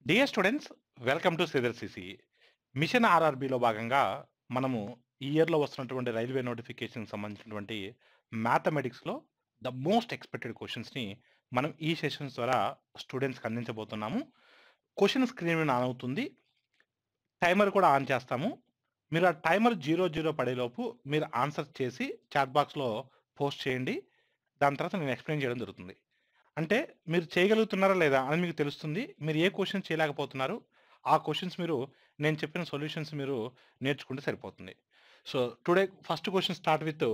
Dear students, welcome to Sridhar CC. Mission ఆర్ఆర్బిలో భాగంగా మనము ఈ ఇయర్లో వస్తున్నటువంటి రైల్వే నోటిఫికేషన్ సంబంధించినటువంటి మ్యాథమెటిక్స్లో ద మోస్ట్ ఎక్స్పెక్టెడ్ క్వశ్చన్స్ని మనం ఈ సెషన్స్ ద్వారా స్టూడెంట్స్కి అందించబోతున్నాము. క్వశ్చన్ స్క్రీన్ మీద ఆన్ అవుతుంది, టైమర్ కూడా ఆన్ చేస్తాము. మీరు ఆ టైమర్ 00 పడేలోపు మీరు ఆన్సర్ చేసి చాట్ బాక్స్లో పోస్ట్ చేయండి. దాని తర్వాత నేను ఎక్స్ప్లెయిన్ చేయడం జరుగుతుంది. అంటే మీరు చేయగలుగుతున్నారా లేదా అని మీకు తెలుస్తుంది. మీరు ఏ క్వెషన్ చేయలేకపోతున్నారు, ఆ క్వెషన్స్ మీరు నేను చెప్పిన సొల్యూషన్స్ మీరు నేర్చుకుంటే సరిపోతుంది. So, today first question start with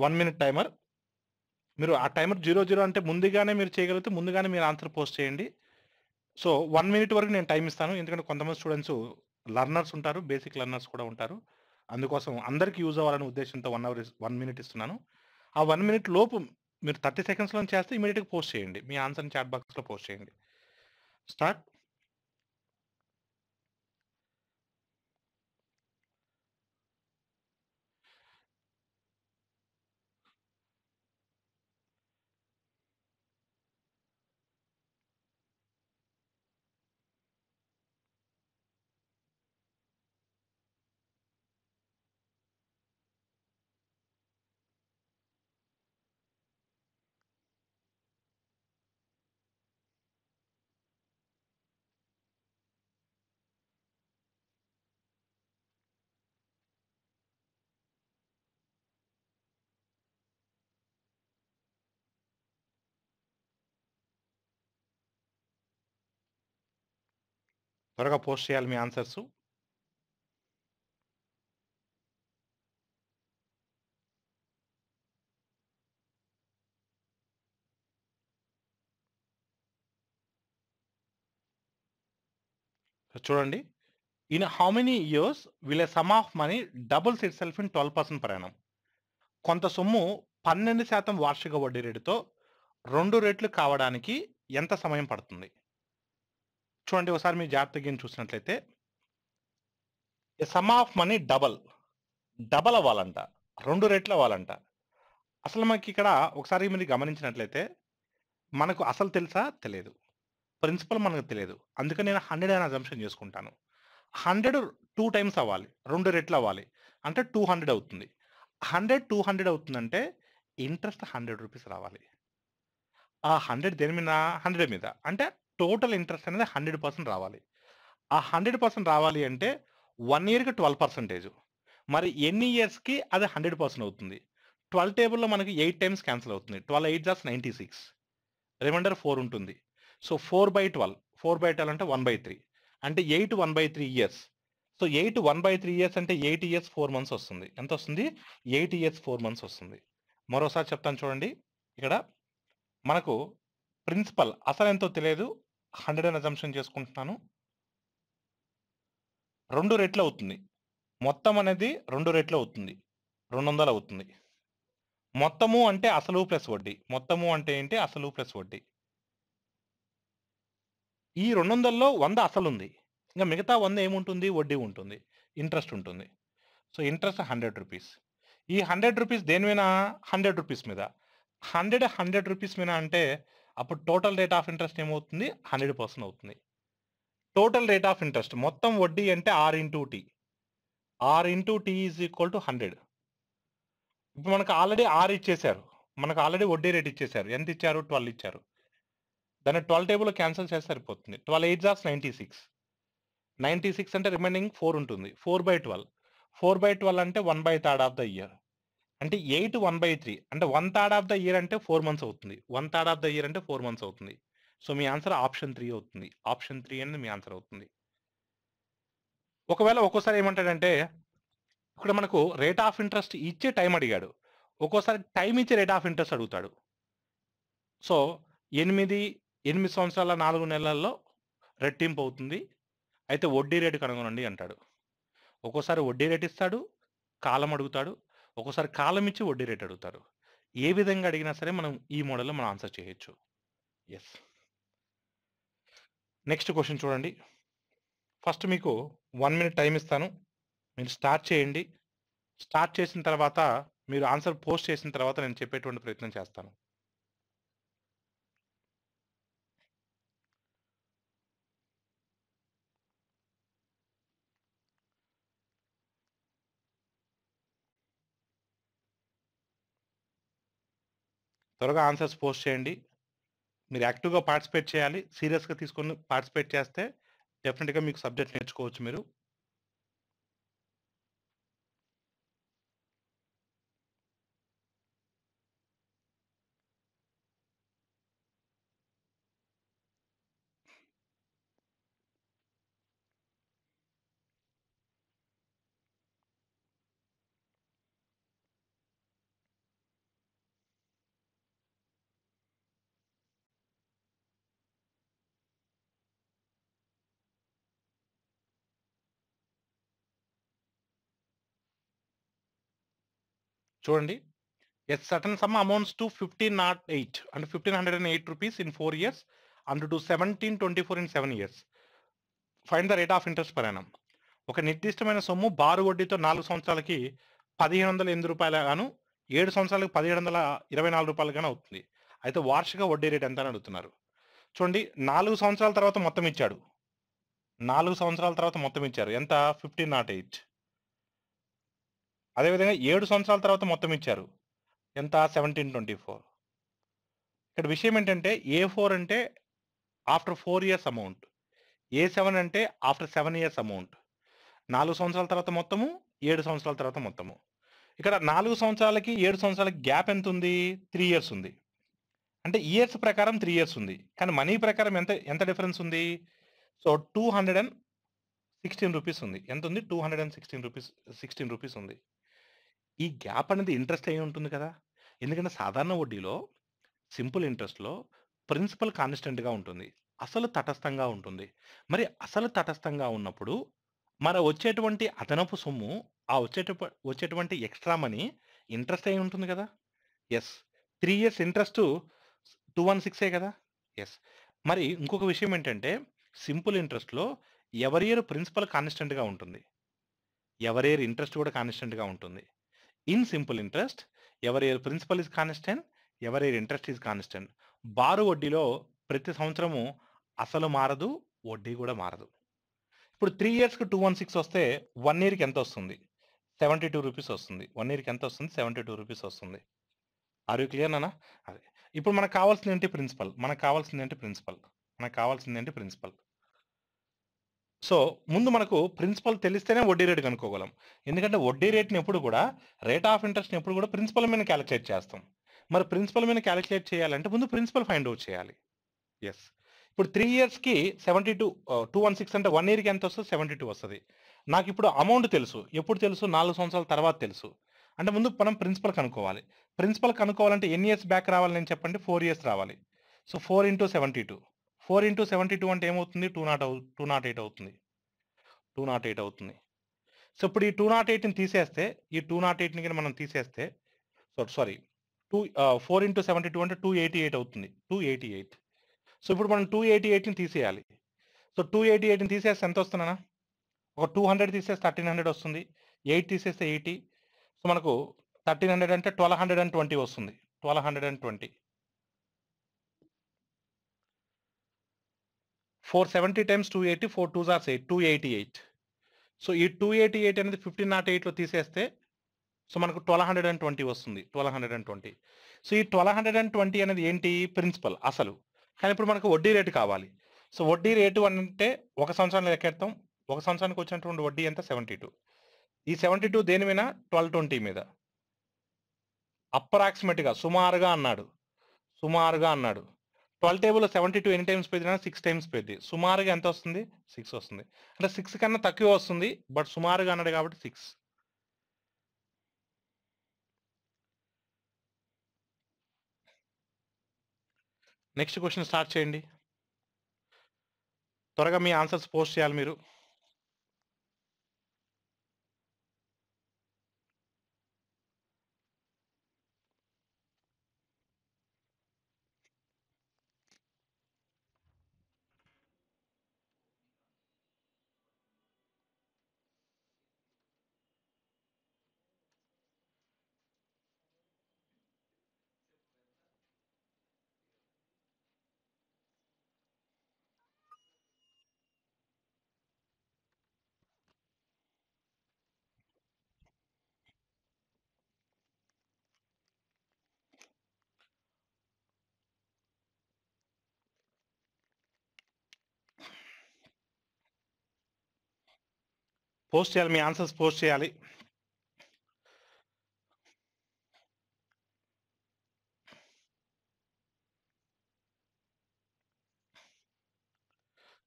1 minute timer. మీరు ఆ టైమర్ 00 అంటే ముందుగానే మీరు చేయగలిగితే ముందుగానే మీరు ఆన్సర్ పోస్ట్ చేయండి. సో, 1 మినిట్ వరకు నేను టైమ్ ఇస్తాను. ఎందుకంటే కొంతమంది స్టూడెంట్స్ లెర్నర్స్ ఉంటారు, బేసిక్ లెర్నర్స్ కూడా ఉంటారు. అందుకోసం అందరికి యూజ్ అవ్వాలనే ఉద్దేశ్యంతో 1 మినిట్ ఇస్తున్నాను. ఆ 1 మినిట్ లోపు మీరు 30 సెకండ్స్‌లో చేస్తే ఇమ్మీడియేట్‌గా పోస్ట్ చేయండి. మీ ఆన్సర్‌ని చాట్ బాక్స్‌లో పోస్ట్ చేయండి. స్టార్ట్. త్వరగా పోస్ట్ చేయాలి మీ ఆన్సర్స్. చూడండి. In how many years will a sum of money doubles itself in 12% per annum. కొంత సొమ్ము 12% వార్షిక వడ్డీ రేటుతో 2 రెట్లు కావడానికి ఎంత సమయం పడుతుంది? చూడండి, ఒకసారి మీరు జాగ్రత్తగా చూసినట్లయితే a sum of money double అవ్వాలంట. 2 రెట్లు అవ్వాలంట. అసలు మనకిక్కడ ఒకసారి మీరు గమనించినట్లయితే మనకు అసలు తెలుసా? తెలియదు. ప్రిన్సిపల్ మనకు తెలియదు. అందుకని నేను 100 అని అజంప్షన్ చేసుకుంటాను. 100 2 టైమ్స్ అవ్వాలి. 2 రెట్లు అవ్వాలి. అంటే 200 అవుతుంది. 100 200 అవుతుందంటే ఇంట్రెస్ట్ రూ. 100 రావాలి. ఆ 100 దేని మీద? 100 మీద. అంటే టోటల్ ఇంట్రెస్ట్ అనేది 100% రావాలి. ఆ 100% రావాలి అంటే 1 ఇయర్‌కి 12%. మరి ఎన్ని ఇయర్స్‌కి అది 100% అవుతుంది? 12 టేబుల్‌లో మనకి 8 టైమ్స్ క్యాన్సెల్ అవుతుంది. 12 8 జాస్ 96. రిమైండర్ 4 ఉంటుంది. సో, 4/12. 4/12 అంటే 1/3. అంటే 8 1/3 ఇయర్స్. సో, 8 1/3 ఇయర్స్ అంటే 8 ఇయర్స్ 4 మంత్స్ వస్తుంది. ఎంతొస్తుంది? 8 ఇయర్స్ 4 మంత్స్ వస్తుంది. మరోసారి చెప్తాను చూడండి. ఇక్కడ మనకు ప్రిన్సిపల్ అసలెంతో తెలియదు. 100 అని అజంప్షన్ చేసుకుంటున్నాను. 2 రెట్లు అవుతుంది. మొత్తం అనేది 2 రెట్లు అవుతుంది. 200 అవుతుంది. మొత్తము అంటే అసలు ప్లస్ వడ్డీ. మొత్తము అంటే ఏంటి? అసలు ప్లస్ వడ్డీ. ఈ 200లో 100 అసలుంది. ఇంక మిగతా 100 ఏముంటుంది? వడ్డీ ఉంటుంది. ఇంట్రెస్ట్ ఉంటుంది. సో, ఇంట్రెస్ట్ రూ. 100. ఈ రూ. 100 దేని మీద? రూ. 100 మీద. 100 రూపీస్ మీద అంటే అప్పుడు టోటల్ రేట్ ఆఫ్ ఇంట్రెస్ట్ ఏమవుతుంది? 100% అవుతుంది. టోటల్ రేట్ ఆఫ్ ఇంట్రెస్ట్ మొత్తం వడ్డీ అంటే R into T. R into T is equal to 100. ఇప్పుడు మనకు ఆల్రెడీ R ఇచ్చేశారు. మనకు ఆల్రెడీ వడ్డీ రేట్ ఇచ్చేశారు. ఎంత ఇచ్చారు? 12 ఇచ్చారు. దాన్ని 12 టేబుల్‌లో క్యాన్సెల్ చేస్తే సరిపోతుంది. 12 8 జాస్ 96. 96 అంటే రిమైనింగ్ 4 ఉంటుంది. 4/12. 4/12 అంటే 1/3 ఆఫ్ ద ఇయర్. అంటే 8 1/3 అంటే 1/3 ఆఫ్ ద ఇయర్ అంటే 4 మంత్స్ అవుతుంది. 1/3 ఆఫ్ ద ఇయర్ అంటే 4 మంత్స్ అవుతుంది. సో, మీ ఆన్సర్ ఆప్షన్ 3 అవుతుంది. ఆప్షన్ 3 అనేది మీ ఆన్సర్ అవుతుంది. ఒకవేళ ఒక్కోసారి ఏమంటాడంటే ఇక్కడ మనకు రేట్ ఆఫ్ ఇంట్రెస్ట్ ఇచ్చే టైం అడిగాడు. ఒక్కోసారి టైం ఇచ్చే రేట్ ఆఫ్ ఇంట్రెస్ట్ అడుగుతాడు. సో, 8 సంవత్సరాల 4 నెలల్లో రెట్టింపు అవుతుంది. అయితే వడ్డీ రేటు కనుగొనండి అంటాడు. ఒక్కోసారి వడ్డీ రేట్ ఇస్తాడు, కాలం అడుగుతాడు. ఒక్కోసారి కాలం ఇచ్చి వడ్డీ రేట్ అడుగుతారు. ఏ విధంగా అడిగినా సరే మనం ఈ మోడల్‌లో మనం ఆన్సర్ చేయొచ్చు. యెస్. నెక్స్ట్ క్వెషన్ చూడండి. ఫస్ట్ మీకు 1 మినిట్ టైమ్ ఇస్తాను. మీరు స్టార్ట్ చేయండి. స్టార్ట్ చేసిన తర్వాత మీరు ఆన్సర్ పోస్ట్ చేసిన తర్వాత నేను చెప్పేటువంటి ప్రయత్నం చేస్తాను. త్వరగా ఆన్సర్స్ పోస్ట్ చేయండి. మీరు యాక్టివ్‌గా పార్టిసిపేట్ చేయాలి. సీరియస్‌గా తీసుకొని పార్టిసిపేట్ చేస్తే డెఫినిట్‌గా మీకు సబ్జెక్ట్ నేర్చుకోవచ్చు మీరు. చూడండి. A certain sum amounts to 1508 అంటే 1508 rupees in 4 years and to 1724 in 7 years. Find the rate of interest per annum. ఒక నిర్దిష్టమైన సొమ్ము బారు వడ్డీతో 4 సంవత్సరాలకి రూ. 1508 గాను, 7 సంవత్సరాలకు రూ. 1724 గాను అవుతుంది. అయితే వార్షిక వడ్డీ రేట్ ఎంత అని అడుగుతున్నారు. చూడండి, 4 సంవత్సరాల తర్వాత మొత్తం ఇచ్చాడు. 4 సంవత్సరాల తర్వాత మొత్తం ఇచ్చారు. ఎంత? 1508. అదేవిధంగా 7 సంవత్సరాల తర్వాత మొత్తం ఇచ్చారు. ఎంత? 1724. ఇక్కడ విషయం ఏంటంటే ఏ4 అంటే ఆఫ్టర్ 4 ఇయర్స్ అమౌంట్. ఏ7 అంటే ఆఫ్టర్ 7 ఇయర్స్ అమౌంట్. 4 సంవత్సరాల తర్వాత మొత్తము, 7 సంవత్సరాల తర్వాత మొత్తము. ఇక్కడ 4 సంవత్సరాలకి 7 సంవత్సరాలకి గ్యాప్ ఎంత ఉంది? 3 ఇయర్స్ ఉంది. అంటే ఇయర్స్ ప్రకారం 3 ఇయర్స్ ఉంది. కానీ మనీ ప్రకారం ఎంత ఎంత డిఫరెన్స్ ఉంది? సో, 216 రూపీస్ ఉంది. ఎంత ఉంది? 216 రూపీస్, 16 రూపీస్ ఉంది. ఈ గ్యాప్ అనేది ఇంట్రెస్ట్ అయి ఉంటుంది కదా! ఎందుకంటే సాధారణ వడ్డీలో, సింపుల్ ఇంట్రెస్ట్‌లో ప్రిన్సిపల్ కాన్స్టెంట్‌గా ఉంటుంది. అసలు తటస్థంగా ఉంటుంది. మరి అసలు తటస్థంగా ఉన్నప్పుడు, మన వచ్చేటువంటి అదనపు సొమ్ము, ఆ వచ్చేటువంటి ఎక్స్‌ట్రా మనీ ఇంట్రెస్ట్ అయి ఉంటుంది కదా! యెస్. 3 ఇయర్స్ ఇంట్రెస్టు 216 కదా! యెస్. మరి ఇంకొక విషయం ఏంటంటే, సింపుల్ ఇంట్రెస్ట్‌లో ఎవరి ఇయర్ ప్రిన్సిపల్ కాన్స్టెంట్‌గా ఉంటుంది. ఎవరి ఇయర్ ఇంట్రెస్ట్ కూడా కాన్స్టెంట్‌గా ఉంటుంది. ఇన్ సింపుల్ ఇంట్రెస్ట్ ఎవరి ఇయర్ ప్రిన్సిపల్ ఈస్ కాన్స్టెంట్, ఎవరి ఇయర్ ఇంట్రెస్ట్ ఈస్ కాన్స్టెంట్. బారు వడ్డీలో ప్రతి సంవత్సరము అసలు మారదు, వడ్డీ కూడా మారదు. ఇప్పుడు 3 ఇయర్స్‌కి 216 వస్తే 1 ఇయర్‌కి ఎంత వస్తుంది? 72 రూపీస్ వస్తుంది. 1 ఇయర్‌కి ఎంత వస్తుంది? 72 రూపీస్ వస్తుంది. ఆర్ యూ క్లియర్ నాన్న? అదే. ఇప్పుడు మనకు కావాల్సిందేంటి? ప్రిన్సిపల్. మనకు కావాల్సిందేంటి? ప్రిన్సిపల్. మనకు కావాల్సిందేంటి? ప్రిన్సిపల్. సో, ముందు మనకు ప్రిన్సిపల్ తెలిస్తేనే వడ్డీ రేటు కనుక్కోగలం. ఎందుకంటే వడ్డీ రేట్‌ని ఎప్పుడు కూడా, రేట్ ఆఫ్ ఇంట్రెస్ట్‌ని ఎప్పుడు కూడా ప్రిన్సిపల్ మీద కాలిక్యులేట్ చేస్తాం. మరి ప్రిన్సిపల్ మీద కాలిక్యులేట్ చేయాలంటే ముందు ప్రిన్సిపల్ ఫైండ్ ఔట్ చేయాలి. యెస్. ఇప్పుడు 3 ఇయర్స్‌కి 72 216 అంటే 1 ఇయర్‌కి ఎంతొస్తది? 72 వస్తది. నాకిప్పుడు అమౌంట్ తెలుసు. ఎప్పుడు తెలుసు? 4 సంవత్సరాల తర్వాత తెలుసు. అంటే ముందు మనం ప్రిన్సిపల్ కనుక్కోవాలి. ప్రిన్సిపల్ కనుక్కోవాలంటే ఎన్ని ఇయర్స్ బ్యాక్ రావాలి నేను చెప్పండి? 4 ఇయర్స్ రావాలి. So, 4 into 72. 4 ఇంటూ 72 అంటే ఏమవుతుంది? 208 అవుతుంది. 208 అవుతుంది. సో, ఇప్పుడు ఈ 208ని తీసేస్తే, ఈ 208ని గనుక మనం తీసేస్తే, సారీ, 4 ఇంటూ 72 అంటే 288 అవుతుంది. 288. సో, ఇప్పుడు మనం 288ని తీసేయాలి. సో, 288ని తీసేస్తే ఎంతొస్తుంది నాన్న? ఒక 200 తీసేస్తే 1300 వస్తుంది. 8 తీసేస్తే 80. సో, మనకు 1300 అంటే 1220 వస్తుంది. 1220. 470 టైమ్స్ 280, 4 2 జార్స్ 8, 288. సో, ఈ 288 అనేది 1508లో తీసేస్తే, సో, మనకు 1220 వస్తుంది. 1220. సో, ఈ 1220 అనేది ఏంటి? ప్రిన్సిపల్ అసలు. కానీ ఇప్పుడు మనకు వడ్డీ రేటు కావాలి. సో, వడ్డీ రేటు అంటే ఒక సంవత్సరానికి లెక్కెడతాం. ఒక సంవత్సరానికి వచ్చినటువంటి వడ్డీ ఎంత? 72. ఈ 72 దేని మీద? 1220 మీద. అప్రాక్సిమేట్‌గా సుమారుగా అన్నాడు. సుమారుగా అన్నాడు. 12 టేబుల్‌లో 72 ఎన్ని టైమ్స్ పోయిద్ది నాన్న? 6 టైమ్స్ పోయిద్ది. సుమారుగా ఎంతొస్తుంది? 6 వస్తుంది. అంటే 6 కన్నా తక్కువే వస్తుంది. బట్ సుమారుగా అన్నాడు కాబట్టి 6. నెక్స్ట్ క్వెషన్ స్టార్ట్ చేయండి. త్వరగా మీ ఆన్సర్స్ పోస్ట్ చేయాలి మీరు. పోస్ట్ చేయాలి, మీ ఆన్సర్స్ పోస్ట్ చేయాలి.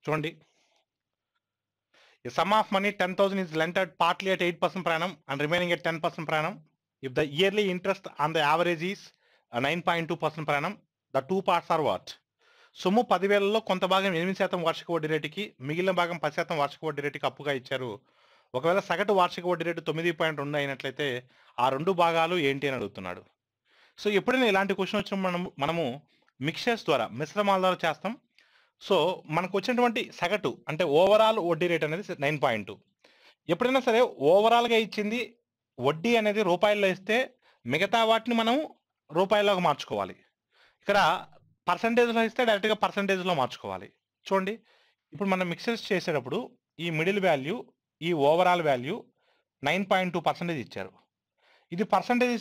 చూడండి, sum of money 10,000 is lent at partly at 8% per annum and remaining at 10% per annum. If the yearly interest on the average is 9.2% per annum, the two parts are what? సొమ్ము 10,000లో కొంత భాగం 8% వార్షిక వడ్డీ రేటుకి, మిగిలిన భాగం 10% వార్షిక వడ్డీ రేటుకి అప్పుగా ఇచ్చారు. ఒకవేళ సగటు వార్షిక వడ్డీ రేటు 9.2 అయినట్లయితే ఆ రెండు భాగాలు ఏంటి అని అడుగుతున్నాడు. సో ఎప్పుడైనా ఇలాంటి క్వశ్చన్ వచ్చిన మనము మిక్చర్స్ ద్వారా, మిశ్రమాల ద్వారా చేస్తాం. సో మనకు వచ్చినటువంటి సగటు అంటే ఓవరాల్ వడ్డీ రేట్ అనేది 9.2. ఎప్పుడైనా సరే ఓవరాల్గా ఇచ్చింది వడ్డీ అనేది రూపాయల్లో ఇస్తే మిగతా వాటిని మనం రూపాయల్లోకి మార్చుకోవాలి. ఇక్కడ పర్సంటేజ్లో ఇస్తే డైరెక్ట్గా పర్సంటేజ్లో మార్చుకోవాలి. చూడండి, ఇప్పుడు మనం మిక్సర్స్ చేసేటప్పుడు ఈ మిడిల్ వాల్యూ, ఈ ఓవరాల్ వాల్యూ 9.2% ఇచ్చారు. ఇది పర్సంటేజ్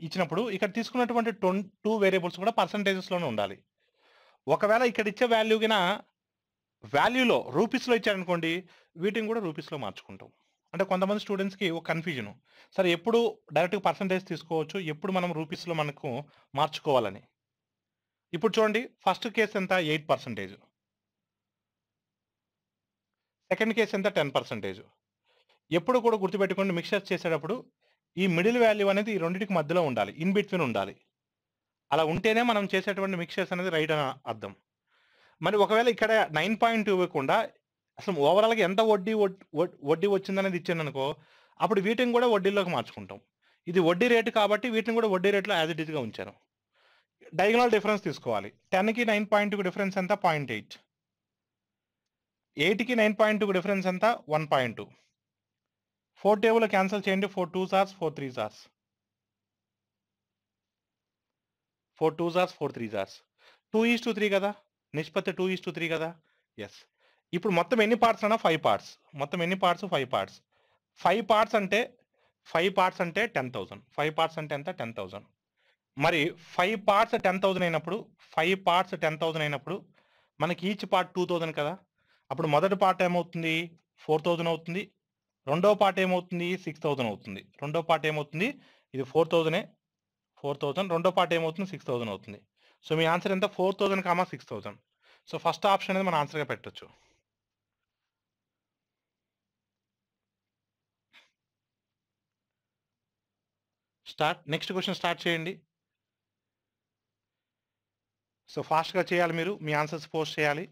ఇచ్చినప్పుడు ఇక్కడ తీసుకున్నటువంటి 2 వేరియబుల్స్ కూడా పర్సంటేజెస్లోనే ఉండాలి. ఒకవేళ ఇక్కడ ఇచ్చే వాల్యూ కిన వాల్యూలో రూపీస్లో ఇచ్చారనుకోండి, వీటిని కూడా రూపీస్లో మార్చుకుంటాం. అంటే కొంతమంది స్టూడెంట్స్కి ఒక కన్ఫ్యూజను, సరే ఎప్పుడు డైరెక్ట్గా పర్సంటేజ్ తీసుకోవచ్చు, ఎప్పుడు మనం రూపీస్లో మనకు మార్చుకోవాలని. ఇప్పుడు చూడండి, ఫస్ట్ కేసు ఎంత 8%, సెకండ్ కేసు ఎంత 10%. ఎప్పుడు కూడా గుర్తుపెట్టుకోండి, మిక్చర్స్ చేసేటప్పుడు ఈ మిడిల్ వాల్యూ అనేది ఈ రెండింటికి మధ్యలో ఉండాలి, ఇన్ బిట్వీన్ ఉండాలి. అలా ఉంటేనే మనం చేసేటువంటి మిక్చర్స్ అనేది రైట్ అని అర్థం. మరి ఒకవేళ ఇక్కడ 9.2 ఇవ్వకుండా అసలు ఓవరాల్గా ఎంత వడ్డీ వచ్చిందనేది ఇచ్చాను అనుకో, అప్పుడు వీటిని కూడా వడ్డీలోకి మార్చుకుంటాం. ఇది వడ్డీ రేటు కాబట్టి వీటిని కూడా వడ్డీ రేట్లో యాజ్ ఇట్ ఈస్గా ఉంచాను. డయాగనల్ డిఫరెన్స్ తీసుకోవాలి. 10కి 9.2 డిఫరెన్స్ ఎంత 0.8, 8కి 9.2 డిఫరెన్స్ ఎంత 1.2. 4 టేబుల్ క్యాన్సిల్ చేయండి, 4 2s are 4 3s are 4 2s are 4 3s are 2:3 కదా, నిష్పత్తి 2:3 కదా. ఎస్. ఇప్పుడు మొత్తం ఎన్ని పార్ట్స్ అన్నా 5 పార్ట్స్. మొత్తం ఎన్ని పార్ట్స్ 5 పార్ట్స్. 5 పార్ట్స్ అంటే 10,000. 5 పార్ట్స్ అంటే ఎంత 10,000. మరి 5 పార్ట్స్ 10,000 అయినప్పుడు, 5 పార్ట్స్ 10,000 అయినప్పుడు మనకి ఈచ్ పార్ట్ 2,000 కదా. అప్పుడు మొదటి పార్ట్ ఏమవుతుంది 4,000 అవుతుంది, రెండో పార్ట్ ఏమవుతుంది 6,000 అవుతుంది. రెండో పార్ట్ ఏమవుతుంది, ఇది 4,000, రెండో పార్ట్ ఏమవుతుంది 6,000 అవుతుంది. సో మీ ఆన్సర్ ఎంత 4,000, 6,000. సో ఫస్ట్ ఆప్షన్ అనేది మన ఆన్సర్గా పెట్టచ్చు. స్టార్ట్. నెక్స్ట్ క్వశ్చన్ స్టార్ట్ చేయండి. సో ఫాస్ట్గా చేయాలి, మీరు మీ ఆన్సర్స్ పోస్ట్ చేయాలి.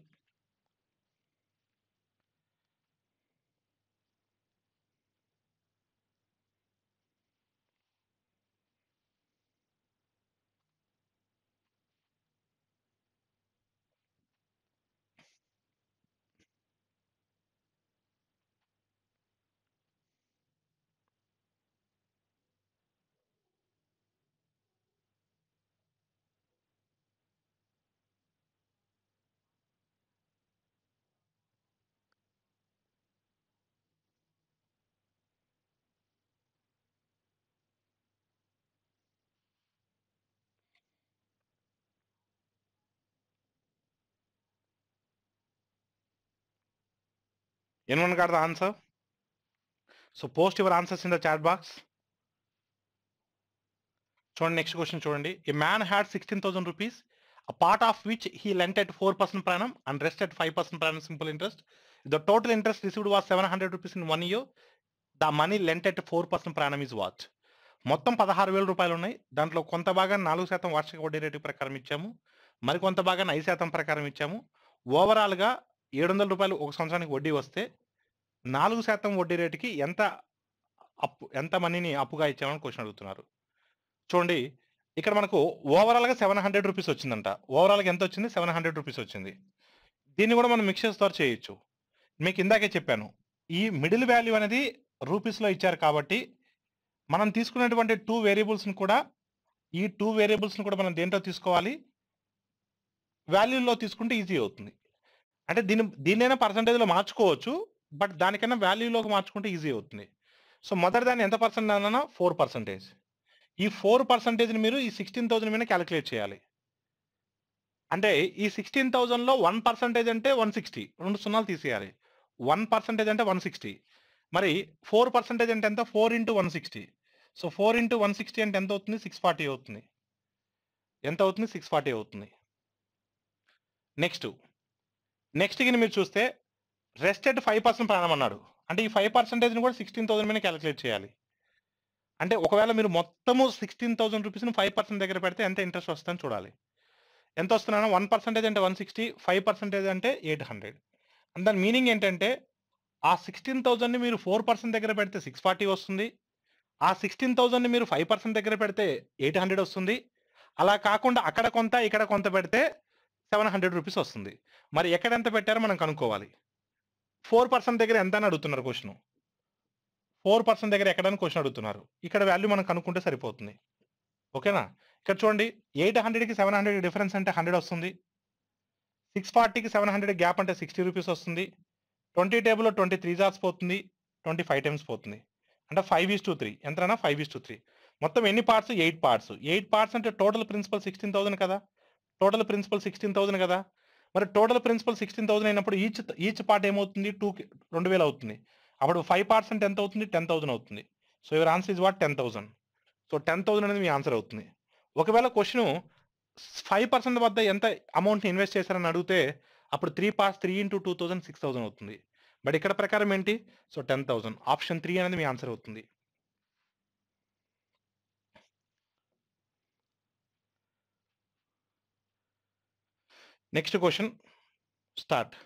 Anyone got the answer? So post your answers in the chat box. చూడండి, నెక్స్ట్ క్వశ్చన్ చూడండి. A man had 16,000 rupees, a part of which he lent at 4% per annum and rest at 5% per annum simple interest. The total interest received was 700 rupees in 1 year. The money lent at 4% per annum is what? మొత్తం 16,000 రూపాయలు ఉన్నాయి. దాంట్లో కొంత భాగాన్ని 4% వార్షిక వడ్డీ rate ప్రకారం ఇచ్చాము, మరి కొంత భాగాన్ని 5% ప్రకారం ఇచ్చాము. ఓవరాల్గా 700 రూపాయలు ఒక సంవత్సరానికి వడ్డీ వస్తే 4% వడ్డీ రేటుకి ఎంత మనీని అప్పుగా ఇచ్చామని క్వశ్చన్ అడుగుతున్నారు. చూడండి, ఇక్కడ మనకు ఓవరాల్గా 700 రూపీస్ వచ్చిందంట. ఓవరాల్గా ఎంత వచ్చింది 700 రూపీస్ వచ్చింది. దీన్ని కూడా మనం మిక్చర్స్ ద్వారా చేయొచ్చు. మీకు ఇందాకే చెప్పాను, ఈ మిడిల్ వాల్యూ అనేది రూపీస్లో ఇచ్చారు కాబట్టి మనం తీసుకున్నటువంటి 2 వేరియబుల్స్ని కూడా, ఈ 2 వేరియబుల్స్ని కూడా మనం దేంట్లో తీసుకోవాలి, వాల్యూలో తీసుకుంటే ఈజీ అవుతుంది. అంటే దీన్నైనా పర్సంటేజ్లో మార్చుకోవచ్చు, బట్ దానికన్నా వాల్యూలోకి మార్చుకుంటే ఈజీ అవుతుంది. సో మొదటి దాన్ని ఎంత పర్సెంట్ అన్నా 4%. ఈ 4%ని మీరు ఈ 16,000 మీద క్యాలిక్యులేట్ చేయాలి. అంటే ఈ 16,000లో 1% అంటే 160, 2 సున్నాలు తీసేయాలి. 1% అంటే 160. మరి 4% అంటే ఎంత? 4 ఇంటూ 160. సో 4 ఇంటూ 160 అంటే ఎంత అవుతుంది? 640 అవుతుంది. ఎంత అవుతుంది? 640 అవుతుంది. నెక్స్ట్ గిన మీరు చూస్తే రెస్టెడ్ 5% ప్రాణం అన్నాడు. అంటే ఈ 5%ని కూడా 16,000 మీద క్యాలిక్యులేట్ చేయాలి. అంటే ఒకవేళ మీరు మొత్తము 16,000 రూపీస్‌ని 5% దగ్గర పెడితే ఎంత ఇంట్రెస్ట్ వస్తుందని చూడాలి. ఎంత వస్తుందన్న 1% అంటే 160, 5% అంటే 800. అండ్ దాని మీనింగ్ ఏంటంటే ఆ 16,000ని మీరు 4% దగ్గర పెడితే 640 వస్తుంది. ఆ 16,000ని మీరు 5% దగ్గర పెడితే 800 వస్తుంది. అలా కాకుండా అక్కడ కొంత, ఇక్కడ కొంత పెడితే 700 రూపీస్ వస్తుంది. మరి ఎక్కడ ఎంత పెట్టారో మనం కనుక్కోవాలి. 4% దగ్గర ఎంత అని అడుగుతున్నారు క్వెషను. 4% దగ్గర ఎక్కడని క్వెషన్ అడుగుతున్నారు. ఇక్కడ వాల్యూ మనం కనుక్కుంటే సరిపోతుంది. ఓకేనా? ఇక్కడ చూడండి 800కి 700 డిఫరెన్స్ అంటే 100 వస్తుంది. 640కి 700 గ్యాప్ అంటే 60 రూపీస్ వస్తుంది. 20 టేబుల్‌లో 20 త్రీ జార్స్ పోతుంది. 20 5 టైమ్స్ పోతుంది. అంటే 5:3 ఎంతనా 5:3. మొత్తం ఎన్ని పార్ట్స్? 8 పార్ట్స్. 8 పార్ట్స్ అంటే టోటల్ ప్రిన్సిపల్ 16,000 కదా! టోటల్ ప్రిన్సిపల్ 16,000 కదా! మరి టోటల్ ప్రిన్సిపల్ 16,000 అయినప్పుడు ఈచ్ పార్ట్ ఏమవుతుంది? 2000 అవుతుంది. అప్పుడు 5 పార్ట్స్ అంటే ఎంత అవుతుంది? 10,000 అవుతుంది. So your answer is what? 10,000. So 10,000 అనేది మీ ఆన్సర్ అవుతుంది. ఒకవేళ క్వెషను 5% వద్ద ఎంత అమౌంట్‌ని ఇన్వెస్ట్ చేశారని అడిగితే అప్పుడు 3 పార్ట్స్ 3 ఇంటూ 2,000 6,000 అవుతుంది. బట్ ఇక్కడ ప్రకారం ఏంటి? సో 10,000. ఆప్షన్ 3 అనేది మీ ఆన్సర్ అవుతుంది. Next question start.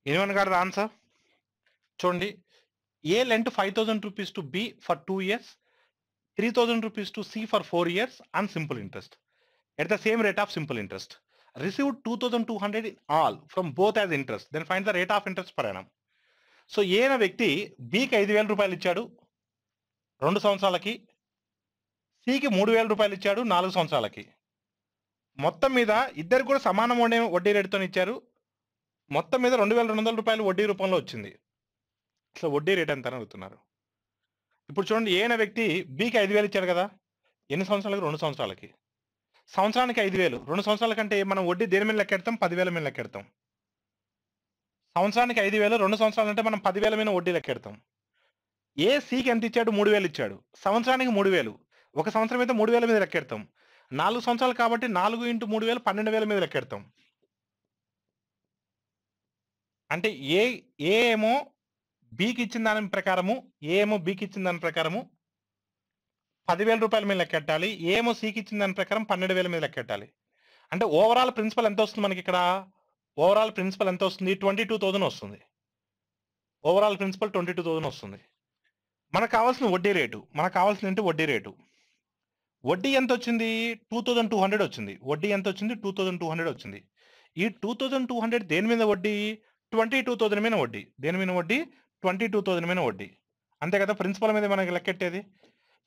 Anyone got the answer? చూడండి. A lent 5,000 rupees to B for 2 years, 3,000 rupees to C for 4 years on simple interest at the same rate of simple interest. Received 2,200 in all from both as interest. Then find the rate of interest per annum. So A అనే వ్యక్తి బికి 5,000 రూపాయలు ఇచ్చాడు 2 సంవత్సరాలకి, సికి 3,000 రూపాయలు ఇచ్చాడు 4 సంవత్సరాలకి. మొత్తం మీద ఇద్దరు కూడా సమానం వడ్డీ రేటుతో ఇచ్చారు. మొత్తం మీద 2,200 రూపాయలు వడ్డీ రూపంలో వచ్చింది. అసలు వడ్డీ రేట్ ఎంత అని అడుగుతున్నారు. ఇప్పుడు చూడండి ఏ అనే వ్యక్తి బికి 5,000 ఇచ్చాడు కదా! ఎన్ని సంవత్సరాలకి? 2 సంవత్సరాలకి. సంవత్సరానికి 5,000. 2 సంవత్సరాల కంటే మనం వడ్డీ దేని మీద లెక్కెడతాం? 10,000 మీద లెక్కెడతాం. సంవత్సరానికి 5,000, 2 సంవత్సరాలంటే మనం 10,000 మీద వడ్డీ లెక్కెడతాం. ఏ సికి ఎంత ఇచ్చాడు? 3,000 ఇచ్చాడు. సంవత్సరానికి 3,000. ఒక సంవత్సరం అయితే 3,000 మీద లెక్కెడతాం. 4 సంవత్సరాలు కాబట్టి 4 ఇంటూ 3,000 12,000 మీద లెక్కెడతాం. అంటే ఏ ఏమో బికి ఇచ్చిన దాని ప్రకారము, ఏ ఏమో బికి ఇచ్చిన దాని ప్రకారము 10,000 రూపాయల మీద లెక్కెట్టాలి. ఏ ఏమో సికి ఇచ్చిన దాని ప్రకారం 12,000 మీద లెక్కెట్టాలి. అంటే ఓవరాల్ ప్రిన్సిపల్ ఎంత వస్తుంది మనకిక్కడ? ఓవరాల్ ప్రిన్సిపల్ ఎంత వస్తుంది? 22,000 వస్తుంది. ఓవరాల్ ప్రిన్సిపల్ 22,000 వస్తుంది. మనకు కావాల్సిన వడ్డీ రేటు. మనకు కావాల్సింది ఏంటి? వడ్డీ రేటు. వడ్డీ ఎంత వచ్చింది? 2,200 వచ్చింది. వడ్డీ ఎంత వచ్చింది? 2,200 వచ్చింది. ఈ 2,200 దేని మీద వడ్డీ? 22,000 మీద వడ్డీ. దేని మీద వడ్డీ? 22,000 మీద వడ్డీ. అంతే కదా! ప్రిన్సిపల్ మీద మనకి లెక్కెట్టేది.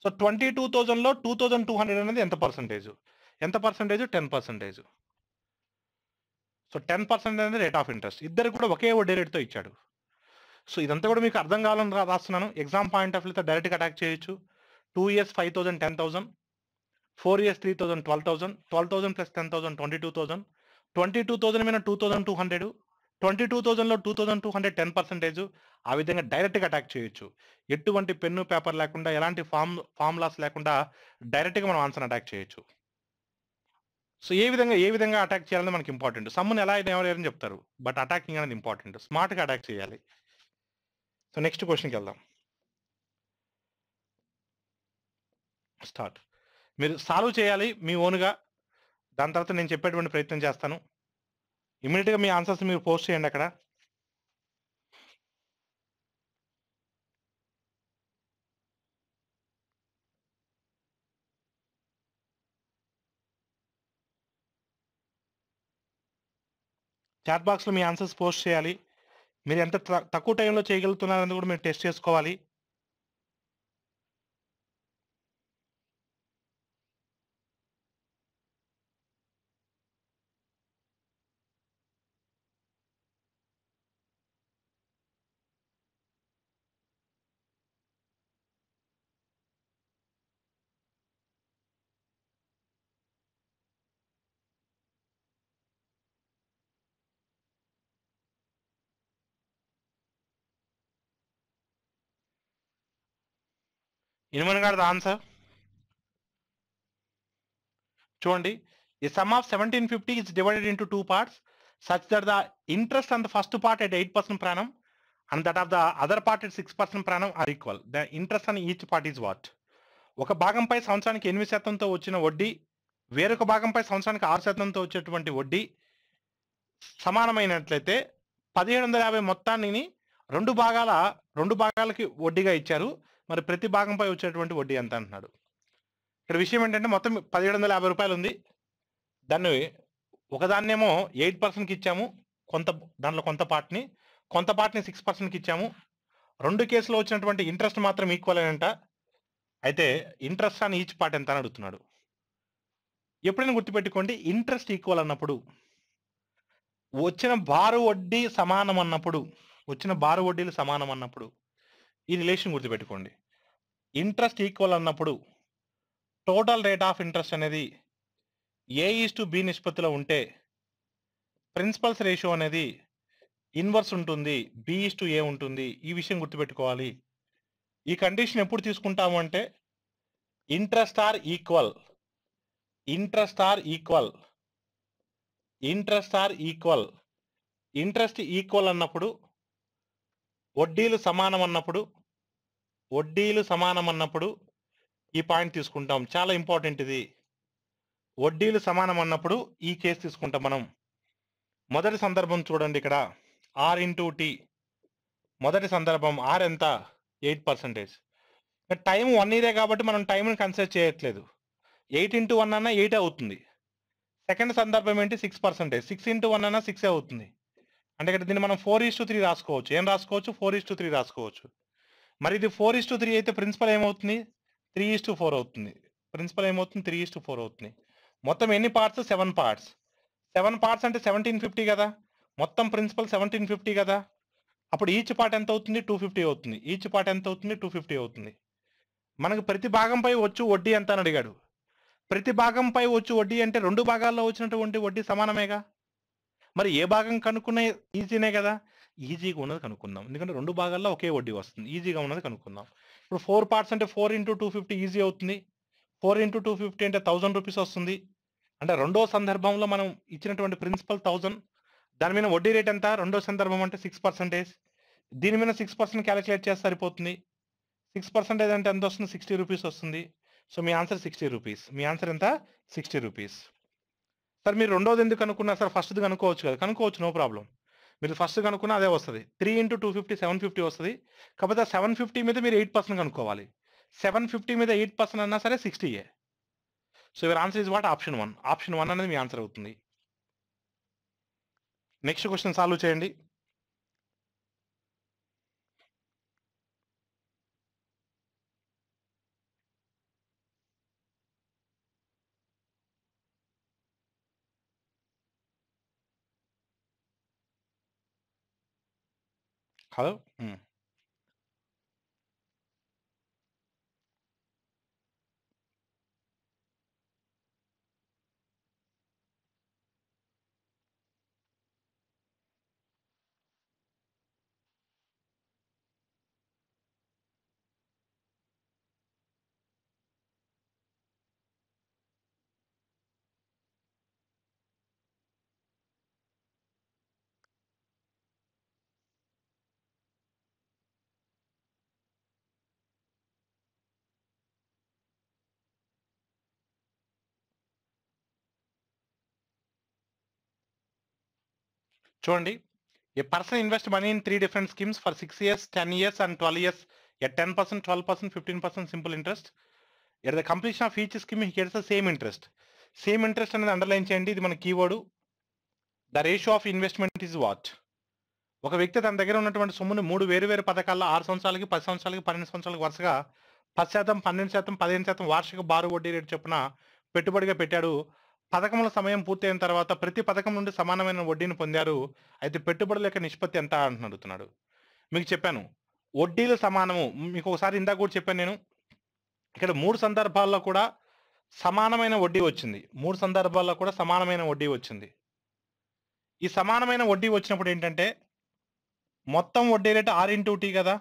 సో 22,000లో 2,200 అనేది ఎంత పర్సెంటేజ్? ఎంత పర్సెంటేజ్? 10%. సో 10% అనేది రేట్ ఆఫ్ ఇంట్రెస్ట్. ఇద్దరు కూడా ఒకే వడ్డీ రేటుతో ఇచ్చాడు. సో ఇదంతా కూడా మీకు అర్థం కావాలని రాస్తున్నాను. ఎగ్జామ్ పాయింట్ ఆఫ్ వ్యూతో డైరెక్ట్‌గా అటాక్ చేయొచ్చు. 2 ఇయర్స్ 5,000 10,000, 4 ఇయర్స్ 3,000 12,000, 12,000 ప్లస్ 10,000 22,000, 22,000 మీద 2,200, 22,000లో 2,200 10%. ఆ విధంగా డైరెక్ట్‌గా అటాక్ చేయొచ్చు. ఎటువంటి పెన్ను, పేపర్ లేకుండా, ఎలాంటి ఫార్ములాస్ లేకుండా డైరెక్ట్‌గా మనం ఆన్సర్‌ని అటాక్ చేయొచ్చు. సో ఏ విధంగా అటాక్ చేయాలనేది మనకి ఇంపార్టెంట్. సమ్‌ని ఎలా ఎవరైనా చెప్తారు. బట్ అటాకింగ్ అనేది ఇంపార్టెంట్. స్మార్ట్‌గా అటాక్ చేయాలి. సో నెక్స్ట్ క్వశ్చన్కి వెళ్దాం. స్టార్ట్. మీరు సాల్వ్ చేయాలి మీ ఓన్గా. దాని తర్వాత నేను చెప్పేటువంటి ప్రయత్నం చేస్తాను. ఇమీడియట్గా మీ ఆన్సర్స్ మీరు పోస్ట్ చేయండి అక్కడ. చాట్ బాక్స్లో మీ ఆన్సర్స్ పోస్ట్ చేయాలి. మీరు ఎంత తక్కువ టైంలో చేయగలుగుతున్నారని కూడా మీరు టెస్ట్ చేసుకోవాలి. ఇనుమన్ గారు ఆన్సర్ చూడండి. The sum of 1750 is divided into two parts such that the interest on the first part at 8% per annum and that of the other part at 6% per annum are equal. The interest on each part is what? ఒక భాగంపై సంవత్సరానికి 8% వచ్చిన వడ్డీ, వేరొక భాగంపై సంవత్సరానికి 6% వచ్చేటువంటి వడ్డీ సమానమైనట్లయితే 1750 మొత్తాన్ని రెండు భాగాలకి వడ్డీగా ఇచ్చారు. మరి ప్రతి భాగంపై వచ్చేటువంటి వడ్డీ ఎంత అంటున్నాడు. ఇక్కడ విషయం ఏంటంటే మొత్తం 1750 రూపాయలు ఉంది. దాన్ని ఒకదాన్నేమో 8%కి ఇచ్చాము, దాంట్లో కొంత పార్ట్ని 6%కి ఇచ్చాము. రెండు కేసులో వచ్చినటువంటి ఇంట్రెస్ట్ మాత్రం ఈక్వల్ అంట. అయితే ఇంట్రెస్ట్ అని ఈచ్ పార్ట్ ఎంత అని అడుగుతున్నాడు. ఎప్పుడైనా గుర్తుపెట్టుకోండి, ఇంట్రెస్ట్ ఈక్వల్ అన్నప్పుడు వచ్చిన బారు వడ్డీలు సమానం అన్నప్పుడు ఈ రిలేషన్ గుర్తుపెట్టుకోండి. ఇంట్రెస్ట్ ఈక్వల్ అన్నప్పుడు టోటల్ రేట్ ఆఫ్ ఇంట్రెస్ట్ అనేది A:B నిష్పత్తిలో ఉంటే ప్రిన్సిపల్స్ రేషియో అనేది ఇన్వర్స్ ఉంటుంది, B:A ఉంటుంది. ఈ విషయం గుర్తుపెట్టుకోవాలి. ఈ కండిషన్ ఎప్పుడు తీసుకుంటాము అంటే interest are equal interest equal అన్నప్పుడు వడ్డీలు సమానం అన్నప్పుడు ఈ పాయింట్ తీసుకుంటాం. చాలా ఇంపార్టెంట్ ఇది. వడ్డీలు సమానం అన్నప్పుడు ఈ కేసు తీసుకుంటాం మనం. మొదటి సందర్భం చూడండి, ఇక్కడ R/T. మొదటి సందర్భం R ఎంత? 8%. టైం 1 ఇయరే కాబట్టి మనం టైంని కన్సిడర్ చేయట్లేదు. 8x1 అన్న 8 అవుతుంది. సెకండ్ సందర్భం ఏంటి? 6%. 6x1 అన్న 6 అవుతుంది. అంటే ఇక్కడ దీన్ని మనం 4:3 రాసుకోవచ్చు. ఏం రాసుకోవచ్చు? 4:3 రాసుకోవచ్చు. మరి ఇది 4:3 అయితే ప్రిన్సిపల్ ఏమవుతుంది? 3:4 అవుతుంది. ప్రిన్సిపల్ ఏమవుతుంది? 3:4 అవుతుంది. మొత్తం ఎన్ని పార్ట్స్? 7 పార్ట్స్. 7 పార్ట్స్ అంటే 1750 కదా. మొత్తం ప్రిన్సిపల్ 1750 కదా. అప్పుడు ఈచ్ పార్ట్ ఎంత అవుతుంది? 250 అవుతుంది. ఈచ్ పార్ట్ ఎంత అవుతుంది? 250 అవుతుంది. మనకు ప్రతి భాగంపై వచ్చు వడ్డీ ఎంత అని అడిగాడు. ప్రతి భాగంపై వచ్చు వడ్డీ అంటే రెండు భాగాల్లో వచ్చినటువంటి వడ్డీ సమానమేగా. మరి ఏ భాగం కనుక్కునే ఈజీనే కదా. ఈజీగా ఉన్నది కనుక్కుందాం, ఎందుకంటే రెండు భాగాల్లో ఒకే వడ్డీ వస్తుంది. ఈజీగా ఉన్నది కనుక్కుందాం. ఇప్పుడు 4 పార్ట్స్ అంటే 4x250 ఈజీ అవుతుంది. 4x250 అంటే 1000 రూపీస్ వస్తుంది. అంటే రెండో సందర్భంలో మనం ఇచ్చినటువంటి ప్రిన్సిపల్ 1000, దాని మీద వడ్డీ రేట్ ఎంత? రెండో సందర్భం అంటే 6%. దీని మీద 6% క్యాలిక్యులేట్ చేస్తే సరిపోతుంది. 6% అంటే ఎంత వస్తుంది? 60 రూపీస్ వస్తుంది. సో మీ ఆన్సర్ 60 రూపీస్. మీ ఆన్సర్ ఎంత? 60 రూపీస్. సార్ మీరు రెండోది ఎందుకు కనుక్కున్నారు సార్? ఫస్ట్ది కనుక్కోవచ్చు కదా. కనుక్కోవచ్చు, నో ప్రాబ్లం. మీరు ఫస్ట్ కనుక్కున్నా అదే వస్తుంది. 3x250 750 వస్తుంది. కాకపోతే 750 మీద మీరు 8% కనుక్కోవాలి. 750 మీద 8% అన్నా సరే 60. So your answer is what? Option 1. Option 1 అనేది మీ ఆన్సర్ అవుతుంది. నెక్స్ట్ క్వశ్చన్ సాల్వ్ చేయండి. హలో. చూడండి, a person invest money in 3 different schemes for 6 years, 10 years and 12 years at 10%, 12%, 15% simple interest. At the completion of each scheme he gets the same interest. Same interest అనేది underline చేయండి, ఇది మన keyword. The ratio of investment is what? ఒక వ్యక్తి తన దగ్గర ఉన్నటువంటి సొమ్ముని 3 వేరు పథకాల్లో 6 సంవత్సరాలకి, 10 సంవత్సరాలకి, 12 సంవత్సరాలకు వరుసగా 10%, 12%, 15% వార్షిక బారు వడ్డీ రేటు చొప్పున పెట్టుబడిగా పెట్టాడు. పథకముల సమయం పూర్తయిన తర్వాత ప్రతి పథకం నుండి సమానమైన వడ్డీని పొందారు. అయితే పెట్టుబడుల యొక్క నిష్పత్తి ఎంత అని అడుగుతున్నాడు. మీకు చెప్పాను, వడ్డీలు సమానము. మీకు ఒకసారి ఇందాక కూడా చెప్పాను నేను. ఇక్కడ 3 సందర్భాల్లో కూడా సమానమైన వడ్డీ వచ్చింది. 3 సందర్భాల్లో కూడా సమానమైన వడ్డీ వచ్చింది. ఈ సమానమైన వడ్డీ వచ్చినప్పుడు ఏంటంటే మొత్తం వడ్డీ రేటు R/T కదా.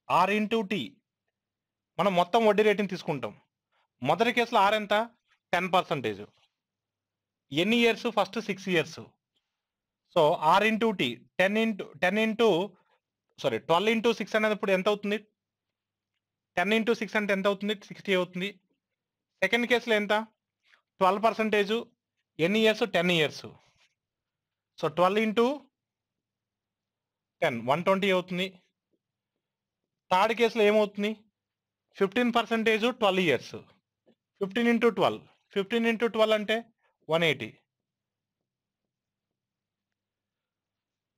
R/T మనం మొత్తం వడ్డీ రేటుని తీసుకుంటాం. మొదటి కేసులో R ఎంత? 10%. ఎన్ని years? First 6 years. So R/T 12 into 6 అనేది ఇప్పుడు ఎంత అవుతుంది? 10 into 6 అంటే ఎంత అవుతుంది? 60 అవుతుంది. సెకండ్ కేసులో ఎంత? 12%. ఎన్ని ఇయర్స్? 10 years. సో 12 into 10 120 అవుతుంది. థర్డ్ కేసులో ఏమవుతుంది? 15%, 12 years. 15 into 12. 15 into 12 అంటే 180.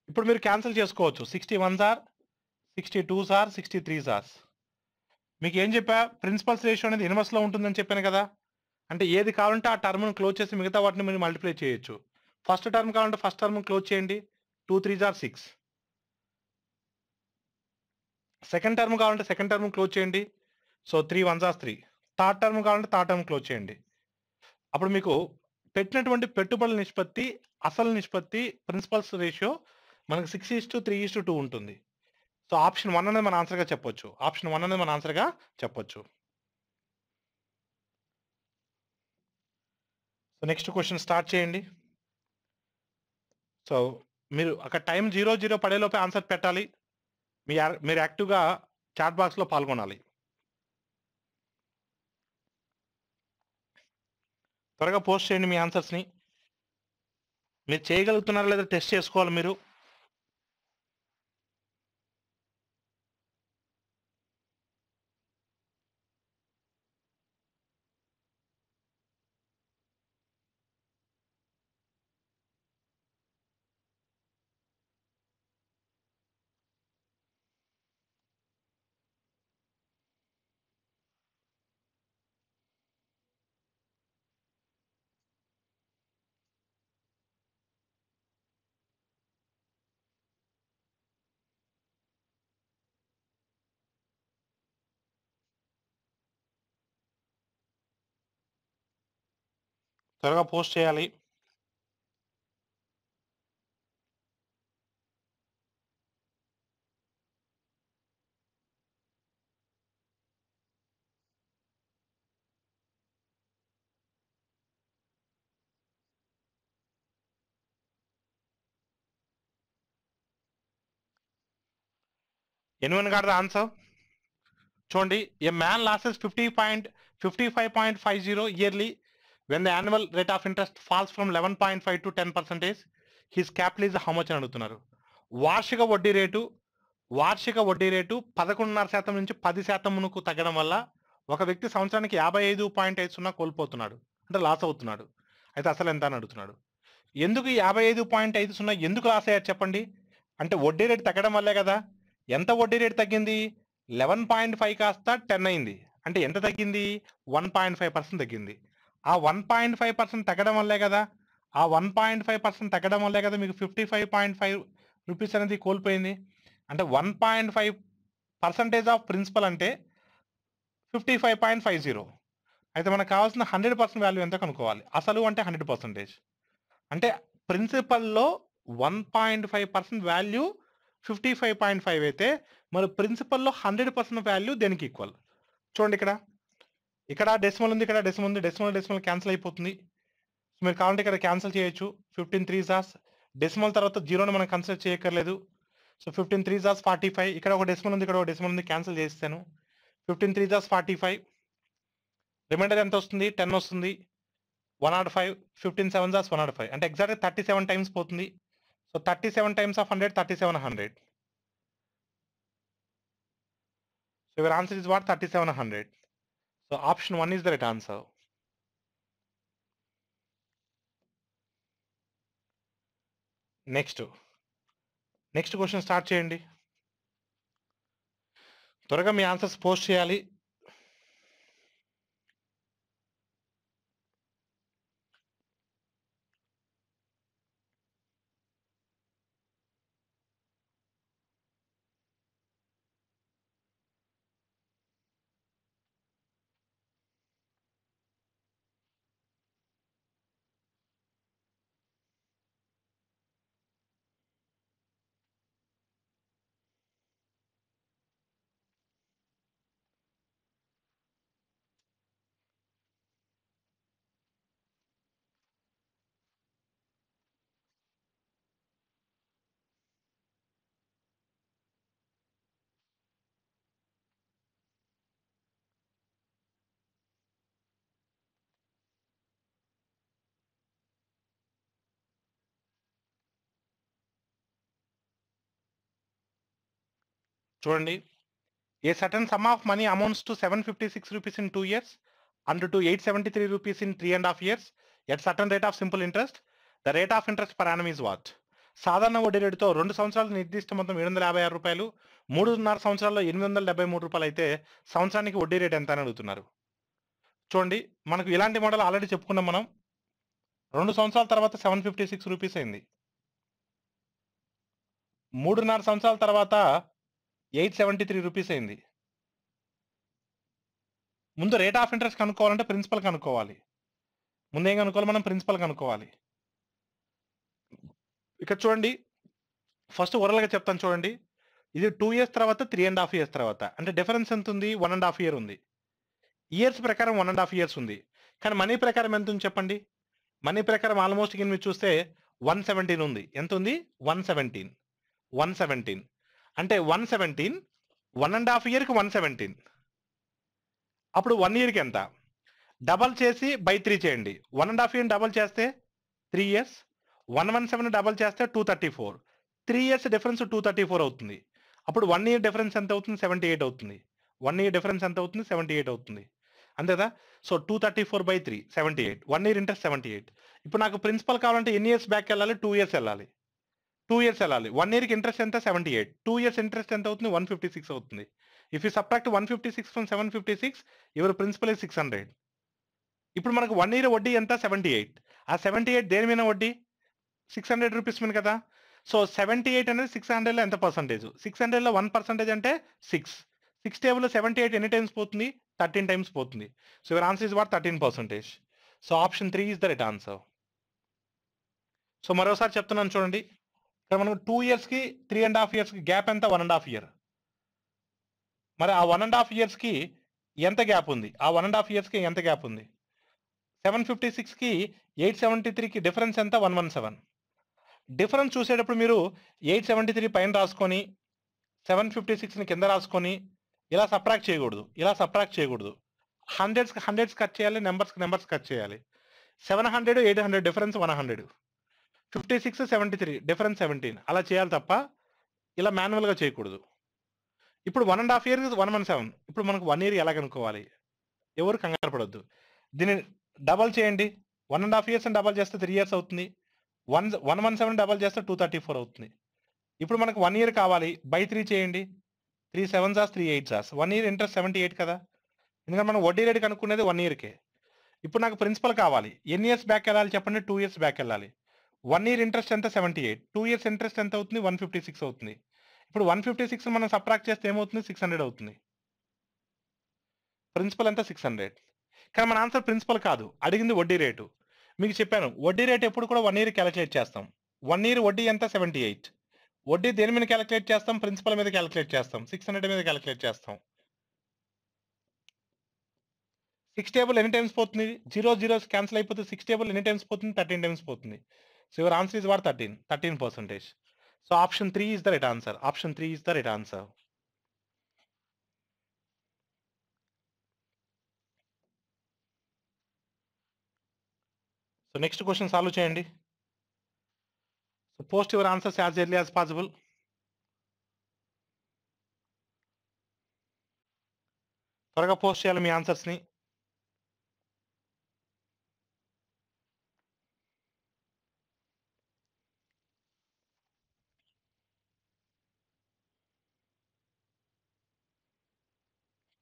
ఇప్పుడు మీరు క్యాన్సిల్ చేసుకోవచ్చు. 61s are, 62s are, 63s are. మీకు ఏం చెప్పా? ప్రిన్సిపల్స్ రేషియో అనేది ఇన్వర్స్లో ఉంటుందని చెప్పాను కదా. అంటే ఏది కావాలంటే ఆ టర్మ్ను క్లోజ్ చేసి మిగతా వాటిని మీరు మల్టిప్లై చేయొచ్చు. ఫస్ట్ టర్మ్ కావాలంటే ఫస్ట్ టర్మ్ క్లోజ్ చేయండి. 2 3s are 6. సెకండ్ టర్మ్ కావాలంటే సెకండ్ టర్మ్ క్లోజ్ చేయండి. So 3 1s are 3. Third term కావాలంటే థర్డ్ టర్మ్ క్లోజ్ చేయండి. అప్పుడు మీకు పెట్టినటువంటి పెట్టుబడుల నిష్పత్తి, అసలు నిష్పత్తి, ప్రిన్సిపల్స్ రేషియో మనకు 6:3:2 ఉంటుంది. సో ఆప్షన్ 1 అనేది మన ఆన్సర్గా చెప్పొచ్చు. ఆప్షన్ 1 అనేది మన ఆన్సర్గా చెప్పొచ్చు. సో నెక్స్ట్ క్వశ్చన్ స్టార్ట్ చేయండి. సో మీరు అక్కడ టైం 0:00 పడేలోపే ఆన్సర్ పెట్టాలి. మీరు యాక్టివ్గా చాట్ బాక్స్లో పాల్గొనాలి. త్వరగా పోస్ట్ చేయండి మీ ఆన్సర్స్ని. మీరు చేయగలుగుతున్నారా లేదా టెస్ట్ చేసుకోవాలి మీరు. త్వరగా పోస్ట్ చేయాలి. Anyone got the answer? చూడండి, a man loses 55.50 yearly when the annual rate of interest falls from 11.5 to 10%. His capital is how much అని అడుగుతున్నారు. వార్షిక వడ్డీ రేటు 11.5% నుంచి 10%కు తగ్గడం వల్ల ఒక వ్యక్తి సంవత్సరానికి 55.50 కోల్పోతున్నాడు, అంటే లాస్ అవుతున్నాడు. అయితే అసలు ఎంత అని అడుగుతున్నాడు. ఎందుకు 55.50 ఎందుకు లాస్ అయ్యారు చెప్పండి? అంటే వడ్డీ రేటు తగ్గడం వల్లే కదా. ఎంత వడ్డీ రేటు తగ్గింది? 11.5 కాస్త 10 అయింది. అంటే ఎంత తగ్గింది? 1.5% తగ్గింది. ఆ 1.5% తగ్గడం వల్లే కదా. ఆ 1.5% తగ్గడం వల్లే కదా మీకు 55.5 రూపీస్ అనేది కోల్పోయింది. అంటే 1.5% ఆఫ్ ప్రిన్సిపల్ అంటే 55.50. అయితే మనకు కావాల్సిన 100% వాల్యూ ఎంత కనుక్కోవాలి. అసలు అంటే 100%. అంటే ప్రిన్సిపల్లో 1.5% వాల్యూ 55.5 అయితే మరి ప్రిన్సిపల్లో 100% వాల్యూ దేనికి ఈక్వల్? చూడండి, ఇక్కడ డెసిమల్ ఉంది, ఇక్కడ డెసిమల్ ఉంది. డెసిమల్ క్యాన్సిల్ అయిపోతుంది. మీరు కావాలంటే ఇక్కడ క్యాన్సిల్ చేయొచ్చు. 15 3s are, డెసిమల్ తర్వాత జీరోని మనం కన్సిడర్ చేయక్కర్లేదు. So 15 3s are 45. ఇక్కడ ఒక డెసిమల్ ఉంది, ఇక్కడ ఒక డెసిమల్ ఉంది, క్యాన్సిల్ చేస్తాను. 15 3s are 45. రిమైండర్ ఎంత వస్తుంది? 10 వస్తుంది. 105. 15 7s are 105. అంటే ఎగ్జాక్ట్గా 37 టైమ్స్ పోతుంది. So 37 times of 100, 3700. So your answer is what? 3700. So option 1 is the right answer. Next question start చేయండి. త్వరగా మీ ఆన్సర్స్ పోస్ట్ చేయాలి. చూడండి, a certain some of money amounts to 756 rupees in 2 years and to 873 rupees in 3.5 years at certain rate of simple interest. The rate of interest per annum is what? సాధారణ వడ్డీ రేటుతో 2 సంవత్సరాలు నిర్దిష్ట మొత్తం 756 రూపాయలు, 3.5 సంవత్సరాల్లో 873 రూపాయలు అయితే సంవత్సరానికి వడ్డీ రేట్ ఎంత అని అడుగుతున్నారు. చూడండి, మనకు ఇలాంటి మోడల్ ఆల్రెడీ చెప్పుకున్నాం మనం. 2 సంవత్సరాల తర్వాత 756 రూపీస్ అయింది. 3.5 సంవత్సరాల తర్వాత 873 రూపీస్ అయింది. ముందు రేట్ ఆఫ్ ఇంట్రెస్ట్ కనుక్కోవాలంటే ప్రిన్సిపల్ కనుక్కోవాలి. ముందు ఏం కనుక్కోవాలి? మనం ప్రిన్సిపల్ కనుక్కోవాలి. ఇక్కడ చూడండి, ఫస్ట్ ఓరల్గా చెప్తాను చూడండి. ఇది 2 ఇయర్స్ తర్వాత 3.5 ఇయర్స్ తర్వాత, అంటే డిఫరెన్స్ ఎంత ఉంది? 1.5 ఇయర్ ఉంది. ఇయర్స్ ప్రకారం 1.5 ఇయర్స్ ఉంది. కానీ మనీ ప్రకారం ఎంత ఉంది చెప్పండి? మనీ ప్రకారం ఆల్మోస్ట్ కింద మీరు చూస్తే 117 ఉంది. ఎంత ఉంది? 117. అంటే 117 1.5 ఇయర్కి 117. అప్పుడు 1 ఇయర్కి ఎంత? డబల్ చేసి బై 3 చేయండి. 1.5 ఇయర్ డబల్ చేస్తే 3 ఇయర్స్, 117 డబల్ చేస్తే 234. 3 ఇయర్స్ డిఫరెన్స్ 234 అవుతుంది. అప్పుడు 1 ఇయర్ డిఫరెన్స్ ఎంత అవుతుంది? 78 అవుతుంది. 1 ఇయర్ డిఫరెన్స్ ఎంత అవుతుంది? 78 అవుతుంది. అంతే కదా? సో 234/3 78. 1 year interest 78. ఇప్పుడు నాకు ప్రిన్సిపల్ కావాలంటే ఎన్ని ఇయర్స్ బ్యాక్ వెళ్ళాలి? 2 ఇయర్స్ వెళ్ళాలి. 2 ఇయర్స్ వెళ్ళాలి. 1 ఇయర్కి ఇంట్రెస్ట్ ఎంత? 78. 2 ఇయర్స్ ఇంట్రెస్ట్ ఎంత అవుతుంది? 156 అవుతుంది. If you subtract 156 from 756, your principal is 600. ఇప్పుడు మనకు 1 ఇయర్ వడ్డీ ఎంత? 78. ఆ 78 దేని మీద వడ్డీ? 600 రూపీస్ మీద కదా. సో 78 అనేది 600లో ఎంత పర్సంటేజ్? 600లో 1% అంటే 6. 6 టేబుల్లో 78 ఎన్ని టైమ్స్ పోతుంది? 13 టైమ్స్ పోతుంది. So your answer is what? 13%. So option 3 is the right answer. So మరోసారి చెప్తున్నాను చూడండి, ఇక్కడ మనం 2 ఇయర్స్కి 3.5 ఇయర్స్కి గ్యాప్ ఎంత? 1.5 ఇయర్. మరి ఆ 1.5 ఇయర్స్కి ఎంత గ్యాప్ ఉంది? ఆ 1.5 ఇయర్స్కి ఎంత గ్యాప్ ఉంది? 756కి 873కి డిఫరెన్స్ ఎంత? 117. డిఫరెన్స్ చూసేటప్పుడు మీరు 873 పైన రాసుకొని 756ని కింద రాసుకొని ఇలా సబ్ట్రాక్ట్ చేయకూడదు. హండ్రెడ్స్ కట్ చేయాలి, నెంబర్స్ కట్ చేయాలి. 700 800 డిఫరెన్స్ 100. 56 73 డిఫరెన్స్ 17 అలా చేయాలి తప్ప ఇలా మాన్యువల్గా చేయకూడదు. ఇప్పుడు 1.5 ఇయర్ 117. ఇప్పుడు మనకు 1 ఇయర్ ఎలా కనుక్కోవాలి? ఎవరు కంగారు పడొద్దు. దీన్ని డబల్ చేయండి. 1.5 ఇయర్స్ డబల్ చేస్తే 3 ఇయర్స్ అవుతుంది. 117 డబల్ చేస్తే 234 అవుతుంది. ఇప్పుడు మనకు 1 ఇయర్ కావాలి. బై 3 చేయండి. 3 7s 3 8s. 1 ఇయర్ ఇంట్రెస్ట్ 78 కదా. ఎందుకంటే మనం వడ్డీ రేటు కనుక్కునేది 1 ఇయర్కే. ఇప్పుడు నాకు ప్రిన్సిపల్ కావాలి. ఎన్ని ఇయర్స్ బ్యాక్ వెళ్ళాలి చెప్పండి? 2 ఇయర్స్ బ్యాక్ వెళ్ళాలి. 1 ఇయర్ ఇంట్రెస్ట్ ఎంత? 78. 2 ఇయర్స్ ఇంట్రెస్ట్ ఎంత అవుతుంది? 156 అవుతుంది. ఇప్పుడు 156 మనం సబ్ట్రాక్ట్ చేస్తే ఏమవుతుంది? 600 అవుతుంది. ప్రిన్సిపల్ ఎంత? 600. కానీ మన ఆన్సర్ ప్రిన్సిపల్ కాదు, అడిగింది వడ్డీ రేటు. మీకు చెప్పాను వడ్డీ రేటు ఎప్పుడు కూడా 1 ఇయర్ క్యాలిక్యులేట్ చేస్తాం. 1 ఇయర్ వడ్డీ ఎంత? 78. వడ్డీ దేని మీద క్యాలిక్యులేట్ చేస్తాం? ప్రిన్సిపల్ మీద క్యాలిక్యులేట్ చేస్తాం. 600 మీద క్యాలిక్యులేట్ చేస్తాం. 6 టేబుల్ ఎన్ని టైమ్స్ పోతుంది? 0 0 క్యాన్సిల్ అయిపోతే 6 టేబుల్ ఎన్ని టైమ్స్ పోతుంది? 13 టైమ్స్ పోతుంది. So your answer is what? 13%. So option 3 is the right answer. Option 3 is the right answer. So next question solve చేయండి. So post your answers as early as possible. త్వరగా post చేయాలి మీ ఆన్సర్స్ని.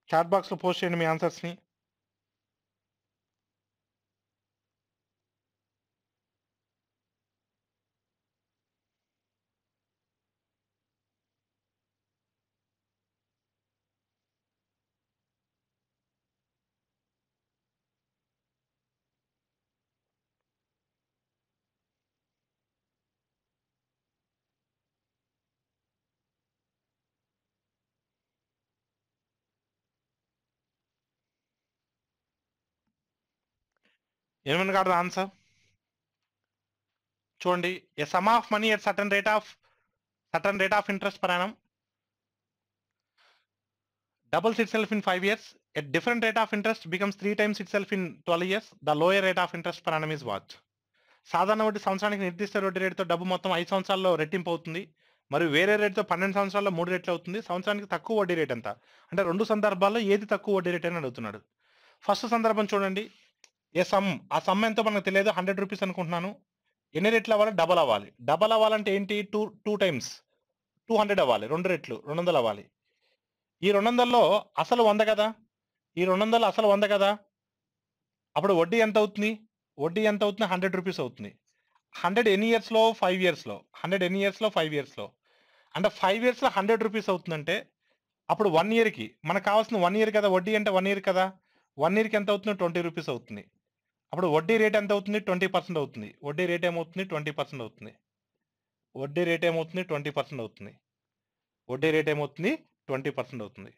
Chat బాక్స్లో post చేయండి మీ ఆన్సర్స్ని. ఏమని కాదు answer చూడండి. A sum of money at certain rate of interest per annum doubles itself in 5 years. At different rate of interest becomes 3 times itself in 12 years. The lower rate of interest per annum is what? సాధారణ వడ్డీ సంవత్సరానికి నిర్దిష్ట వడ్డీ రేటుతో డబ్బు మొత్తం 5 సంవత్సరాల్లో రెట్టింపు అవుతుంది. మరియు వేరే రేటుతో 12 సంవత్సరాల్లో 3 రెట్లు అవుతుంది. సంవత్సరానికి తక్కువ వడ్డీ రేట్ ఎంత? అంటే రెండు సందర్భాల్లో ఏది తక్కువ వడ్డీ రేట్ అని అడుగుతున్నాడు. ఫస్ట్ సందర్భం చూడండి. ఆ సమ్ ఎంతో మనకు తెలియదు, 100 రూపీస్ అనుకుంటున్నాను. ఎన్ని రెట్లు అవ్వాలి? డబల్ అవ్వాలి. డబల్ అవ్వాలంటే ఏంటి? టూ టైమ్స్ 200 అవ్వాలి. 2 రెట్లు 200 అవ్వాలి. ఈ 200లో అసలు 100 కదా. ఈ 200 అసలు 100 కదా. అప్పుడు వడ్డీ ఎంత అవుతుంది? 100 రూపీస్ అవుతుంది. 100 ఎన్ని ఇయర్స్లో? 5 ఇయర్స్లో. 100 ఎన్ని ఇయర్స్లో? 5 ఇయర్స్లో. అంటే 5 ఇయర్స్లో 100 రూపీస్ అవుతుందంటే అప్పుడు 1 ఇయర్కి మనకు కావాల్సిన 1 ఇయర్ కదా. వడ్డీ అంటే 1 ఇయర్ కదా. 1 ఇయర్కి ఎంత అవుతుంది? 20 రూపీస్ అవుతుంది. అప్పుడు వడ్డీ రేట్ ఎంత అవుతుంది? 20% అవుతుంది. వడ్డీ రేట్ ఏమవుతుంది? 20% అవుతుంది. వడ్డీ రేట్ ఏమవుతుంది? 20% అవుతుంది. వడ్డీ రేట్ ఏమవుతుంది? 20% అవుతుంది.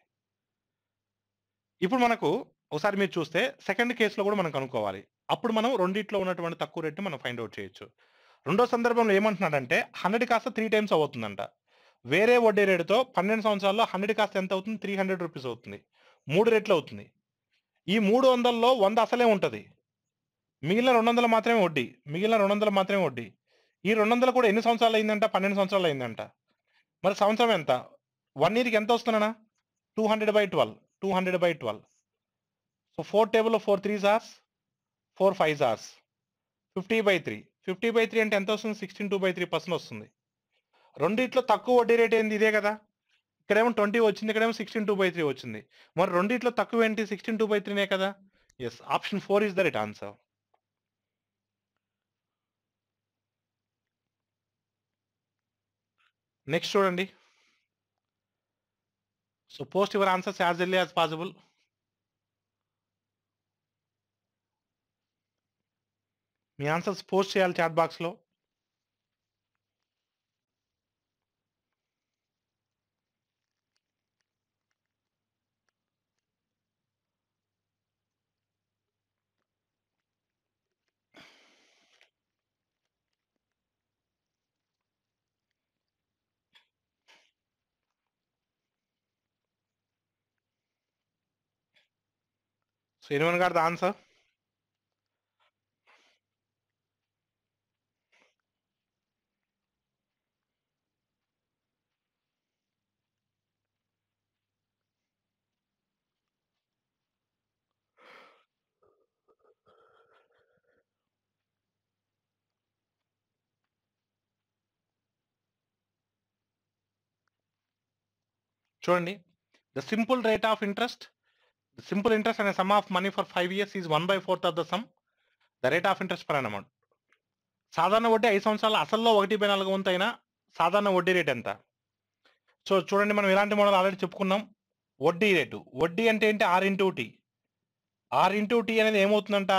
ఇప్పుడు మనకు ఒకసారి మీరు చూస్తే సెకండ్ కేసులో కూడా మనం కనుక్కోవాలి. అప్పుడు మనం రెండిట్లో ఉన్నటువంటి తక్కువ రేట్ని మనం ఫైండ్ అవుట్ చేయొచ్చు. రెండో సందర్భంలో ఏమంటున్నాడంటే 100 కాస్త 3 టైమ్స్ అవుతుందంట. వేరే వడ్డీ రేటుతో 12 సంవత్సరాల్లో 100 కాస్త ఎంత అవుతుంది? 300 రూపీస్ అవుతుంది. 3 రెట్లు అవుతుంది. ఈ 300లో 100 అసలే ఉంటుంది. మిగిలిన 200 మాత్రమే వడ్డీ. ఈ 200 కూడా ఎన్ని సంవత్సరాలు అయిందంట? 12 సంవత్సరాలు అయిందంట. మరి సంవత్సరం ఎంత? 1 ఇయర్కి ఎంత వస్తుందన్నా? 200/12. సో 4 టేబుల్లో 4 3s ఆర్స్, 4 5s ఆర్స్, 50/3. 50/3 అంటే ఎంత వస్తుంది? 16/2/3% వస్తుంది. రెండిట్లో తక్కువ వడ్డీ రేట్ ఏంది? ఇదే కదా. ఇక్కడేమో 20 వచ్చింది, ఇక్కడేమో 16/2/3 వచ్చింది. మరి రెండిట్లో తక్కువ ఏంటి? 16/2/3నే కదా. Yes, option 4 is the right answer. Next చూడండి. So post your answers as early as possible. మీ ఆన్సర్స్ పోస్ట్ చేయాలి చాట్ బాక్స్లో. సో ఎనివన్ గారు ద ఆన్సర్. చూడండి. ద సింపుల్ ఇంట్రెస్ట్ అనే sum of money for 5 years is 1/4 of the sum the rate of interest per amount. సాధారణ వడ్డీ 5 సంవత్సరాల అసల్లో 1/4 వంతు అయినా సాధారణ వడ్డీ రేట్ ఎంత? సో చూడండి, మనం ఇలాంటి మోడల్ ఆల్రెడీ చెప్పుకున్నాం. వడ్డీ రేటు, వడ్డీ అంటే ఏంటి? R/T. R/T అనేది ఏమవుతుందంట?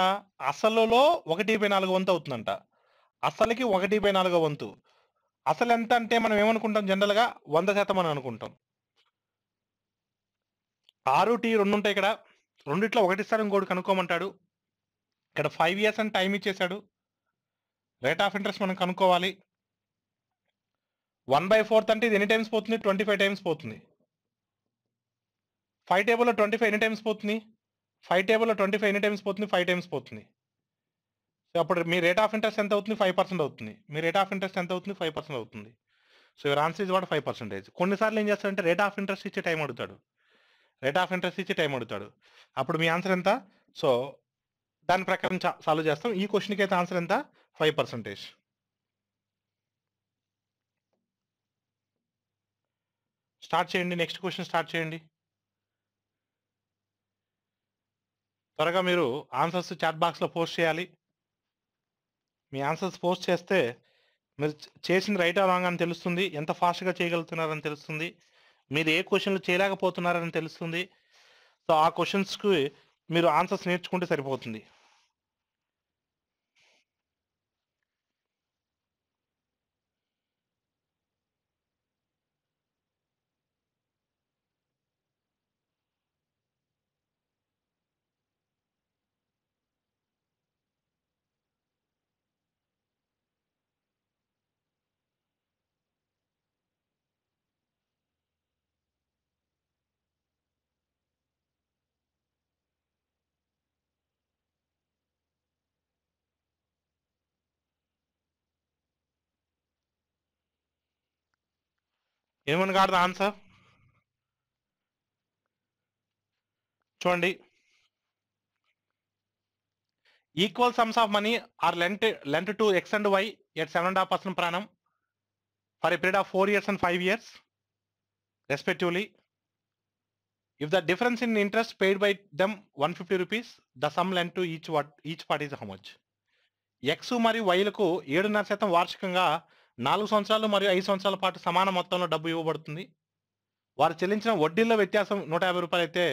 అసలులో 1/4 వంతు అవుతుందంట. అసలుకి 1/4 వంతు. అసలు ఎంత అంటే మనం ఏమనుకుంటాం? జనరల్గా 100% అని అనుకుంటాం. R/T 2 ఉంటాయి ఇక్కడ. రెండిట్లో ఒకటి ఇస్తారు, ఇంకోటి కనుక్కోమంటాడు. ఇక్కడ 5 years అని టైం ఇచ్చేసాడు. రేట్ ఆఫ్ ఇంట్రెస్ట్ మనం కనుక్కోవాలి. 1/4 అంటే ఇది ఎన్ని టైమ్స్ పోతుంది? 25 టైమ్స్ పోతుంది. 5 టేబుల్లో 25 ఎన్ని టైమ్స్ పోతుంది? 5 టేబుల్లో 25 ఎన్ని టైమ్స్ పోతుంది? 5 టైమ్స్ పోతుంది. సో అప్పుడు మీ రేట్ ఆఫ్ ఇంట్రెస్ట్ ఎంత అవుతుంది? 5% అవుతుంది. మీ రేట్ ఆఫ్ ఇంట్రెస్ట్ ఎంత అవుతుంది? 5% అవుతుంది. So your answer is what 5%. కొన్నిసార్లు ఏం చేస్తాడంటే రేట్ ఆఫ్ ఇంట్రెస్ట్ ఇచ్చి టైం అడుగుతాడు. రేట్ ఆఫ్ ఇంట్రెస్ట్ ఇచ్చి టైం అడుగుతాడు. అప్పుడు మీ ఆన్సర్ ఎంత? సో దాని ప్రకారం సాల్వ్ చేస్తాం. ఈ క్వశ్చన్కి అయితే ఆన్సర్ ఎంత? 5%. స్టార్ట్ చేయండి. నెక్స్ట్ క్వశ్చన్ స్టార్ట్ చేయండి. త్వరగా మీరు ఆన్సర్స్ చాట్ బాక్స్లో పోస్ట్ చేయాలి. మీ ఆన్సర్స్ పోస్ట్ చేస్తే మీరు చేసిన రైట్ ఆర్ రాంగ్ అని తెలుస్తుంది. ఎంత ఫాస్ట్గా చేయగలుగుతున్నారని తెలుస్తుంది. మీరు ఏ క్వశ్చన్లు చేయలేకపోతున్నారని తెలుస్తుంది. సో ఆ క్వశ్చన్స్కి మీరు ఆన్సర్స్ నేర్చుకుంటే సరిపోతుంది. ఏమని కాదు ఆన్సర్ చూడండి. Equal sums of money are lent to X and Y at 7.5% per annum for a period of 4 years and 5 years respectively. If the difference in interest paid by them 150 rupees, the sum lent to each party is how much? X మరియు వైలకు 7.5% వార్షికంగా 4 సంవత్సరాలు మరియు 5 సంవత్సరాల పాటు సమాన మొత్తంలో డబ్బు ఇవ్వబడుతుంది. వారు చెల్లించిన వడ్డీల వ్యత్యాసం 150 రూపాయలు అయితే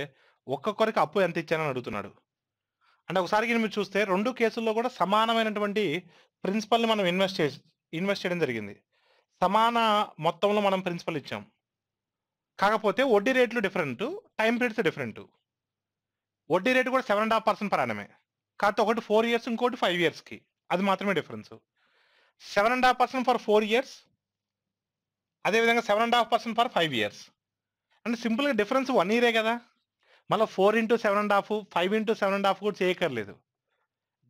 ఒక్కొక్కరికి అప్పు ఎంత ఇచ్చారని అడుగుతున్నాడు. అంటే ఒకసారి మీరు చూస్తే రెండు కేసుల్లో కూడా సమానమైనటువంటి ప్రిన్సిపల్ని మనం ఇన్వెస్ట్ చేయడం జరిగింది. సమాన మొత్తంలో మనం ప్రిన్సిపల్ ఇచ్చాం. కాకపోతే వడ్డీ రేట్లు డిఫరెంట్, టైం పీరియడ్స్ డిఫరెంట్. వడ్డీ రేటు కూడా 7.5% per annum. కాకపోతే ఒకటి 4 years, ఇంకోటి 5 yearsకి. అది మాత్రమే డిఫరెన్స్. 7.5% ఫర్ 4 years, అదేవిధంగా 7.5% ఫర్ 5 years. అంటే సింపుల్గా డిఫరెన్స్ 1 year కదా. మళ్ళీ 4 into 7.5, 5 into 7.5 కూడా చేయక్కర్లేదు.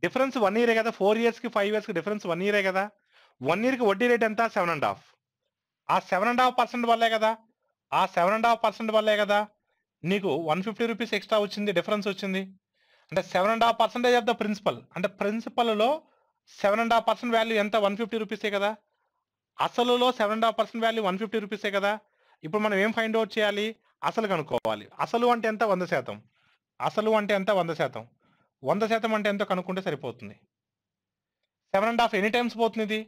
డిఫరెన్స్ 1 year కదా. 4 yearsకి 5 yearsకి డిఫరెన్స్ 1 year కదా. 1 yearకి వడ్డీ రేట్ ఎంత? 7.5. ఆ 7.5% వల్లే కదా, ఆ 7.5% వల్లే కదా నీకు 150 రూపీస్ ఎక్స్ట్రా వచ్చింది, డిఫరెన్స్ వచ్చింది. అంటే 7.5% ఆఫ్ ద ప్రిన్సిపల్. అంటే ప్రిన్సిపల్లో 7.5% వాల్యూ ఎంత? 150 రూపీసే కదా. అసలులో 7.5% వాల్యూ 150 రూపీసే కదా. ఇప్పుడు మనం ఏం ఫైండ్ అవుట్ చేయాలి? అసలు కనుక్కోవాలి. అసలు అంటే ఎంత? 100%. అసలు అంటే ఎంత? 100%. 100% అంటే ఎంతో కనుక్కుంటే సరిపోతుంది. 7.5 ఎనీ టైమ్స్ పోతుంది ఇది?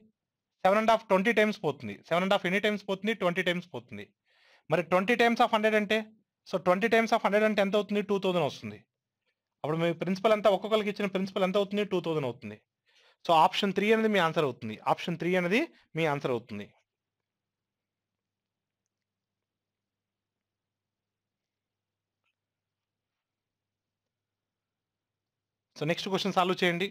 7.5 20 టైమ్స్ పోతుంది. 7.5 ఎనీ టైమ్స్ పోతుంది? 20 టైమ్స్ పోతుంది. మరి 20 టైమ్స్ ఆఫ్ 100 అంటే, సో 20 టైమ్స్ ఆఫ్ 100 అంటే ఎంత అవుతుంది? 2000 వస్తుంది. అప్పుడు మీ ప్రిన్సిపల్ ఎంత, ఒక్కొక్కరికి ఇచ్చిన ప్రిన్సిపల్ ఎంత అవుతుంది? 2000 అవుతుంది. సో ఆప్షన్ 3 అనేది మీ ఆన్సర్ అవుతుంది. ఆప్షన్ 3 అనేది మీ ఆన్సర్ అవుతుంది. సో నెక్స్ట్ క్వశ్చన్ సాల్వ్ చేయండి.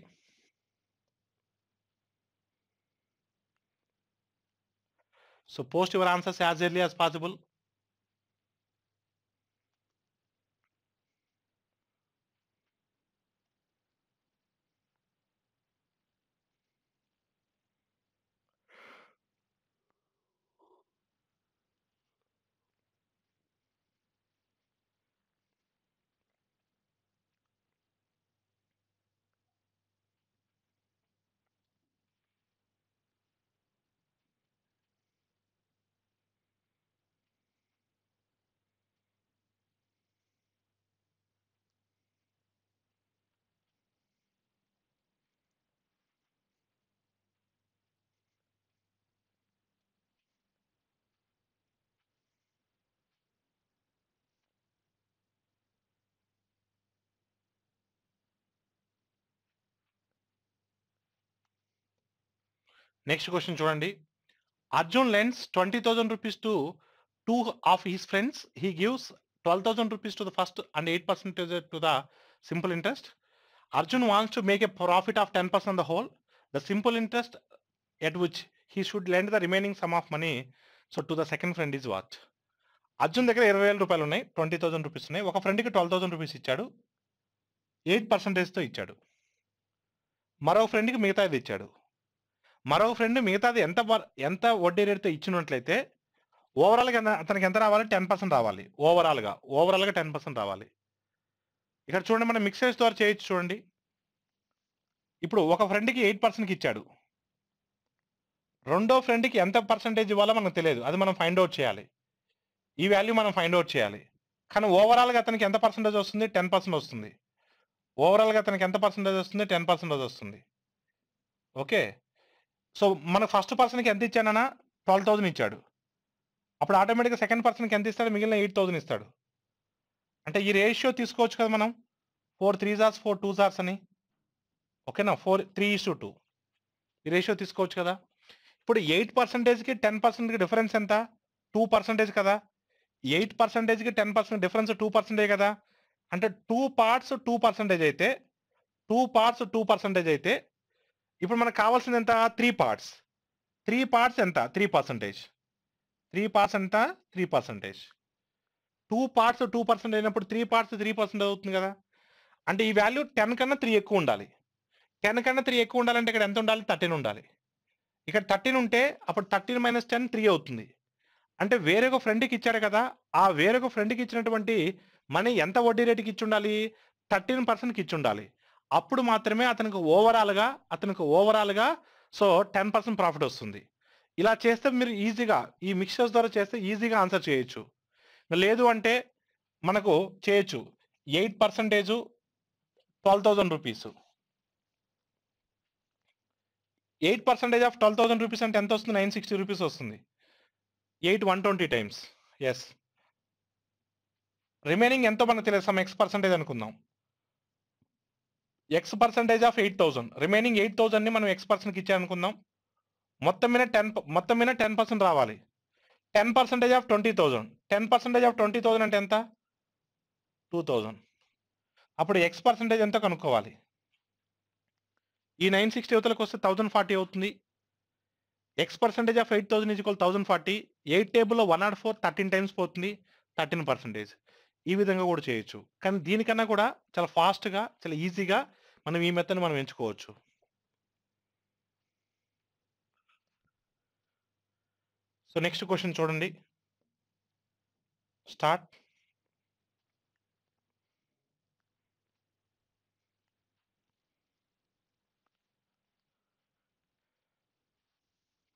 So post your answers as early as possible. Next question చూడండి. Arjun lends 20,000 rupees to 2 of his friends. He gives 12,000 rupees to the first and 8% to the simple interest. Arjun wants to make a profit of 10% on the whole. The simple interest at which he should lend the remaining sum of money, so to the second friend is what? Arjun దగ్గర 20,000 రూపాయలు ఉన్నాయి, 20,000 rupees ఉన్నాయి. ఒక ఫ్రెండ్కి 12,000 rupees ఇచ్చాడు, 8%తో ఇచ్చాడు. మరో ఫ్రెండ్‌కి మిగతాది ఇచ్చాడు. మరో ఫ్రెండ్ మిగతాది ఎంత వడ్డీ రేట్‌తో ఇచ్చినట్లయితే ఓవరాల్‌గా అతనికి ఎంత రావాలి? 10% రావాలి. ఓవరాల్‌గా 10% రావాలి. ఇక్కడ చూడండి మనం మిక్సెస్ ద్వారా చేయొచ్చు చూడండి. ఇప్పుడు ఒక ఫ్రెండ్‌కి 8%కి ఇచ్చాడు. రెండో ఫ్రెండ్‌కి ఎంత పర్సెంటేజ్ ఇవ్వాలో మనకు తెలియదు. అది మనం ఫైండ్ ఔట్ చేయాలి. ఈ వాల్యూ మనం ఫైండ్ ఔట్ చేయాలి. కానీ ఓవరాల్‌గా అతనికి ఎంత పర్సెంటేజ్ వస్తుంది? 10% వస్తుంది. ఓవరాల్‌గా అతనికి ఎంత పర్సెంటేజ్ వస్తుంది? 10% వస్తుంది. ఓకే. సో, మన ఫస్ట్ పర్సన్‌కి ఎంత ఇచ్చానన్నా 12,000 ఇచ్చాడు. అప్పుడు ఆటోమేటిక్‌గా సెకండ్ పర్సన్‌కి ఎంత ఇస్తాడు? మిగిలిన 8,000 ఇస్తాడు. అంటే ఈ రేషియో తీసుకోవచ్చు కదా మనం. 4 3 జార్స్ 4 2 జార్స్ అని. ఓకేనా? 3:2 ఈ రేషియో తీసుకోవచ్చు కదా! ఇప్పుడు 8%కి 10%కి డిఫరెన్స్ ఎంత? 2% కదా! 8%కి 10% డిఫరెన్స్ 2% కదా! అంటే 2 పార్ట్స్ 2% అయితే 2 పార్ట్స్ 2% అయితే ఇప్పుడు మనకు కావాల్సింది ఎంత? 3 పార్ట్స్. 3 పార్ట్స్ ఎంత? 3%. 3 పార్ట్స్ ఎంత? 3%. 2 పార్ట్స్ 2% అయినప్పుడు 3 పార్ట్స్ 3% అవుతుంది కదా! అంటే ఈ వాల్యూ 10 కన్నా 3 ఎక్కువ ఉండాలి. 10 కన్నా 3 ఎక్కువ ఉండాలంటే ఇక్కడ ఎంత ఉండాలి? 13 ఉండాలి. ఇక్కడ 13 ఉంటే అప్పుడు 13 - 10 3 అవుతుంది. అంటే వేరొక ఫ్రెండ్‌కి ఇచ్చాడు కదా! ఆ వేరొక ఫ్రెండ్‌కి ఇచ్చినటువంటి మనీ ఎంత వడ్డీ రేట్‌కి ఇచ్చుండాలి? 13%కి ఇచ్చుండాలి. అప్పుడు మాత్రమే అతనికి ఓవరాల్‌గా సో, 10% ప్రాఫిట్ వస్తుంది. ఇలా చేస్తే మీరు ఈజీగా ఈ మిక్స్చర్స్ ద్వారా చేస్తే ఈజీగా ఆన్సర్ చేయొచ్చు. లేదు అంటే మనకు చేయొచ్చు. 8% ₹12,000. 8% ఆఫ్ ₹12,000 అంటే ఎంతొస్తుంది? ₹960 వస్తుంది. 8 120 టైమ్స్. యెస్. రిమైనింగ్ ఎంతో మనకు తెలియదు. సమ్ ఎక్స్ పర్సెంటేజ్ అనుకుందాం. ఎక్స్ పర్సెంటేజ్ ఆఫ్ 8,000 రిమైనింగ్ 8,000ని మనం ఎక్స్ పర్సన్‌కి ఇచ్చామనుకుందాం. మొత్తం మీద 10% రావాలి. 10% ఆఫ్ 20,000 10% ఆఫ్ 20,000 అంటే ఎంత? 2,000. అప్పుడు ఎక్స్ పర్సెంటేజ్ ఎంతో కనుక్కోవాలి. ఈ 960 యువతలకొస్తే 1,040 అవుతుంది. X percentage of 8,000 is equal 1,040. 8 టేబుల్‌లో 104 13 టైమ్స్ పోతుంది. 13%. ఈ విధంగా కూడా చేయొచ్చు. కానీ దీనికన్నా కూడా చాలా ఫాస్ట్‌గా, చాలా ఈజీగా మనం ఈ మెథడ్‌ని మనం ఎంచుకోవచ్చు. సో, నెక్స్ట్ క్వెషన్ చూడండి. స్టార్ట్.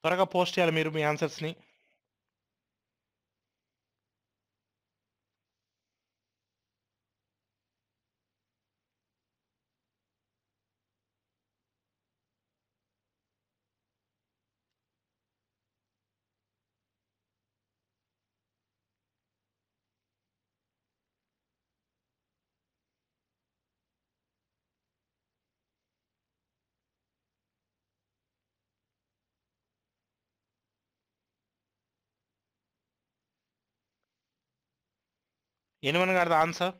త్వరగా పోస్ట్ చేయాలి మీరు మీ ఆన్సర్స్‌ని. Anyone got the answer?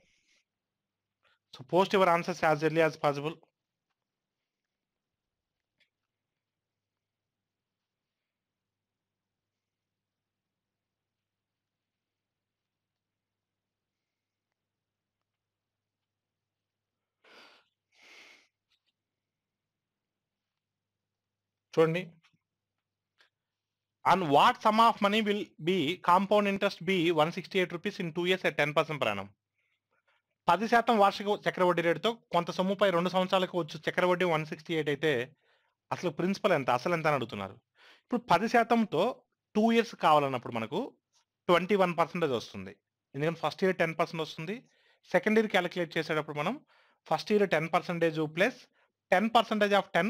So post your answers as early as possible. చూడండి. On what sum of money will be compound interest be ₹168 in 2 years at 10% per annum? 10% వార్షిక చక్ర వడ్డీ రేటుతో కొంత సొమ్ముపై 2 సంవత్సరాలకు వచ్చు చక్ర వడ్డీ 168 అయితే అసలు ప్రిన్సిపల్ ఎంత? అసలెంత అని అడుగుతున్నారు. ఇప్పుడు 10%తో 2 ఇయర్స్ కావాలన్నప్పుడు మనకు 21% వస్తుంది. ఎందుకంటే ఫస్ట్ ఇయర్ 10% వస్తుంది. సెకండ్ ఇయర్ క్యాలిక్యులేట్ చేసేటప్పుడు మనం ఫస్ట్ ఇయర్ 10% ప్లస్ 10% ఆఫ్ 10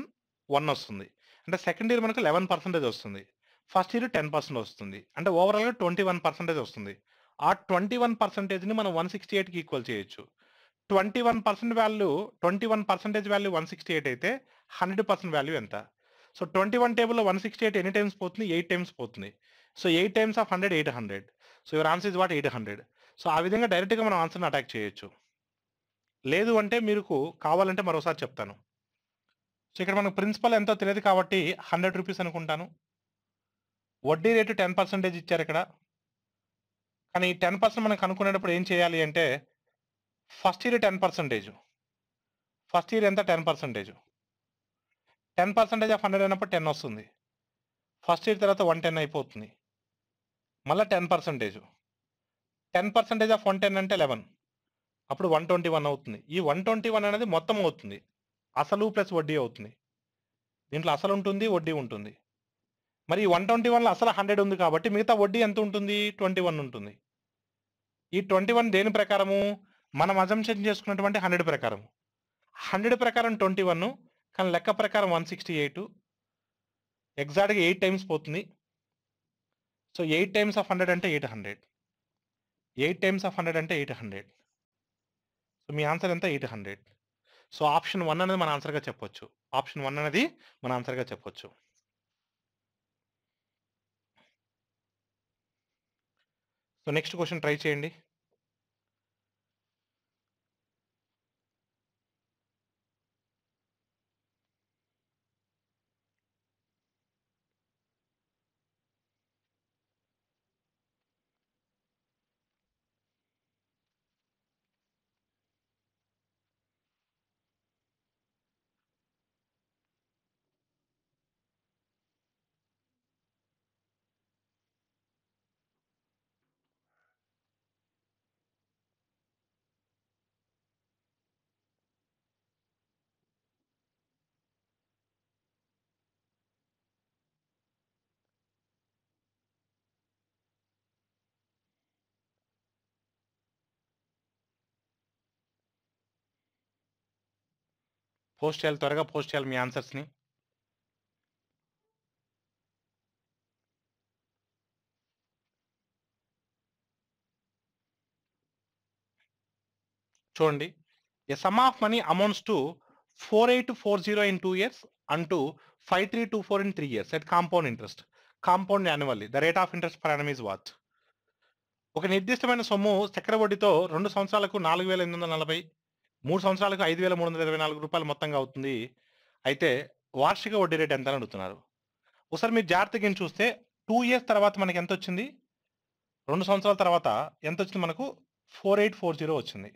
1 వస్తుంది. అంటే సెకండ్ ఇయర్ మనకు 11% వస్తుంది. ఫస్ట్ ఇయర్ 10% వస్తుంది. అంటే ఓవరాల్‌గా 21% వస్తుంది. ఆ 21%ని మనం 168కి ఈక్వల్ చేయొచ్చు. 21% వాల్యూ 168 అయితే 100% వాల్యూ ఎంత? సో, 21 టేబుల్‌లో 168 ఎన్ని టైమ్స్ పోతుంది? 8 టైమ్స్ పోతుంది. So, 8 times of 100 800. So, your answer is what? 800. So, ఆ విధంగా డైరెక్ట్‌గా మనం ఆన్సర్‌ని అటాక్ చేయొచ్చు. లేదు అంటే మీకు కావాలంటే మరోసారి చెప్తాను. సో, ఇక్కడ మనకు ప్రిన్సిపల్ ఎంతో తెలియదు కాబట్టి ₹100 అనుకుంటాను. వడ్డీ రేటు 10% ఇచ్చారిక్కడ. కానీ 10% మనం కనుక్కునేటప్పుడు ఏం చేయాలి అంటే ఫస్ట్ ఇయర్ 10%. ఫస్ట్ ఇయర్ ఎంత? 10%. 10% ఆఫ్ 100 అయినప్పుడు 10 వస్తుంది. ఫస్ట్ ఇయర్ తర్వాత 110 అయిపోతుంది. మళ్ళీ 10%. 10% ఆఫ్ 110 అంటే 11. అప్పుడు 121 అవుతుంది. ఈ 121 అనేది మొత్తం అవుతుంది. అసలు ప్లస్ వడ్డీ అవుతుంది. దీంట్లో అసలు ఉంటుంది, వడ్డీ ఉంటుంది. మరి ఈ 121లో అసలు 100 ఉంది కాబట్టి మిగతా వడ్డీ ఎంత ఉంటుంది? 21 ఉంటుంది. ఈ 21 దేని ప్రకారము? మనం అజంప్షన్ చేసుకున్నటువంటి 100 ప్రకారం. 100 ప్రకారం 21, కానీ లెక్క ప్రకారం 168. ఎగ్జాక్ట్‌గా 8 టైమ్స్ పోతుంది. సో 8 టైమ్స్ ఆఫ్ 100 అంటే 800. 8 టైమ్స్ ఆఫ్ 100 అంటే 800. సో మీ ఆన్సర్ ఎంత? 800. సో ఆప్షన్ 1 అనేది మన ఆన్సర్‌గా చెప్పొచ్చు. ఆప్షన్ 1 అనేది మన ఆన్సర్‌గా చెప్పొచ్చు. సో నెక్స్ట్ క్వెషన్ ట్రై చేయండి. పోస్ట్ చేయాలి, త్వరగా పోస్ట్ చేయాలి మీ ఆన్సర్స్‌ని. చూడండి. ఎ sum of money amounts to 4840 in 2 years and to 5324 in 3 years at compound interest. Compound annually. The rate of interest per annum is what? ఒక నిర్దిష్టమైన సొమ్ము చక్ర వడ్డీతో 2 సంవత్సరాలకు 4840, 3 సంవత్సరాలకు 5324 రూపాయలు మొత్తంగా అవుతుంది. అయితే వార్షిక వడ్డీ రేట్ ఎంత అని అడుగుతున్నారు. ఒకసారి మీరు జాగ్రత్తగా ఇని చూస్తే 2 ఇయర్స్ తర్వాత మనకి ఎంత వచ్చింది? 2 సంవత్సరాల తర్వాత ఎంత వచ్చింది మనకు? 4840 వచ్చింది.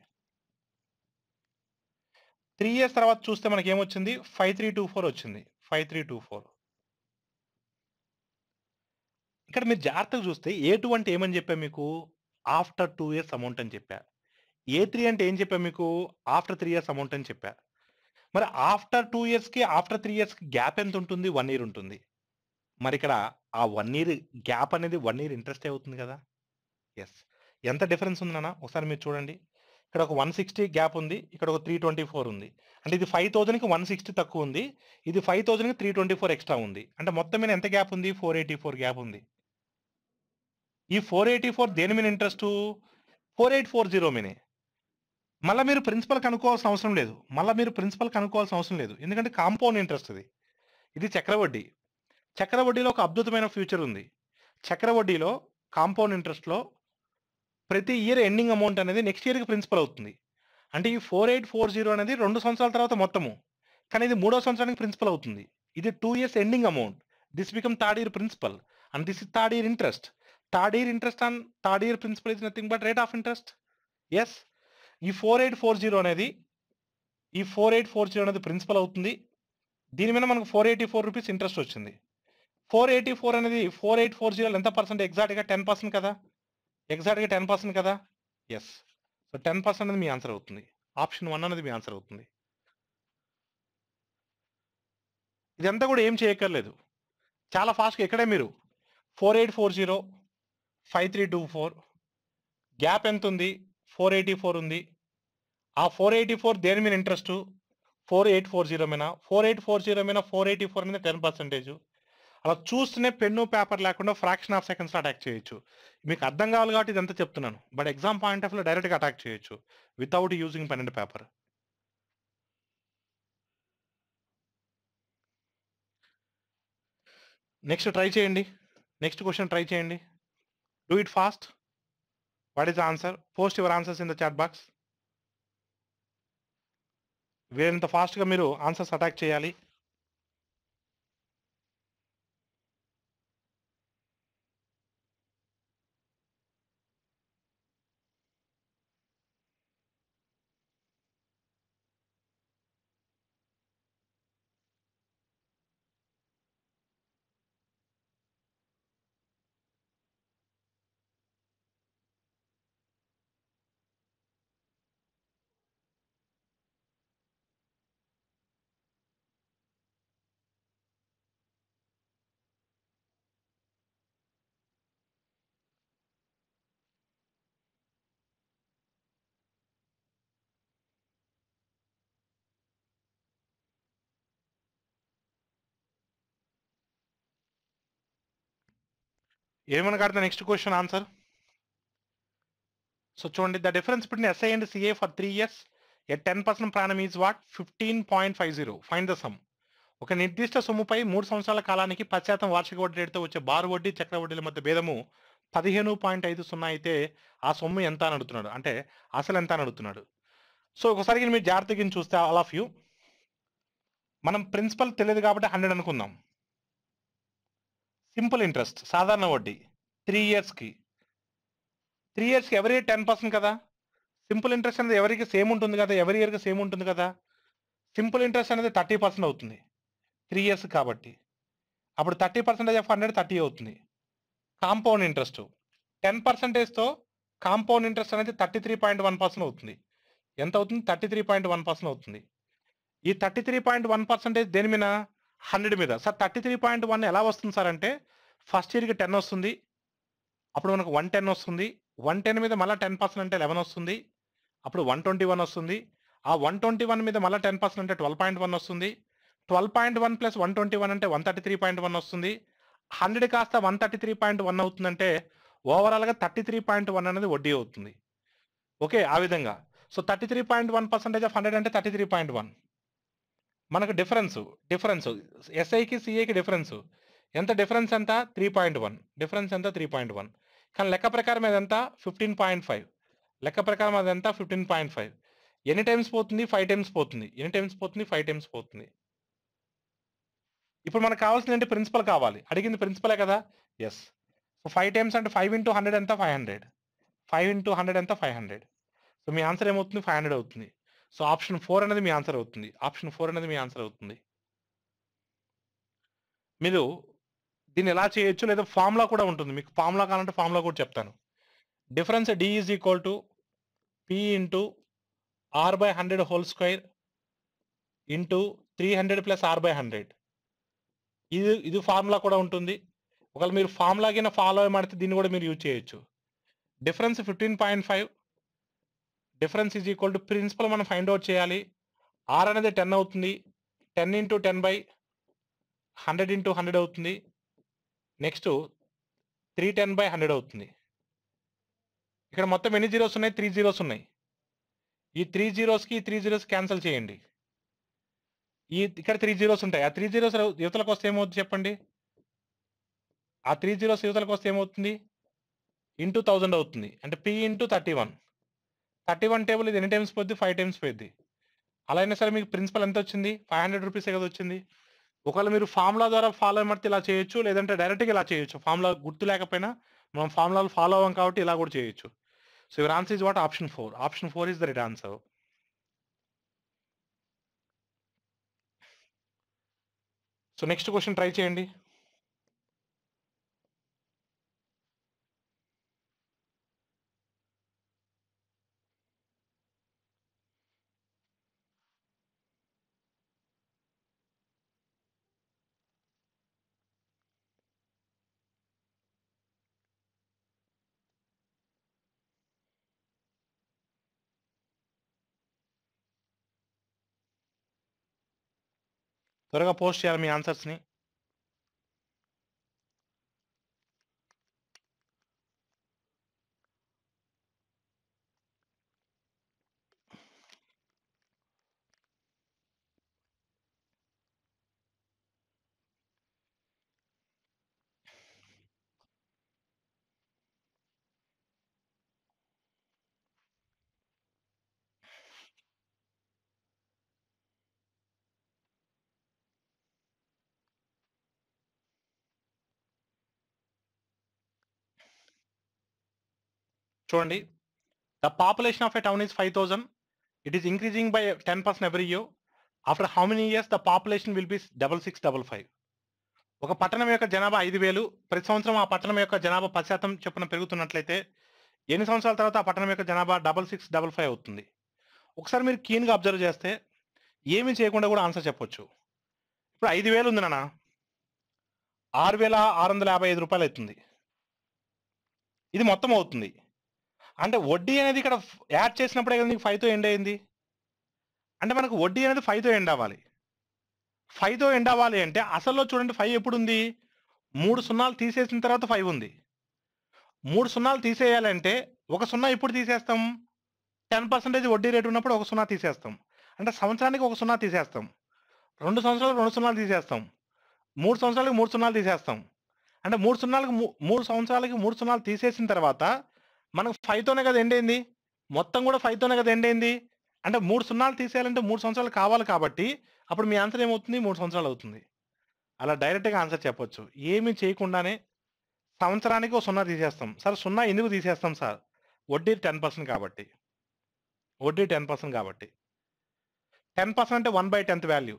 3 ఇయర్స్ తర్వాత చూస్తే మనకి ఏమొచ్చింది? 5324 వచ్చింది. 5324. ఇక్కడ మీరు జాగ్రత్తగా చూస్తే A2 అంటే ఏమని చెప్పా మీకు? ఆఫ్టర్ 2 ఇయర్స్ అమౌంట్ అని చెప్పా. A3 అంటే ఏం చెప్పా మీకు? ఆఫ్టర్ 3 ఇయర్స్ అమౌంట్ అని చెప్పా. మరి ఆఫ్టర్ 2 ఇయర్స్‌కి, ఆఫ్టర్ 3 ఇయర్స్‌కి గ్యాప్ ఎంత ఉంటుంది? 1 ఇయర్ ఉంటుంది. మరి ఇక్కడ ఆ 1 ఇయర్ గ్యాప్ అనేది 1 ఇయర్ ఇంట్రెస్టే అవుతుంది కదా! యెస్. ఎంత డిఫరెన్స్ ఉంది నాన్న? ఒకసారి మీరు చూడండి. ఇక్కడ ఒక 160 గ్యాప్ ఉంది. ఇక్కడ ఒక 324 ఉంది. అంటే ఇది 5000కి 160 తక్కువ ఉంది. ఇది 5000కి 324 ఎక్స్‌ట్రా ఉంది. అంటే మొత్తం మీద ఎంత గ్యాప్ ఉంది? 484 గ్యాప్ ఉంది. ఈ 484 దేని మీద ఇంట్రెస్టు? 4840 మీనే. మళ్ళా మీరు ప్రిన్సిపల్ కనుక్కోవాల్సిన అవసరం లేదు. ఎందుకంటే కాంపౌండ్ ఇంట్రెస్ట్ ఇది. ఇది చక్రవడ్డీ. చక్రవడ్డీలో ఒక అద్భుతమైన ఫ్యూచర్ ఉంది. చక్రవడ్డీలో కాంపౌండ్ ఇంట్రెస్ట్‌లో ప్రతి ఇయర్ ఎండింగ్ అమౌంట్ అనేది నెక్స్ట్ ఇయర్‌కి ప్రిన్సిపల్ అవుతుంది. అంటే ఈ 4840 అనేది 2 సంవత్సరాల తర్వాత మొత్తము. కానీ ఇది మూడో సంవత్సరానికి ప్రిన్సిపల్ అవుతుంది. ఇది 2 years ending amount. This become third year principal and this is third year interest. Third year interest on third year principal is nothing but rate of interest. Yes. ఈ 4840 అనేది ప్రిన్సిపల్ అవుతుంది. దీని మీద మనకు 484 రూపీస్ ఇంట్రెస్ట్ వచ్చింది. 484 అనేది 4840లో ఎంత percent? ఎగ్జాక్ట్‌గా 10% కదా! ఎగ్జాక్ట్‌గా 10% కదా! యెస్. సో 10% అనేది మీ ఆన్సర్ అవుతుంది. ఆప్షన్ 1 అనేది మీ ఆన్సర్ అవుతుంది. ఇదంతా కూడా ఏం చేయక్కర్లేదు. చాలా ఫాస్ట్‌గా ఇక్కడే మీరు 4840, 5324 గ్యాప్ ఎంతుంది? 484 ఉంది. ఆ 484 దేని మీద ఇంట్రెస్టు? 4840 మీద. 4840 మీద 484 మీద 10%. అలా చూస్తూనే పెన్ను, పేపర్ లేకుండా ఫ్రాక్షన్ ఆఫ్ సెకండ్స్‌లో అటాక్ చేయొచ్చు. మీకు అర్థం కావాలి కాబట్టి ఇదంతా చెప్తున్నాను. బట్ ఎగ్జామ్ పాయింట్ ఆఫ్ వ్యూలో డైరెక్ట్‌గా అటాక్ చేయొచ్చు. Without using pen and paper. Next try చేయండి. నెక్స్ట్ క్వెషన్ ట్రై చేయండి. Do it fast. What is the answer? Post your answers in the chat box. వీలైనంత ఫాస్ట్‌గా మీరు ఆన్సర్స్ అటాక్ చేయాలి. ఏమని కడతా నెక్స్ట్ క్వశ్చన్ ఆన్సర్. సో చూడండి, the difference between SI and CA for 3 years at 10% ప్రాణం is what 15.50. Find the sum. ఒక నిర్దిష్ట సొమ్ముపై 3 సంవత్సరాల కాలానికి 10% వార్షిక వడ్డీ రేటుతో వచ్చే బారు వడ్డీ చక్ర వడ్డీల మధ్య భేదము 15.50 అయితే ఆ సొమ్ము ఎంత అని అడుగుతున్నాడు, అంటే అసలు ఎంత అని అడుగుతున్నాడు. సో ఒకసారి మీరు జాగ్రత్తగా చూస్తే ఆల్ ఆఫ్ యూ, మనం ప్రిన్సిపల్ తెలియదు కాబట్టి 100 అనుకుందాం. సింపుల్ ఇంట్రెస్ట్ సాధారణ వడ్డీ 3 yearsకి ఎవరీ 10% కదా. సింపుల్ ఇంట్రెస్ట్ అనేది ఎవరికి సేమ్ ఉంటుంది కదా, ఎవరి ఇయర్కి సేమ్ ఉంటుంది కదా. సింపుల్ ఇంట్రెస్ట్ అనేది 30% అవుతుంది 3 years కాబట్టి. అప్పుడు 30% ఆఫ్ 100 30 అవుతుంది. కాంపౌండ్ ఇంట్రెస్ట్ 10%తో కాంపౌండ్ ఇంట్రెస్ట్ అనేది 33.1% అవుతుంది. ఎంత అవుతుంది? 33.1% అవుతుంది. ఈ 33.1% దేని మీద? 100 మీద. సార్ 33.1 ఎలా వస్తుంది సార్ అంటే, ఫస్ట్ ఇయర్కి 10 వస్తుంది, అప్పుడు మనకు 110 వస్తుంది, 110 మీద మళ్ళీ 10% అంటే 11 వస్తుంది, అప్పుడు 121 వస్తుంది, ఆ 121 మీద మళ్ళీ 10% అంటే 12.1 వస్తుంది, 12.1 ప్లస్ 121 అంటే 133.1 వస్తుంది, 100 కాస్త 133.1 అవుతుందంటే ఓవరాల్గా 33.1 అనేది వడ్డీ అవుతుంది. ఓకే, ఆ విధంగా. సో 33.1% ఆఫ్ 100 అంటే 33.1. మనకు డిఫరెన్స్ ఎస్ఐకి సిఐకి డిఫరెన్స్ ఎంత? డిఫరెన్స్ ఎంత? 3.1. డిఫరెన్స్ ఎంత? 3.1. కానీ లెక్క ప్రకారం అదంతా 15.5. లెక్క ప్రకారం అదంతా 15.5. ఎన్ని టైమ్స్ పోతుంది? 5 టైమ్స్ పోతుంది. ఎన్ని టైమ్స్ పోతుంది? 5 టైమ్స్ పోతుంది. ఇప్పుడు మనకు కావాల్సింది ఏంటి? ప్రిన్సిపల్ కావాలి. అడిగింది ప్రిన్సిపలే కదా. ఎస్. సో 5 టైమ్స్ అంటే 5 into 100 ఎంత? 500. 5 into 100 ఎంత? 500. సో మీ ఆన్సర్ ఏమవుతుంది? 500 అవుతుంది. సో ఆప్షన్ 4 అనేది మీ ఆన్సర్ అవుతుంది. ఆప్షన్ 4 అనేది మీ ఆన్సర్ అవుతుంది. మీరు దీన్ని ఎలా చేయొచ్చు, లేదా ఫార్ములా కూడా ఉంటుంది. మీకు ఫార్ములా కావాలంటే ఫార్ములా కూడా చెప్తాను. Difference D is equal to P into R by 100 whole square into 300 plus R by 100. ఇది ఫార్ములా కూడా ఉంటుంది. ఒకవేళ మీరు ఫార్ములా కింద ఫాలో అయ్యి దీన్ని కూడా మీరు యూజ్ చేయొచ్చు. Difference 15.5. Difference is equal to principal మనం ఫైండ్ అవుట్ చేయాలి. ఆర్ అనేది 10 అవుతుంది. 10 into 10 by 100 into 100 అవుతుంది. నెక్స్ట్ 310 by 100 అవుతుంది. ఇక్కడ మొత్తం ఎన్ని జీరోస్ ఉన్నాయి? 3 జీరోస్ ఉన్నాయి. ఈ 3 జీరోస్కి ఈ 3 జీరోస్ క్యాన్సిల్ చేయండి. ఇక్కడ 3 జీరోస్ ఉంటాయి. ఆ 3 జీరోస్ యువతలకు వస్తే ఏమవుతుంది చెప్పండి? ఆ 3 జీరోస్ యువతలకు వస్తే ఏమవుతుంది? ఇంటూ 1000 అవుతుంది. అంటే పి ఇంటూ 31. 31 టేబుల్ ఇది ఎన్ని టైమ్స్ పోద్ది? 5 టైమ్స్ పోద్ది. అలా అయినా సరే మీకు ప్రిన్సిపల్ ఎంత వచ్చింది? 500 రూపీసే కదా వచ్చింది. ఒకవేళ మీరు ఫార్ములా ద్వారా ఫాలో అయ్యి ఇలా చేయొచ్చు, లేదంటే డైరెక్ట్గా ఇలా చేయొచ్చు. ఫార్ములా గుర్తు లేకపోయినా మనం ఫార్ములాలు ఫాలో అవ్వం కాబట్టి ఇలా కూడా చేయొచ్చు. So your answer is what? Option 4. Option 4 is the right answer. So next question try చేయండి. త్వరగా పోస్ట్ చేయాలి మీ ఆన్సర్స్ని. చూడండి, the population of a town is 5000. It is increasing by 10% every year. After how many years the population will be 6655. ఒక పట్టణం యొక్క జనాభా 5000. ప్రతి సంవత్సరం ఆ పట్టణం యొక్క జనాభా 10% చొప్పున పెరుగుతున్నట్లయితే ఎన్ని సంవత్సరాల తర్వాత ఆ పట్టణం యొక్క జనాభా 6655 అవుతుంది? ఒకసారి మీరు కీన్గా అబ్జర్వ్ చేస్తే ఏమీ చేయకుండా కూడా ఆన్సర్ చెప్పొచ్చు. ఇప్పుడు 5000 ఉంది నాన్న, 6655 రూపాయలు అవుతుంది. ఇది మొత్తం అవుతుంది. అంటే వడ్డీ అనేది ఇక్కడ యాడ్ చేసినప్పుడే కదా నీకు 5తో ఎండ్ అయింది. అంటే మనకు వడ్డీ అనేది 5తో ఎండ్ అవ్వాలి. 5తో ఎండ్ అవ్వాలి అంటే అసల్లో చూడండి 5 ఎప్పుడు ఉంది? 3 సున్నాలు తీసేసిన తర్వాత 5 ఉంది. 3 సున్నాలు తీసేయాలంటే ఒక సున్నా ఎప్పుడు తీసేస్తాం? 10% వడ్డీ రేటు ఉన్నప్పుడు ఒక సున్నా తీసేస్తాం. అంటే సంవత్సరానికి ఒక సున్నా తీసేస్తాం. 2 సంవత్సరాలకు 2 సున్నాలు తీసేస్తాం. 3 సంవత్సరాలకు 3 సున్నాలు తీసేస్తాం. అంటే 3 సున్నాలకు 3 సంవత్సరాలకి 3 సున్నాలు తీసేసిన తర్వాత మనకు 5తోనే కదా ఎండ్ అయింది. మొత్తం కూడా 5తోనే కదా ఎండ్ అయింది. అంటే 3 సున్నాలు తీసేయాలంటే 3 సంవత్సరాలు కావాలి కాబట్టి అప్పుడు మీ ఆన్సర్ ఏమవుతుంది? 3 సంవత్సరాలు అవుతుంది. అలా డైరెక్ట్‌గా ఆన్సర్ చెప్పొచ్చు. ఏమీ చేయకుండానే సంవత్సరానికి ఒక సున్నా తీసేస్తాం. సార్ సున్నా ఎందుకు తీసేస్తాం సార్? వడ్డీ 10% కాబట్టి. వడ్డీ 10% కాబట్టి. 10% అంటే 1/10th వాల్యూ.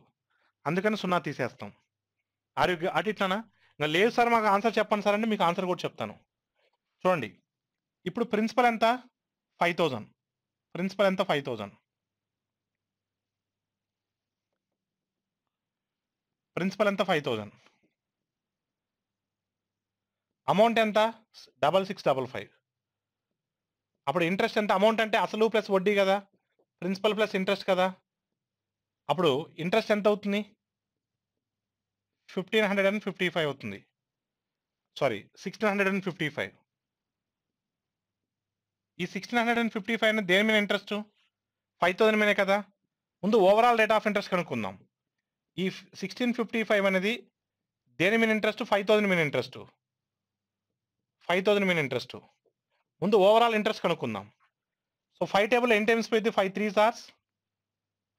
అందుకని సున్నా తీసేస్తాం. అటు ఇట్లానా? ఇంక లేదు సార్ మాకు ఆన్సర్ చెప్పండి సార్ అంటే మీకు ఆన్సర్ కూడా చెప్తాను. చూడండి. ఇప్పుడు ప్రిన్సిపల్ ఎంత? 5000. ప్రిన్సిపల్ ఎంత? 5000. ప్రిన్సిపల్ ఎంత? 5000. అమౌంట్ ఎంత? 6655. అప్పుడు ఇంట్రెస్ట్ ఎంత? అమౌంట్ అంటే అసలు ప్లస్ వడ్డీ కదా! ప్రిన్సిపల్ ప్లస్ ఇంట్రెస్ట్ కదా! అప్పుడు ఇంట్రెస్ట్ ఎంత అవుతుంది? 1555 అవుతుంది. సారీ 1655. ఈ 1655 అనేది దేని మీద ఇంట్రెస్ట్? 5000 మీదే కదా! ముందు ఓవరాల్ రేట్ ఆఫ్ ఇంట్రెస్ట్ కనుక్కుందాం. ఈ 1655 అనేది దేని మీద ఇంట్రెస్ట్? 5000 మీద ఇంట్రెస్ట్. 5000 మీద ఇంట్రెస్ట్. ముందు ఓవరాల్ ఇంట్రెస్ట్ కనుక్కుందాం. సో 5 టేబుల్ ఎన్ని టైమ్స్ పోయింది? 5 3s ఆర్స్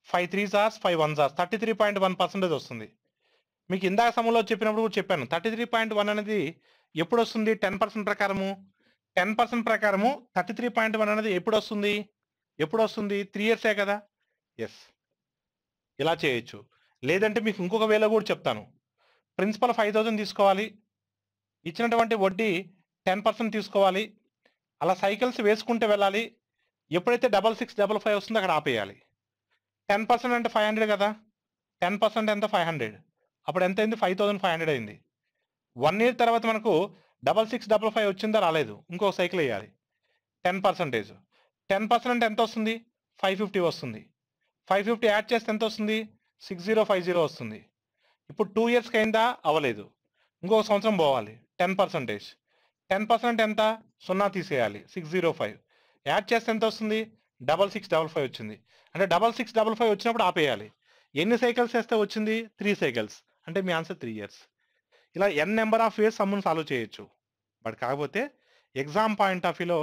5 3s ఆర్స్ 5 1s ఆర్స్ 33.1% వస్తుంది. మీకు ఇందాక సమయంలో చెప్పినప్పుడు కూడా చెప్పాను. 33.1 అనేది ఎప్పుడు వస్తుంది? 10% ప్రకారము. 10% ప్రకారము 33.1 అనేది ఎప్పుడు వస్తుంది? 3 ఇయర్సే కదా! ఎస్. ఇలా చేయొచ్చు. లేదంటే మీకు ఇంకొక వేలో కూడా చెప్తాను. ప్రిన్సిపల్ 5000 తీసుకోవాలి. ఇచ్చినటువంటి వడ్డీ 10% తీసుకోవాలి. అలా సైకిల్స్ వేసుకుంటూ వెళ్ళాలి. ఎప్పుడైతే 6655 వస్తుందో అక్కడ ఆపేయాలి. 10% అంటే 500 కదా! 10% ఎంత? 500. అప్పుడు ఎంత అయింది? 5500 అయింది. 1 ఇయర్ తర్వాత మనకు 6655 వచ్చిందా? రాలేదు. ఇంకో సైకిల్ వేయాలి. 10%. 10% ఎంత వస్తుంది? 550 వస్తుంది. 550 యాడ్ చేస్తే ఎంత వస్తుంది? 6050 వస్తుంది. ఇప్పుడు 2 ఇయర్స్‌కి అయిందా? అవ్వలేదు. ఇంకొక సంవత్సరం పోవాలి. 10%. 10% ఎంత? 0 తీసేయాలి. 605. యాడ్ చేస్తే ఎంత వస్తుంది? 6655 వచ్చింది. అంటే 6655 వచ్చినప్పుడు ఆపేయాలి. ఎన్ని సైకిల్స్ వేస్తే వచ్చింది? 3 సైకిల్స్. అంటే మీ ఆన్సర్ 3 ఇయర్స్. ఇలా నెంబర్ ఆఫ్ వేస్ సమ్‌ని సాల్వ్ చేయొచ్చు. బట్ కాకపోతే ఎగ్జామ్ పాయింట్ ఆఫ్ వ్యూలో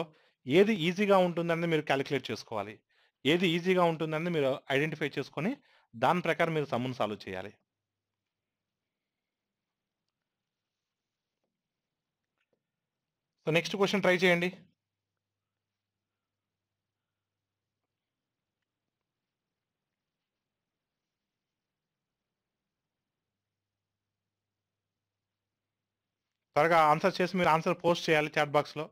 ఏది ఈజీగా ఉంటుందనేది మీరు క్యాలిక్యులేట్ చేసుకోవాలి. ఏది ఈజీగా ఉంటుందనేది మీరు ఐడెంటిఫై చేసుకొని దాని ప్రకారం మీరు సమ్‌ని సాల్వ్ చేయాలి. సో నెక్స్ట్ క్వెషన్ ట్రై చేయండి. త్వరగా ఆన్సర్ చేసి మీరు ఆన్సర్ పోస్ట్ చేయాలి చాట్ బాక్స్‌లో.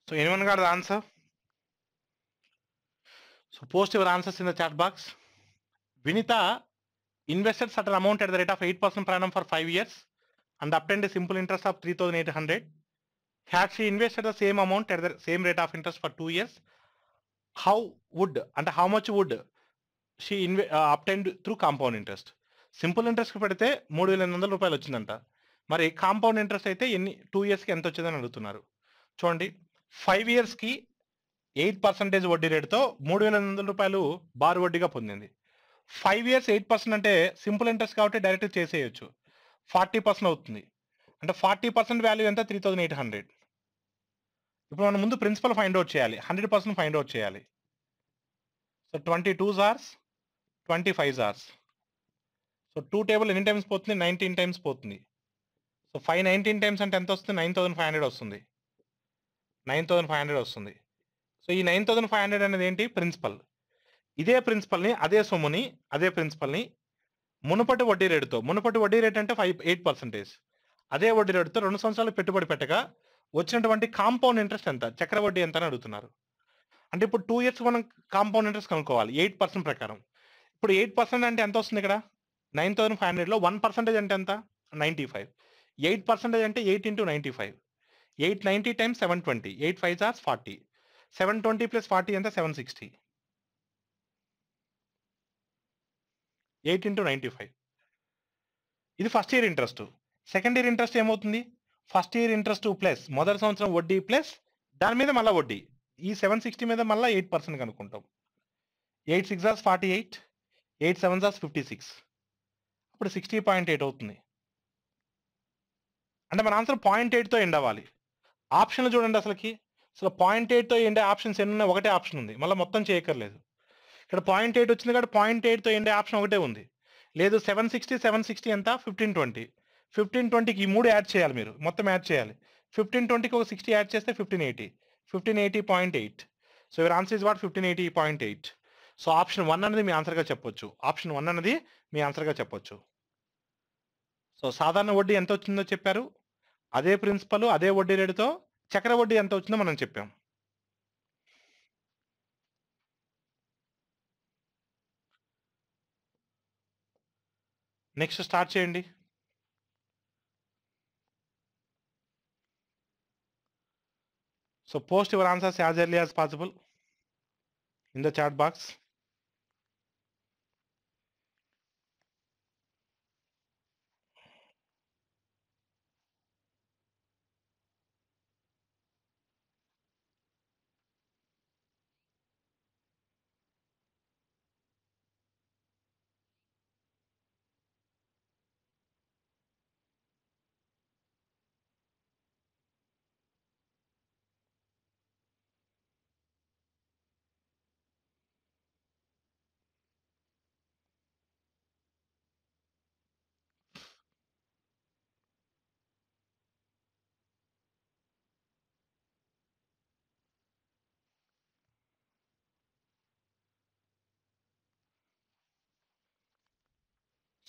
So anyone got the answer? So post your answers in the chat box. Vinita invested certain amount at the rate of 8% per annum for 5 years and obtained a simple interest of 3,800. Had she invested the same amount at the same rate of interest for 2 years, how much would she obtained through compound interest? Simple ఇంట్రెస్ట్కి పెడితే 3,800 రూపాయలు వచ్చిందంట. మరి compound interest అయితే 2 ఇయర్స్కి ఎంత వచ్చిందని అడుగుతున్నారు. చూడండి 5 ఇయర్స్కి 8% వడ్డీ రేటుతో 3,800 రూపాయలు బారు వడ్డీగా పొందింది. 5 ఇయర్స్ 8% అంటే సింపుల్ ఇంట్రెస్ట్ కాబట్టి డైరెక్ట్ చేసేయచ్చు. 40% అవుతుంది. అంటే 40% వాల్యూ ఎంత? 3,800. ఇప్పుడు మనం ముందు ప్రిన్సిపల్ ఫైండ్ అవుట్ చేయాలి. 100% ఫైండ్ అవుట్ చేయాలి. So so 22 jars 25 jars. So 2 table ఎన్ని టైమ్స్ పోతుంది? 19 టైమ్స్ పోతుంది. సో 519 టైమ్స్ అంటే ఎంత వస్తుంది? 9500 వస్తుంది. 9500 వస్తుంది. సో ఈ 9500 అనేది ఏంటి? ప్రిన్సిపల్. ఇదే ప్రిన్సిపల్ని అదే ప్రిన్సిపల్ని మునుపటి వడ్డీ రేటు అంటే 8%. అదే వడ్డీ రేటుతో 2 సంవత్సరాలు పెట్టుబడి పెట్టగా వచ్చినటువంటి కాంపౌండ్ ఇంట్రెస్ట్ ఎంత? చక్ర వడ్డీ ఎంత అని అడుగుతున్నారు. అంటే ఇప్పుడు 2 ఇయర్స్ మనం కాంపౌండ్ ఇంట్రెస్ట్ కనుక్కోవాలి 8% ప్రకారం. ఇప్పుడు 8% అంటే ఎంత వస్తుంది ఇక్కడ? 9500లో 1% అంటే ఎంత? 95. 8% అంటే 8 into 95. 890 times 720. 8 5s are 40. 720 plus 40 ఎంత? 760. 8 into 95. ఇది first year interest. Second year interest ఏమవుతుంది? ఫస్ట్ ఇయర్ ఇంట్రెస్ట్ ప్లస్ మొదటి సంవత్సరం వడ్డీ ప్లస్ దాని మీద మళ్ళీ వడ్డీ. ఈ 760 మీద మళ్ళీ 8% కనుక్కుంటాం. 8 6 are 48. 8 7s are 56. ఇప్పుడు 60.8 అవుతుంది. అంటే మన ఆన్సర్ 0.8తో ఎండ్ అవ్వాలి. ఆప్షన్లు చూడండి అసలుకి. అసలు 0.8తో ఎండే ఆప్షన్స్ ఎన్ని ఉన్నాయి? ఒకటే ఆప్షన్ ఉంది. మళ్ళీ మొత్తం చేయక్కర్లేదు. ఇక్కడ 0.8 వచ్చింది కాబట్టి 0.8తో ఎండే ఆప్షన్ ఒకటే ఉంది. లేదు 760 ఎంత? 1520. 1520కి ఈ 3 యాడ్ చేయాలి మీరు. మొత్తం యాడ్ చేయాలి. 1520కి ఒక 60 యాడ్ చేస్తే 1580. 1580.8. So your answer is what? 1580.8. So option 1 అనేది మీ ఆన్సర్గా చెప్పొచ్చు. ఆప్షన్ 1 అనేది మీ ఆన్సర్గా చెప్పొచ్చు. సో సాధారణ వడ్డీ ఎంత వచ్చిందో చెప్పారు. అదే ప్రిన్సిపల్ అదే వడ్డీ రేటుతో చక్ర వడ్డీ ఎంత వచ్చిందో మనం చెప్పాం. నెక్స్ట్ స్టార్ట్ చేయండి. So post your answers as early as possible in the chat box.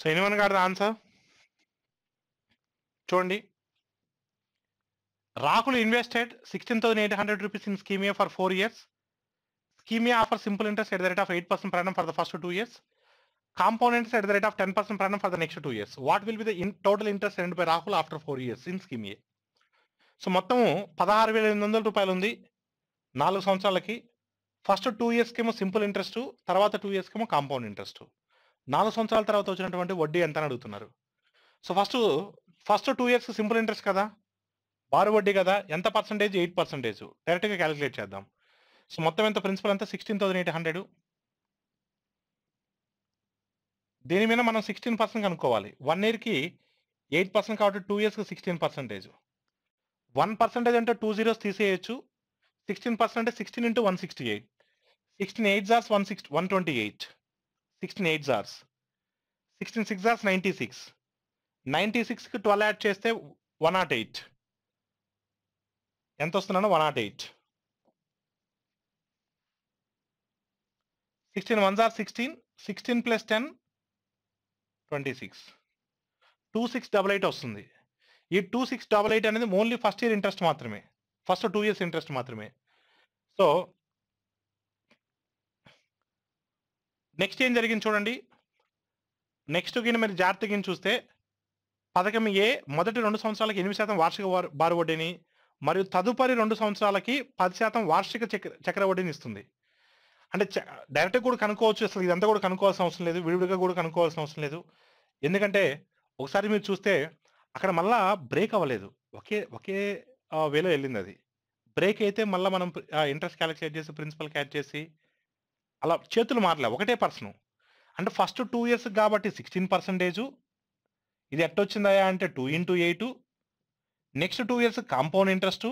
So anyone got the answer? చూడండి, Rahul invested 16,800 rupees in Schemia for 4 years. Schemia offers simple interest at the rate of 8% per annum for the first 2 years. Compound interest at the rate of 10% per annum for the next 2 years. What will be the total interest earned by Rahul after 4 years in Schemia? So మొత్తము 16,800 రూపాయలు ఉంది 4 సంవత్సరాలకి. First 2 ఇయర్స్కి ఏమో simple interest, తర్వాత 2 ఇయర్స్కి ఏమో compound interest. 4 సంవత్సరాల తర్వాత వచ్చినటువంటి వడ్డీ ఎంత అని అడుగుతున్నారు. So first 2 years simple interest కదా, బారు వడ్డీ కదా, ఎంత పర్సంటేజ్? 8%. డైరెక్ట్గా క్యాలిక్యులేట్ చేద్దాం. సో మొత్తం ఎంత? ప్రిన్సిపల్ ఎంత? 16,800. దీని మీద మనం 16% కనుక్కోవాలి. 1 ఇయర్కి 8% కాబట్టి 2 ఇయర్స్కి 16%. 1% అంటే 2 zeros తీసేయచ్చు. 16% అంటే 16 into 168. 16 8s are 128. 16 8s are 16 6s are 96. 96కి 12 add చేస్తే 108. ఎంత వస్తున్నాను? 108. 16 1s are 16. 16 plus 10 26. 2688 వస్తుంది. ఈ 2688 అనేది ఓన్లీ ఫస్ట్ ఇయర్ ఇంట్రెస్ట్ మాత్రమే, ఫస్ట్ 2 ఇయర్స్ ఇంట్రెస్ట్ మాత్రమే. సో నెక్స్ట్ ఏం జరిగింది చూడండి. నెక్స్ట్ గిన మీరు జాగ్రత్తగా చూస్తే పథకం ఏ మొదటి 2 సంవత్సరాలకి 8% వార్షిక బారు వడ్డీని మరియు తదుపరి 2 సంవత్సరాలకి 10% వార్షిక చక్ర వడ్డీని ఇస్తుంది. అంటే డైరెక్ట్గా కూడా కనుక్కోవచ్చు. అసలు ఇదంతా కూడా కనుక్కోవాల్సిన అవసరం లేదు, విడివిడిగా కూడా కనుక్కోవాల్సిన అవసరం లేదు. ఎందుకంటే ఒకసారి మీరు చూస్తే అక్కడ మళ్ళా బ్రేక్ అవ్వలేదు, ఒకే వేలో వెళ్ళింది. అది బ్రేక్ అయితే మళ్ళీ మనం ఇంట్రెస్ట్ క్యాలిక్యులేట్ చేసి ప్రిన్సిపల్ క్యాచ్ చేసి అలా చేతులు మారలే, ఒకటే పర్సన్. అంటే ఫస్ట్ 2 ఇయర్స్ కాబట్టి 16%. ఇది ఎట్టొచ్చిందా అంటే 2 into 8. Next 2 years compound interest,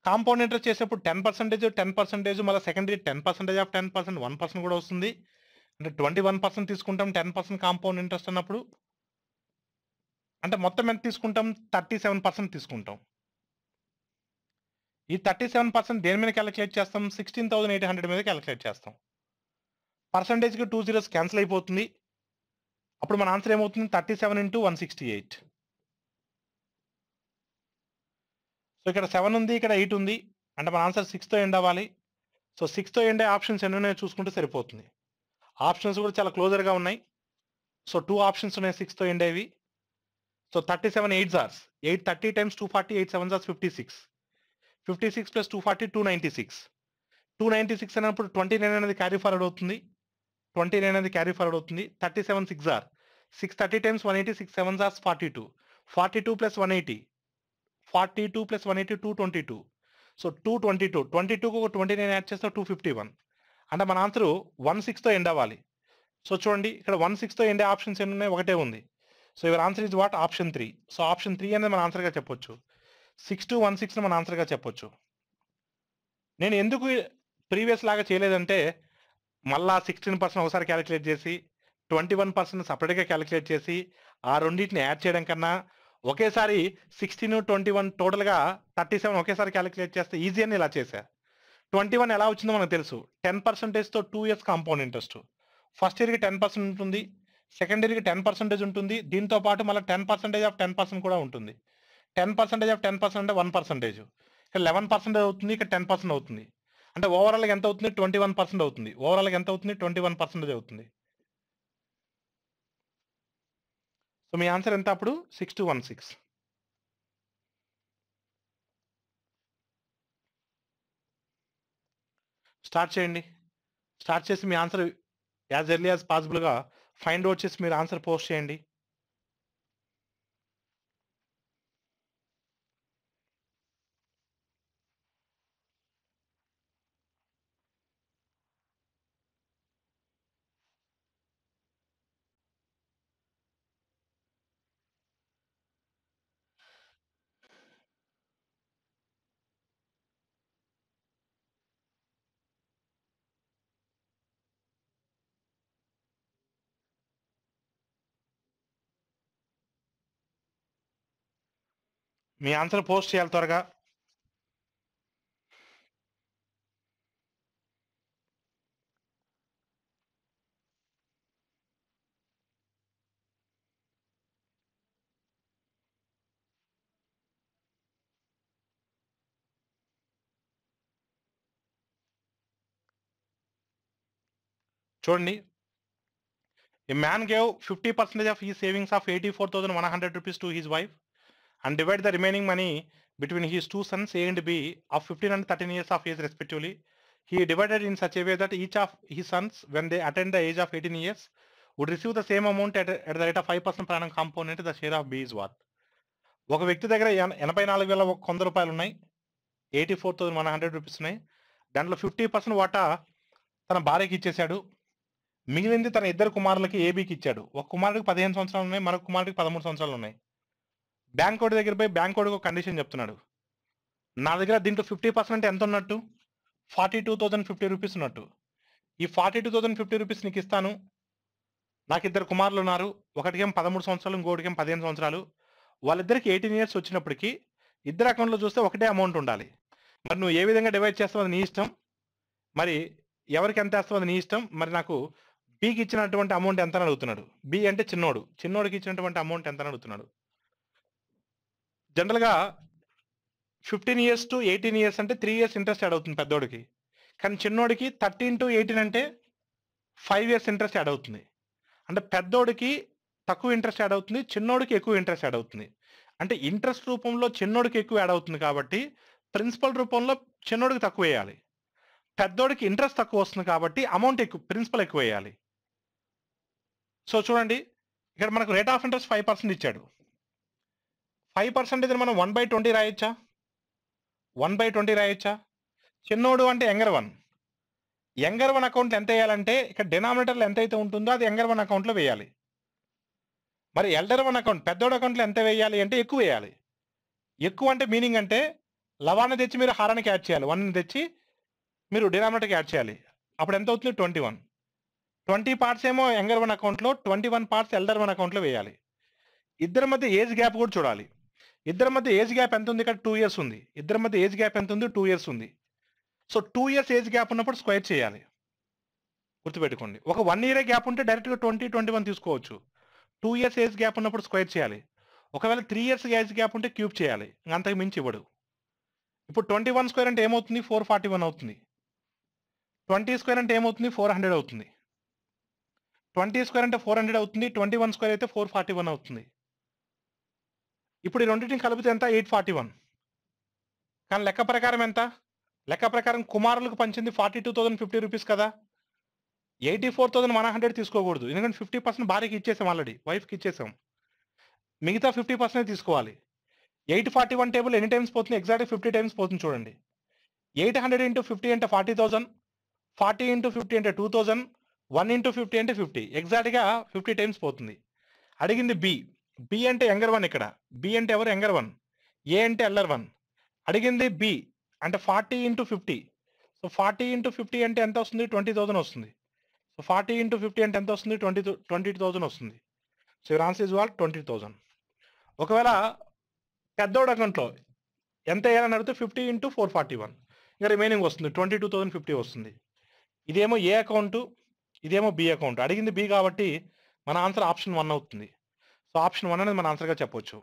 compound interest చేసేప్పుడు 10%, 10% మళ్ళీ సెకండరీ 10% ఆఫ్ 10%, 1% కూడా వస్తుంది. అంటే 21% తీసుకుంటాం 10% కాంపౌండ్ ఇంట్రెస్ట్ అన్నప్పుడు. అంటే మొత్తం ఎంత తీసుకుంటాం? 37% తీసుకుంటాం. ఈ 37% దేని మీద క్యాలిక్యులేట్ చేస్తాం? 16,800 మీద క్యాలిక్యులేట్ చేస్తాం. పర్సంటేజ్‌కి 2 జీరోస్ క్యాన్సిల్ అయిపోతుంది. అప్పుడు మన ఆన్సర్ ఏమవుతుంది? 37 ఇంటూ 168. సో ఇక్కడ 7 ఉంది, ఇక్కడ 8 ఉంది. అంటే మన ఆన్సర్ 6తో ఎండ్ అవ్వాలి. సో 6తో ఎండ్ అయ్యే ఆప్షన్స్ ఎన్ని ఉన్నాయో చూసుకుంటే సరిపోతుంది. ఆప్షన్స్ కూడా చాలా క్లోజర్‌గా ఉన్నాయి. సో 2 ఆప్షన్స్ ఉన్నాయి 6తో ఎండ్ అయ్యేవి. So 37 8 jars 8 30 times 240 8 7 jars 56. 56 plus 240 296. 296 అన్నప్పుడు 29 అనేది క్యారీ ఫార్వర్డ్ అవుతుంది. 29 అనేది క్యారీ ఫార్వర్డ్ అవుతుంది. 37 6 జార్ 6 30 టైమ్స్ 180 6 7 జార్స్ 42. 42 ప్లస్ 180 42 ప్లస్ 180 222. సో 222 22కు ఒక 29 యాడ్ చేస్తే 251. అంటే మన ఆన్సర్ 16తో ఎండ్ అవ్వాలి. సో చూడండి ఇక్కడ 16తో ఎండ్ ఆప్షన్స్ ఎన్ని ఉన్నాయి? ఒకటే ఉంది. So your answer is what? Option 3. So option 3 అనేది మన ఆన్సర్గా చెప్పొచ్చు. 6216 మన ఆన్సర్గా చెప్పొచ్చు. నేను ఎందుకు ప్రీవియస్ లాగా చేయలేదంటే మళ్ళా 16% ఒకసారి క్యాలిక్యులేట్ చేసి 21% సపరేట్గా క్యాలిక్యులేట్ చేసి ఆ రెండింటిని యాడ్ చేయడం కన్నా ఒకేసారి 16 21 టోటల్గా 37 ఒకేసారి క్యాలిక్యులేట్ చేస్తే ఈజీ అని ఇలా చేశా. 21 ఎలా వచ్చిందో మనకు తెలుసు. 10%తో 2 years కాంపౌండ్ ఇంట్రెస్ట్. ఫస్ట్ ఇయర్కి 10% ఉంటుంది, సెకండ్ ఇయర్కి 10% ఉంటుంది. దీంతో పాటు మళ్ళీ 10% ఆఫ్ 10% కూడా ఉంటుంది. 10% ఆఫ్ 10% అంటే 1%. ఇక్కడ 11% అవుతుంది, ఇక్కడ 10% అవుతుంది. అంటే ఓవరాల్గా ఎంత అవుతుంది? 21% అవుతుంది. ఓవరాల్గా ఎంత అవుతుంది? 21% అవుతుంది. సో మీ ఆన్సర్ ఎంత అప్పుడు? 6216. స్టార్ట్ చేయండి. స్టార్ట్ చేసి మీ ఆన్సర్ యాజ్ ఎర్లీ యాజ్ పాసిబుల్గా ఫైండ్ అవుట్ చేసి మీరు ఆన్సర్ పోస్ట్ చేయండి. మీ ఆన్సర్ పోస్ట్ చేయాలి త్వరగా. చూడండి, a man gave 50% of his savings of 84,100 rupees to his wife and divided the remaining money between his two sons A and B of 15 and 13 years of age respectively. He divided in such a way that each of his sons, when they attain the age of 18 years, would receive the same amount at the rate of 5% per annum component. The share of B is what? ఒక వ్యక్తి దగ్గర 84,100 రూపాయలు ఉన్నాయి, 84,100 rupees ఉన్నాయి. దాంట్లో 50% వాటా తన భార్యకి ఇచ్చేశాడు, మిగిలింది తన ఇద్దరు కుమారులకి ఏబీకి ఇచ్చాడు. ఒక కుమారుడికి 15 సంవత్సరాలు ఉన్నాయి, మరొక కుమారుడికి 13 సంవత్సరాలు ఉన్నాయి. బ్యాంక్ వాడి దగ్గర పోయి బ్యాంక్ వాడికి ఒక కండిషన్ చెప్తున్నాడు. నా దగ్గర దీంట్లో 50% ఎంత ఉన్నట్టు? 42,050 రూపీస్ ఉన్నట్టు. ఈ 42,050 రూపీస్ నీకు ఇస్తాను. నాకు ఇద్దరు కుమారులు ఉన్నారు, ఒకటికేం 13 సంవత్సరాలు, ఇంకోటికేం 15 సంవత్సరాలు. వాళ్ళిద్దరికి 18 years వచ్చినప్పటికీ ఇద్దరు అకౌంట్లో చూస్తే ఒకటే అమౌంట్ ఉండాలి. మరి నువ్వు ఏ విధంగా డివైడ్ చేస్తావు అది నీ ఇష్టం. మరి ఎవరికి ఎంత వేస్తావు అది నీ ఇష్టం. మరి నాకు బీకి ఇచ్చినటువంటి అమౌంట్ ఎంత అని అడుగుతున్నాడు. బి అంటే చిన్నోడికి ఇచ్చినటువంటి అమౌంట్ ఎంత అని అడుగుతున్నాడు. జనరల్గా 15 years to 18 years అంటే 3 years ఇంట్రెస్ట్ యాడ్ అవుతుంది పెద్దోడికి. కానీ చిన్నోడికి 13 to 18 అంటే 5 years ఇంట్రెస్ట్ యాడ్ అవుతుంది. అంటే పెద్దోడికి తక్కువ ఇంట్రెస్ట్ యాడ్ అవుతుంది, చిన్నోడికి ఎక్కువ ఇంట్రెస్ట్ యాడ్ అవుతుంది. అంటే ఇంట్రెస్ట్ రూపంలో చిన్నోడికి ఎక్కువ యాడ్ అవుతుంది కాబట్టి ప్రిన్సిపల్ రూపంలో చిన్నోడికి తక్కువ వేయాలి. పెద్దోడికి ఇంట్రెస్ట్ తక్కువ వస్తుంది కాబట్టి అమౌంట్ ఎక్కువ, ప్రిన్సిపల్ ఎక్కువ వేయాలి. సో చూడండి, ఇక్కడ మనకు రేట్ ఆఫ్ ఇంట్రెస్ట్ 5% ఇచ్చాడు. 5% మనం 1/20 రాయొచ్చా? 1/20 రాయొచ్చా? చిన్నోడు అంటే యంగర్ వన్ అకౌంట్లో ఎంత వేయాలంటే ఇక్కడ డినామినేటర్లో ఎంత అయితే ఉంటుందో అది యంగర్ వన్ అకౌంట్లో వేయాలి. మరి ఎల్డర్ వన్ అకౌంట్ పెద్దోడు అకౌంట్లో ఎంత వేయాలి అంటే ఎక్కువ వేయాలి. ఎక్కువ అంటే మీనింగ్ అంటే లవాన్ని తెచ్చి మీరు హారానికి యాడ్ చేయాలి, 1ని తెచ్చి మీరు డినామినేటర్కి యాడ్ చేయాలి. అప్పుడు ఎంత అవుతుంది? 21. 20 పార్ట్స్ ఏమో యంగర్ వన్ అకౌంట్లో, 21 పార్ట్స్ ఎల్డర్ వన్ అకౌంట్లో వేయాలి. ఇద్దరి మధ్య ఏజ్ గ్యాప్ కూడా చూడాలి. ఇద్దరి మధ్య ఏజ్ గ్యాప్ ఎంత ఉంది? ఇక్కడ 2 ఇయర్స్ ఉంది. ఇద్దరి మధ్య ఏజ్ గ్యాప్ ఎంత ఉంది? 2 ఇయర్స్ ఉంది. సో 2 ఇయర్స్ ఏజ్ గ్యాప్ ఉన్నప్పుడు స్క్వేర్ చేయాలి, గుర్తుపెట్టుకోండి. ఒక 1 ఇయర్ గ్యాప్ ఉంటే డైరెక్ట్గా 20, 21 తీసుకోవచ్చు. 2 ఇయర్స్ ఏజ్ గ్యాప్ ఉన్నప్పుడు స్క్వేర్ చేయాలి. ఒకవేళ 3 ఇయర్స్ ఏజ్ గ్యాప్ ఉంటే క్యూబ్ చేయాలి, అంతకు మించి ఇవ్వడు. ఇప్పుడు 21 స్క్వేర్ అంటే ఏమవుతుంది? 441 అవుతుంది. 20 స్క్వేర్ అంటే ఏమవుతుంది? 400 అవుతుంది. 20 స్క్వేర్ అంటే 400 అవుతుంది. 21 స్క్వేర్ అయితే 441 అవుతుంది. ఇప్పుడు ఈ రెండింటిని కలిపితే ఎంత? 841. కానీ లెక్క ప్రకారం ఎంత? లెక్క ప్రకారం కుమారులకు పంచింది 42,050 రూపీస్ కదా. 84,100 తీసుకోకూడదు, ఎందుకంటే 50% భార్యకి ఇచ్చేసాం, ఆల్రెడీ వైఫ్కి ఇచ్చేసాం. మిగతా 50% తీసుకోవాలి. 841 టేబుల్ ఎన్ని టైమ్స్ పోతుంది? ఎగ్జాక్ట్గా 50 టైమ్స్ పోతుంది చూడండి. 800 ఇంటూ 50 అంటే 40,000, 40 ఇంటూ 50 అంటే 2,000, 1 ఇంటూ 50 అంటే 50. ఎగ్జాక్ట్గా 50 టైమ్స్ పోతుంది. అడిగింది బి. బి అంటే యంగర్ వన్. ఇక్కడ బి అంటే ఎవరు? Younger one. ఏ అంటే ఎల్లర్ వన్. అడిగింది బి అంటే 40 ఇంటూ 50. సో 40 ఇంటూ 50 అంటే ఎంత వస్తుంది? 20,000 వస్తుంది. సో 40 ఇంటూ 50 అంటే ఎంత వస్తుంది? 22,000 వస్తుంది. So your answer is what? 20,000. ఒకవేళ పెద్దోడు అకౌంట్లో ఎంత వేయాలని అడిగితే 50 ఇంటూ 441, ఇంకా రిమైనింగ్ వస్తుంది 22,050 వస్తుంది. ఇదేమో ఏ అకౌంట్, ఇదేమో బి అకౌంట్. అడిగింది బి కాబట్టి మన ఆన్సర్ ఆప్షన్ 1 అవుతుంది. సో ఆప్షన్ 1 అనేది మన ఆన్సర్గా చెప్పొచ్చు.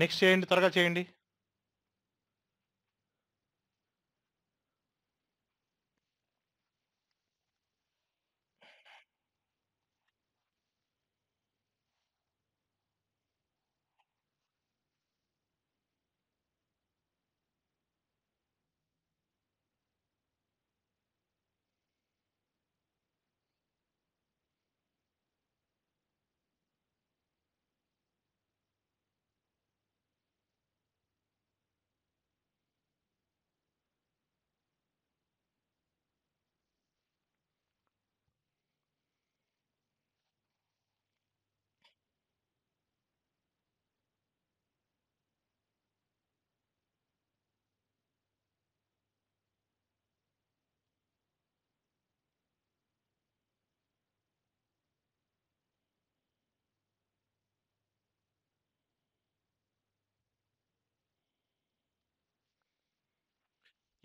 నెక్స్ట్ చేయండి, త్వరగా చేయండి.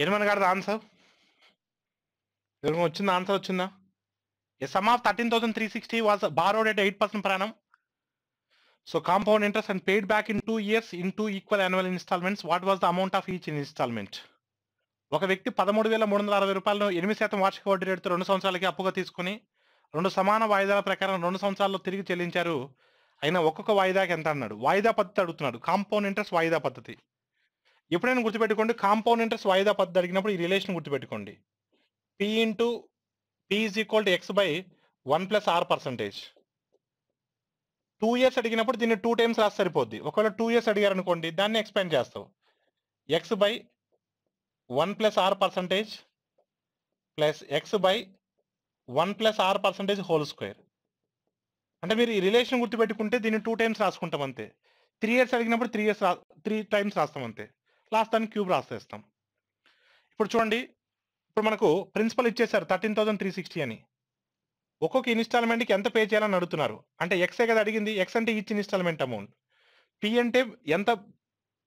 ఎనిమిది గారి ఆన్సర్ వచ్చిందా? ఆన్సర్ వచ్చిందా? A sum of 13,360 was borrowed at 8% per annum. So compound interest and paid back in 2 years in 2 equal annual installments. What was the amount of each installment? ఒక వ్యక్తి 13,360 రూపాయలను 8% వార్షిక వడ్డీ రేటుతో 2 సంవత్సరాలకి అప్పుగా తీసుకుని 2 సమాన వాయిదాల ప్రకారం 2 సంవత్సరాల్లో తిరిగి చెల్లించారు. అయినా ఒక్కొక్క వాయిదాకి ఎంత అన్నాడు? వాయిదా పద్ధతి అడుగుతున్నాడు. కాంపౌండ్ ఇంట్రెస్ట్ వాయిదా పద్ధతి. ఎప్పుడైనా గుర్తుపెట్టుకోండి, కాంపౌండ్ ఇంట్రెస్ట్ వాయిదా పద్ధతి అడిగినప్పుడు ఈ రిలేషన్ గుర్తుపెట్టుకోండి. P into P is equal to X by 1 plus R percentage. 2 years అడిగినప్పుడు దీన్ని 2 టైమ్స్ రాసి సరిపోద్ది. ఒకవేళ 2 ఇయర్స్ అడిగారు అనుకోండి, దాన్ని ఎక్స్పాండ్ చేస్తావు. X by 1 plus R percentage plus X by 1 plus R percentage whole square. అంటే మీరు ఈ రిలేషన్ గుర్తుపెట్టుకుంటే దీన్ని 2 టైమ్స్ రాసుకుంటాం అంతే. 3 ఇయర్స్ అడిగినప్పుడు 3 టైమ్స్ రాస్తాం అంతే. లాస్ట్ దాన్ని క్యూబ్ రాసేస్తాం. ఇప్పుడు చూడండి, ఇప్పుడు మనకు ప్రిన్సిపల్ ఇచ్చేసారు 13,360 అని. ఒక్కొక్క ఇన్స్టాల్మెంట్కి ఎంత పే చేయాలని అడుగుతున్నారు. అంటే ఎక్సే కదా అడిగింది. ఎక్స్ అంటే ఈచ్ ఇన్స్టాల్మెంట్ అమౌంట్. పి అంటే ఎంత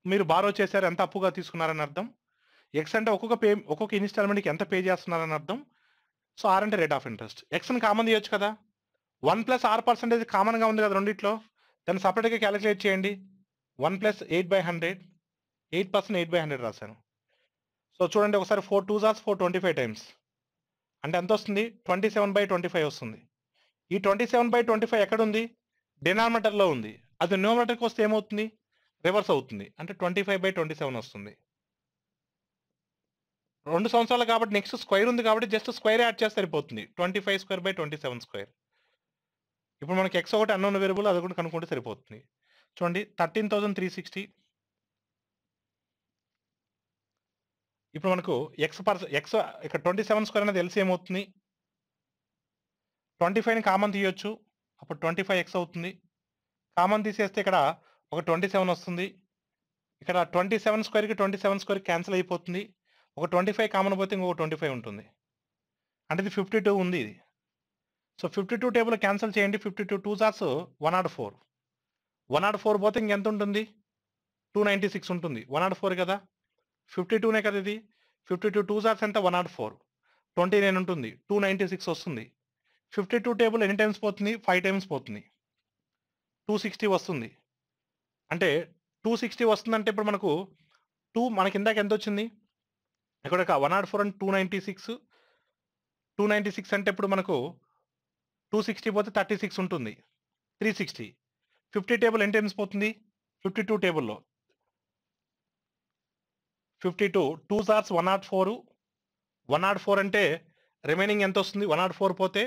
మీరు బారో చేశారు, ఎంత అప్పుగా తీసుకున్నారని అర్థం. ఎక్స్ అంటే ఒక్కొక్క ఇన్స్టాల్మెంట్కి ఎంత పే చేస్తున్నారని అర్థం. సో ఆర్ అంటే రేట్ ఆఫ్ ఇంట్రెస్ట్. ఎక్స్ని కామన్ చేయొచ్చు కదా. 1 ప్లస్ ఆర్ పర్సెంటేజ్ కామన్గా ఉంది కదా రెండిట్లో. దాన్ని సపరేట్గా క్యాలిక్యులేట్ చేయండి. 1 ప్లస్ 8/100, 8% 8/100 రాశాను. సో చూడండి ఒకసారి 4 2 జార్స్ 425 టైమ్స్ అంటే ఎంత వస్తుంది? 27/25 వస్తుంది. ఈ 27/25 ఎక్కడ ఉంది? డినామినేటర్లో ఉంది. అది న్యూమరేటర్కి వస్తే ఏమవుతుంది? రివర్స్ అవుతుంది. అంటే 25/27 వస్తుంది. 2 సంవత్సరాలు కాబట్టి నెక్స్ట్ స్క్వేర్ ఉంది కాబట్టి జస్ట్ స్క్వేర్ యాడ్ చేస్తే సరిపోతుంది. 25/27². ఇప్పుడు మనకి ఎక్స్ ఒకటి అన్నోన్ వేరియబుల్, అది కూడా కనుక్కుంటే సరిపోతుంది. చూడండి 13,360. ఇప్పుడు మనకు ఎక్స్ ఇక్కడ 27² అనేది ఎల్సిఎం అవుతుంది. 25ని కామన్ తీయొచ్చు. అప్పుడు 25x అవుతుంది. కామన్ తీసేస్తే ఇక్కడ ఒక 27 వస్తుంది. ఇక్కడ 27 స్క్వేర్‌కి 27 స్క్వేర్ క్యాన్సిల్ అయిపోతుంది. ఒక 25 కామన్ పోతే ఇంకొక 25 ఉంటుంది. అంటే ఇది 52 ఉంది ఇది. సో 52 టేబుల్ క్యాన్సిల్ చేయండి. 52 2 జార్స్ 104. 104 పోతే ఇంకెంత ఉంటుంది? 296 ఉంటుంది. 104 కదా! 52నే కదా ఇది. 52 2 జార్స్ ఎంత? 104. 29 ఉంటుంది. 296 వస్తుంది. 52 టేబుల్ ఎన్ని టైమ్స్ పోతుంది? 5 టైమ్స్ పోతుంది. 260 వస్తుంది. అంటే 260 వస్తుందంటే ఇప్పుడు మనకు మనకి ఇందాక ఎంత వచ్చింది? ఇక్కడ 104 అండ్ 296. 296 అంటే ఇప్పుడు మనకు 260 పోతే 36 ఉంటుంది. 360. 50 టేబుల్ ఎన్ని టైమ్స్ పోతుంది? 52 టేబుల్‌లో 52 2 జార్స్ 104. 104 అంటే రిమైనింగ్ ఎంత వస్తుంది? 104 పోతే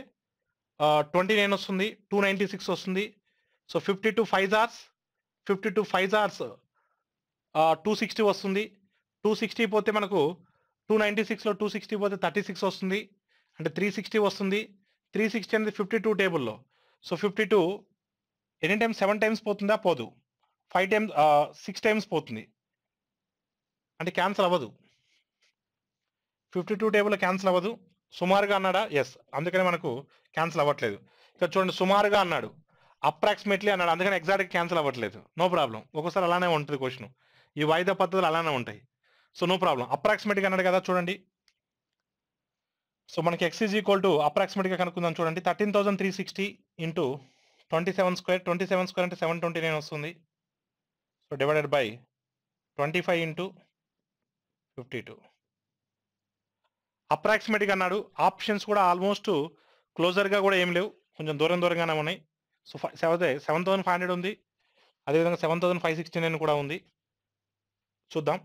29 వస్తుంది. 296 వస్తుంది. సో 52 5 జార్స్ 52 5 జార్స్ 260 వస్తుంది. 260 పోతే మనకు 296లో 260 పోతే 36 వస్తుంది. అంటే 360 వస్తుంది. 360 అనేది 52 టేబుల్‌లో. సో 52 ఎన్ని టైమ్స్? 7 టైమ్స్ పోతుందా? పోదు. 5 టైమ్స్ 6 టైమ్స్ పోతుంది. అంటే క్యాన్సిల్ అవ్వదు. 52 టేబుల్‌లో క్యాన్సిల్ అవ్వదు. సుమారుగా అన్నాడా? యెస్. అందుకనే మనకు క్యాన్సిల్ అవ్వట్లేదు. ఇక్కడ చూడండి సుమారుగా అన్నాడు. అప్రాక్సిమేట్‌లీ అన్నాడు. అందుకని ఎగ్జాక్ట్‌గా క్యాన్సిల్ అవ్వట్లేదు. No problem. ఒక్కోసారి అలానే ఉంటది క్వెషన్. ఈ వాయిదా పద్ధతులు అలానే ఉంటాయి. So no problem. అప్రాక్సిమేట్‌గా అన్నాడు కదా! చూడండి. సో మనకి x ఈజ్ ఈక్వల్ టు అప్రాక్సిమేట్‌గా కనుక్కుందాం చూడండి. 13,360 ఇంటూ 27 స్క్వేర్. 27 స్క్వేర్ అంటే 729 వస్తుంది. So divided by 25 into 52. అప్రాక్సిమేట్‌గా అన్నాడు. ఆప్షన్స్ కూడా ఆల్మోస్ట్ క్లోజర్‌గా కూడా ఏమి లేవు. కొంచెం దూరంగానే ఉన్నాయి. సో 7,500 ఉంది. అదేవిధంగా 7,569 కూడా ఉంది. చూద్దాం.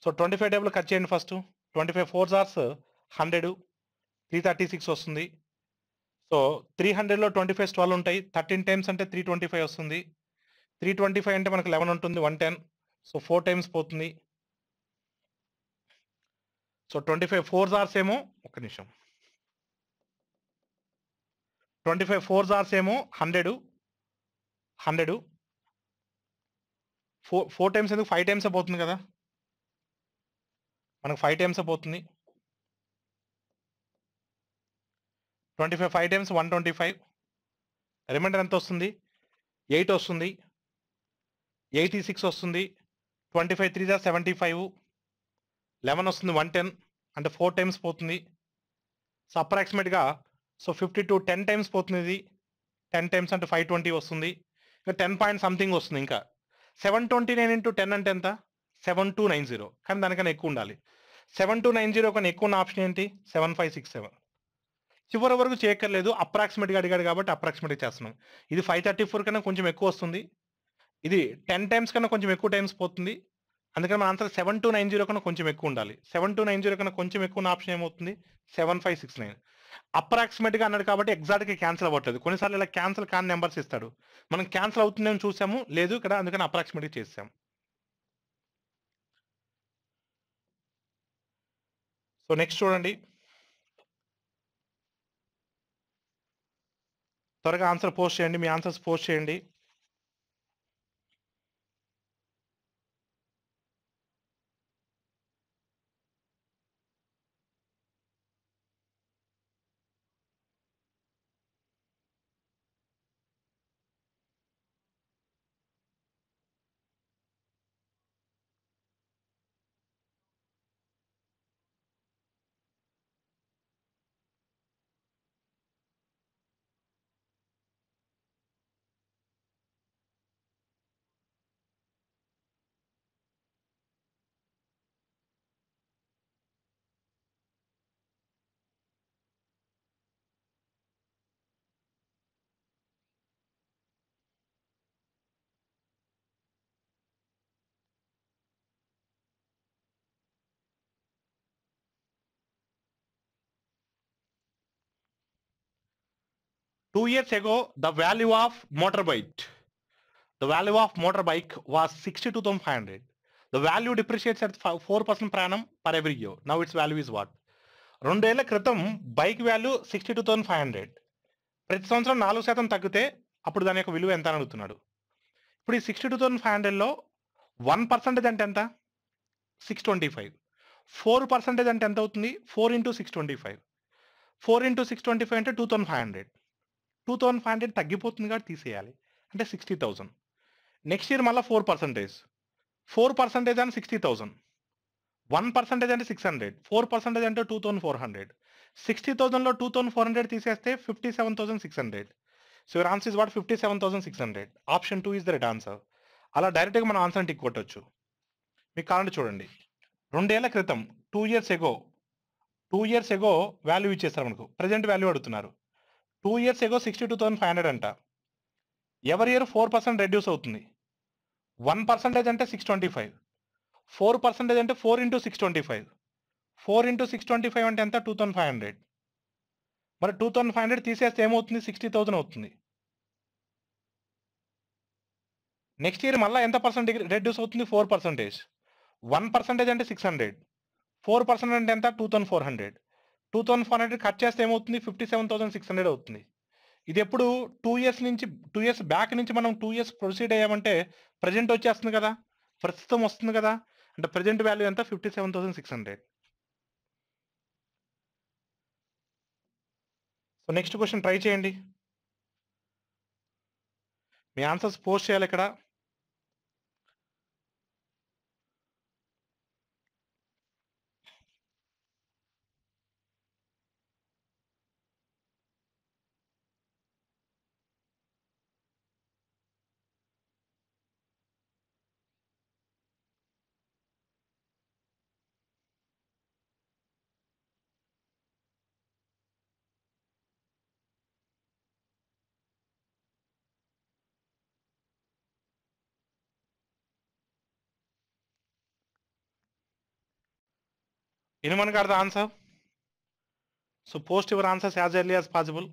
సో 25 టేబుల్ కట్ చేయండి ఫస్ట్. 25 4 జార్స్ 100. 336 వస్తుంది. సో 300లో 25 12 ఉంటాయి. 13 టైమ్స్ అంటే 325 వస్తుంది. 325 అంటే మనకు 11 ఉంటుంది. 110. సో 4 టైమ్స్ పోతుంది. సో 25 4 జార్స్ ఏమో ఒక్క నిమిషం. 25 4 జార్స్ ఏమో 100. 100 4 టైమ్స్ ఎందుకు? 5 టైమ్సే పోతుంది కదా! మనకు 5 టైమ్సే పోతుంది. 25 5 టైమ్స్ 125. రిమైండర్ ఎంత వస్తుంది? 8 వస్తుంది. 86 వస్తుంది. 25 3 జార్ 75. 11 వస్తుంది. 110 అంటే 4 టైమ్స్ పోతుంది. సో అప్రాక్సిమేట్‌గా సో 52 10 టైమ్స్ పోతుంది ఇది. 10 టైమ్స్ అంటే 520 వస్తుంది. ఇంకా 10 పాయింట్ సంథింగ్ వస్తుంది ఇంకా. 729 ఇంటూ 10 అంటే ఎంత? 7290. కానీ దానికన్నా ఎక్కువ ఉండాలి. 7290 కన్నా ఎక్కువ ఉన్న ఆప్షన్ ఏంటి? 7567. చివరి వరకు చేయక్కర్లేదు. అప్రాక్సిమేట్‌గా అడిగాడు కాబట్టి అప్రాక్సిమేట్‌గా చేస్తున్నాం. ఇది 534 కన్నా కొంచెం ఎక్కువ వస్తుంది. ఇది 10 టైమ్స్ కన్నా కొంచెం ఎక్కువ టైమ్స్ పోతుంది. అందుకని మన ఆన్సర్ 7290 కన్నా కొంచెం ఎక్కువ ఉండాలి. 7290 కన్నా కొంచెం ఎక్కువ ఉన్న ఆప్షన్ ఏమవుతుంది? 7569. అప్రాక్సిమేట్‌గా అన్నాడు కాబట్టి ఎగ్జాక్ట్‌గా క్యాన్సిల్ అవ్వట్లేదు. కొన్నిసార్లు ఇలా క్యాన్సిల్ కాని నంబర్స్ ఇస్తాడు. మనం క్యాన్సిల్ అవుతుందేమో చూసాము. లేదు ఇక్కడ అందుకని అప్రాక్సిమేట్‌గా చేసాం. సో నెక్స్ట్ చూడండి. త్వరగా ఆన్సర్ పోస్ట్ చేయండి. మీ ఆన్సర్స్ పోస్ట్ చేయండి. Two years ago, the value of motorbike was 62,500. The value depreciates at 4% per annum per every year. Now its value is what? 2 ఏళ్ల క్రితం బైక్ వాల్యూ 62,500. ప్రతి సంవత్సరం 4% తగ్గితే అప్పుడు దాని యొక్క విలువ ఎంత అని అడుగుతున్నాడు. ఇప్పుడు ఈ 62,500లో 1% అంటే ఎంత? 625. 4% అంటే ఎంత అవుతుంది? 4 ఇంటూ 625. 4 ఇంటూ 625 అంటే 2,500. 2,500 తగ్గిపోతుంది కాబట్టి తీసేయాలి. అంటే 60,000. నెక్స్ట్ ఇయర్ మళ్ళీ 4%. 4% అని 60,000. 1% అంటే 600. 4% అంటే 2,400. 60,000లో 2,400 తీసేస్తే 57,600. So your answer is what? 57,600. Option 2 is the right answer. అలా డైరెక్ట్గా మనం ఆన్సర్ టిక్ కొట్టొచ్చు. మీకు కావాలంటే చూడండి. 2 ఏళ్ల క్రితం 2 ఇయర్స్ ఎగో వాల్యూ ఇచ్చేస్తారు మనకు. ప్రెజెంట్ వాల్యూ అడుగుతున్నారు. 2 ఇయర్స్ ఎగో 62,500 అంట. ఎవరి ఇయర్ 4% రెడ్యూస్ అవుతుంది. 1% అంటే 625. 4% అంటే 4 ఇంటూ 625. 4 ఇంటూ 625 అంటే ఎంత? 2,500. మరి 2,500 తీసేస్తే ఏమవుతుంది? 60,000 అవుతుంది. నెక్స్ట్ ఇయర్ మళ్ళీ ఎంత పర్సెంట్ రెడ్యూస్ అవుతుంది? 4%. 1% అంటే 600. 4% అంటే ఎంత? 2,400. 2,400 కట్ చేస్తే ఏమవుతుంది? 57,600 అవుతుంది. ఇది ఎప్పుడు 2 ఇయర్స్ బ్యాక్ నుంచి మనం 2 ఇయర్స్ ప్రొసీడ్ అయ్యామంటే ప్రెజెంట్ వచ్చేస్తుంది కదా, ప్రస్తుతం వస్తుంది కదా. అంటే ప్రెజెంట్ వాల్యూ ఎంత? 57,600. సో నెక్స్ట్ క్వశ్చన్ ట్రై చేయండి. మీ ఆన్సర్స్ పోస్ట్ చేయాలి ఇక్కడ. Anyone got the answer? So post your answers as early as possible.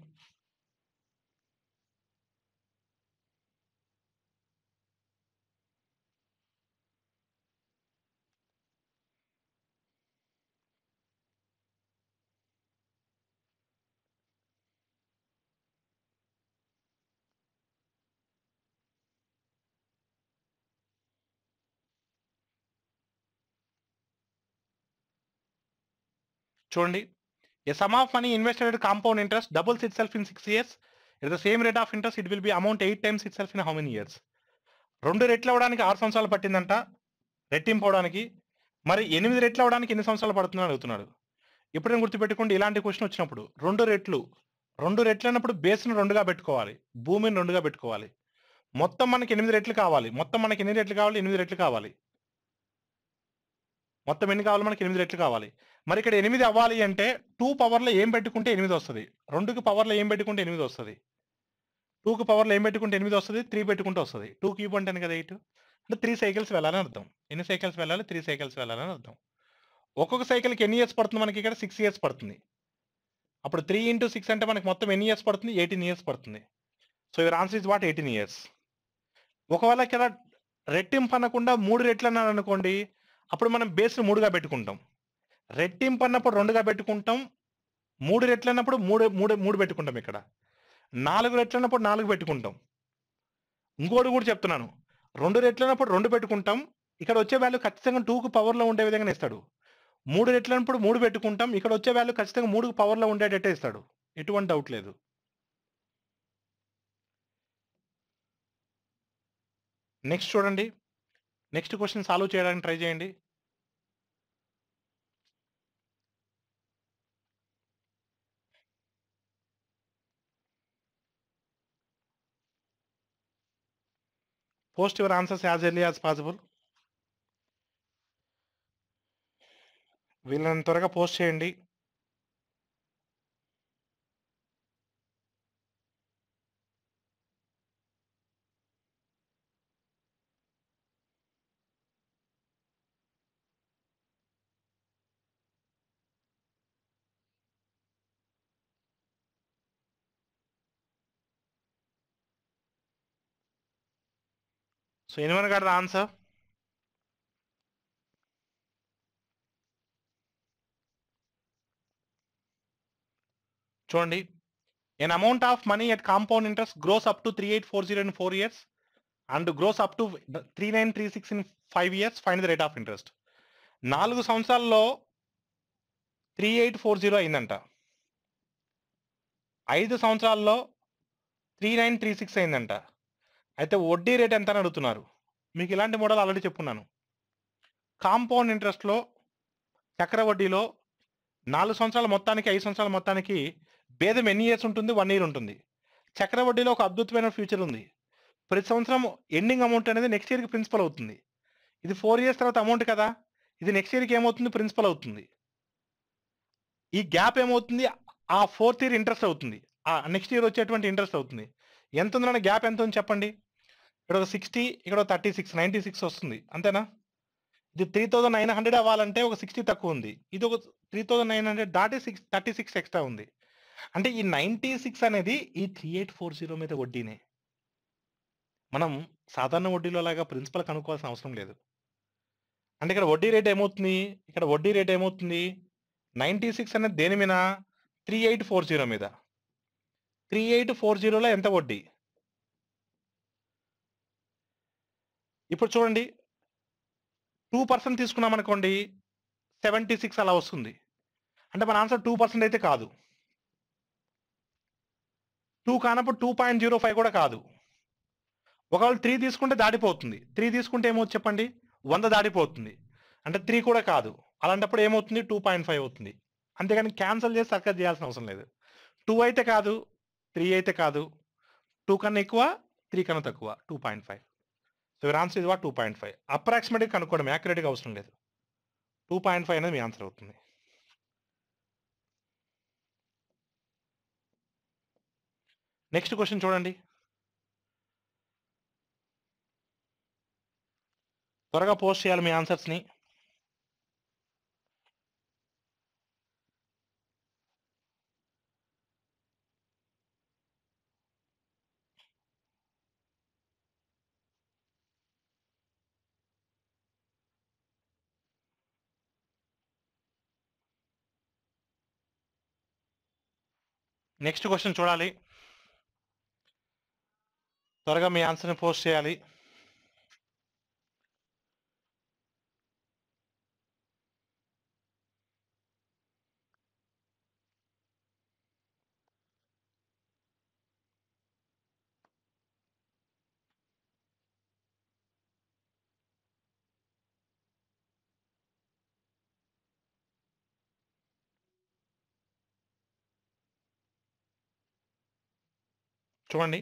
చూడండి, a sum of money invested at compound interest doubles itself in 6 years. At the same rate of interest, it will be amount 8 times itself in how many years? 2 రెట్లు అవడానికి 6 సంవత్సరాలు పట్టిందంట రెట్టింపు అవడానికి. మరి 8 రెట్లు అవడానికి ఎన్ని సంవత్సరాలు పడుతుందని అడుగుతున్నాడు. ఎప్పుడైనా గుర్తుపెట్టుకోండి, ఇలాంటి క్వశ్చన్ వచ్చినప్పుడు 2 రెట్లు అన్నప్పుడు బేస్ను 2గా పెట్టుకోవాలి, భూమిని 2గా పెట్టుకోవాలి. మొత్తం మనకి 8 రెట్లు కావాలి. మొత్తం మనకి ఎన్ని రెట్లు కావాలి? 8 రెట్లు కావాలి. మొత్తం ఎన్ని కావాలి మనకి? 8 రెట్లు కావాలి. మరి ఇక్కడ 8 అవ్వాలి అంటే 2 పవర్లో ఏం పెట్టుకుంటే 8 వస్తుంది? 2కి పవర్లో ఏం పెట్టుకుంటే 8 వస్తుంది? 2కి పవర్లో ఏం పెట్టుకుంటే 8 వస్తుంది? 3 పెట్టుకుంటే వస్తుంది. 2 క్యూబ్ అంటాను కదా 8. అంటే 3 సైకిల్స్ వెళ్ళాలని అర్థం. ఎన్ని సైకిల్స్ వెళ్ళాలి? 3 సైకిల్స్ వెళ్ళాలని అర్థం. ఒక్కొక్క సైకిల్కి ఎన్ని ఇయర్స్ పడుతుంది మనకి? ఇక్కడ 6 ఇయర్స్ పడుతుంది. అప్పుడు 3 ఇంటూ 6 అంటే మనకి మొత్తం ఎన్ని ఇయర్స్ పడుతుంది? 18 ఇయర్స్ పడుతుంది. So your answer is what? 18 years. ఒకవేళ ఇక్కడ రెట్టింపు అనకుండా 3 రెట్లు అన్నాడు అనుకోండి, అప్పుడు మనం బేస్ 3గా పెట్టుకుంటాం. రెట్టింపు అన్నప్పుడు 2గా పెట్టుకుంటాం. 3 రెట్లు అన్నప్పుడు 3 పెట్టుకుంటాం. ఇక్కడ 4 రెట్లు అన్నప్పుడు 4 పెట్టుకుంటాం. ఇంకోటి కూడా చెప్తున్నాను, 2 రెట్లు అన్నప్పుడు 2 పెట్టుకుంటాం. ఇక్కడ వచ్చే వాల్యూ ఖచ్చితంగా 2కు పవర్లో ఉండే విధంగా ఇస్తాడు. 3 రెట్లు అన్నప్పుడు 3 పెట్టుకుంటాం. ఇక్కడ వచ్చే వాల్యూ ఖచ్చితంగా 3కు పవర్లో ఉండేటట్టే ఇస్తాడు. ఎటువంటి డౌట్ లేదు. నెక్స్ట్ చూడండి, నెక్స్ట్ క్వశ్చన్ సాల్వ్ చేయడానికి ట్రై చేయండి. Post your answers as early as possible. వీళ్ళని త్వరగా పోస్ట్ చేయండి. So anyone got the answer? చూడండి, an amount of money at compound interest grows up to 3840 in 4 years and grows up to 3936 in 5 years. Find the rate of interest. 4 సంవత్సరాల్లో 3840 అయిందంట, 5 సంవత్సరాల్లో 3936 అయిందంట. అయితే వడ్డీ రేట్ ఎంత అని అడుగుతున్నారు. మీకు ఇలాంటి మోడల్ ఆల్రెడీ చెప్పుకున్నాను. కాంపౌండ్ ఇంట్రెస్ట్లో చక్రవడ్డీలో 4 సంవత్సరాల మొత్తానికి 5 సంవత్సరాల మొత్తానికి భేదం ఎన్ని ఇయర్స్ ఉంటుంది? 1 ఇయర్ ఉంటుంది. చక్రవడ్డీలో ఒక అద్భుతమైన ఫ్యూచర్ ఉంది. ప్రతి సంవత్సరం ఎండింగ్ అమౌంట్ అనేది నెక్స్ట్ ఇయర్కి ప్రిన్సిపల్ అవుతుంది. ఇది 4 ఇయర్స్ తర్వాత అమౌంట్ కదా, ఇది నెక్స్ట్ ఇయర్కి ఏమవుతుంది? ప్రిన్సిపల్ అవుతుంది. ఈ గ్యాప్ ఏమవుతుంది? ఆ 4th ఇయర్ ఇంట్రెస్ట్ అవుతుంది. ఆ నెక్స్ట్ ఇయర్ వచ్చేటువంటి ఇంట్రెస్ట్ అవుతుంది. ఎంత ఉందన్న గ్యాప్ ఎంత ఉంది చెప్పండి? ఇక్కడ ఒక 60, ఇక్కడ ఒక 36, 96 వస్తుంది, అంతేనా? ఇది 3900 అవ్వాలంటే ఒక 60 తక్కువ ఉంది. ఇది ఒక 3900 దాటి 36 ఎక్స్ట్రా ఉంది. అంటే ఈ 96 అనేది ఈ 3840 మీద వడ్డీనే. మనం సాధారణ వడ్డీలో లాగా ప్రిన్సిపల్ కనుక్కోవాల్సిన అవసరం లేదు. అంటే ఇక్కడ వడ్డీ రేట్ ఏమవుతుంది? ఇక్కడ వడ్డీ రేట్ ఏమవుతుంది? 96 అనేది దేని మీద? 3840 మీద. 3840లో ఎంత వడ్డీ? ఇప్పుడు చూడండి, 2% తీసుకున్నాం అనుకోండి, 76 అలా వస్తుంది. అంటే మన ఆన్సర్ 2% అయితే కాదు. 2 కానప్పుడు 2.05 కూడా కాదు. ఒకవేళ 3 తీసుకుంటే దాటిపోతుంది. 3 తీసుకుంటే ఏమవుతుంది చెప్పండి? 100 దాటిపోతుంది. అంటే 3 కూడా కాదు. అలాంటప్పుడు ఏమవుతుంది? 2.5 అవుతుంది. అంతేగాని క్యాన్సిల్ చేసి సర్కస్ చేయాల్సిన అవసరం లేదు. 2 అయితే కాదు, 3 అయితే కాదు, 2 కన్నా ఎక్కువ, 3 కన్నా తక్కువ, 2.5. So your answer is what? 2.5. అప్రాక్సిమేట్గా కనుక్కోవడం, యాక్యురేట్గా అవసరం లేదు. 2.5 అనేది మీ ఆన్సర్ అవుతుంది. నెక్స్ట్ క్వశ్చన్ చూడండి, త్వరగా పోస్ట్ చేయాలి మీ ఆన్సర్స్ని. నెక్స్ట్ క్వశ్చన్ చూడాలి, త్వరగా మీ ఆన్సర్ని పోస్ట్ చేయాలి. చూడండి,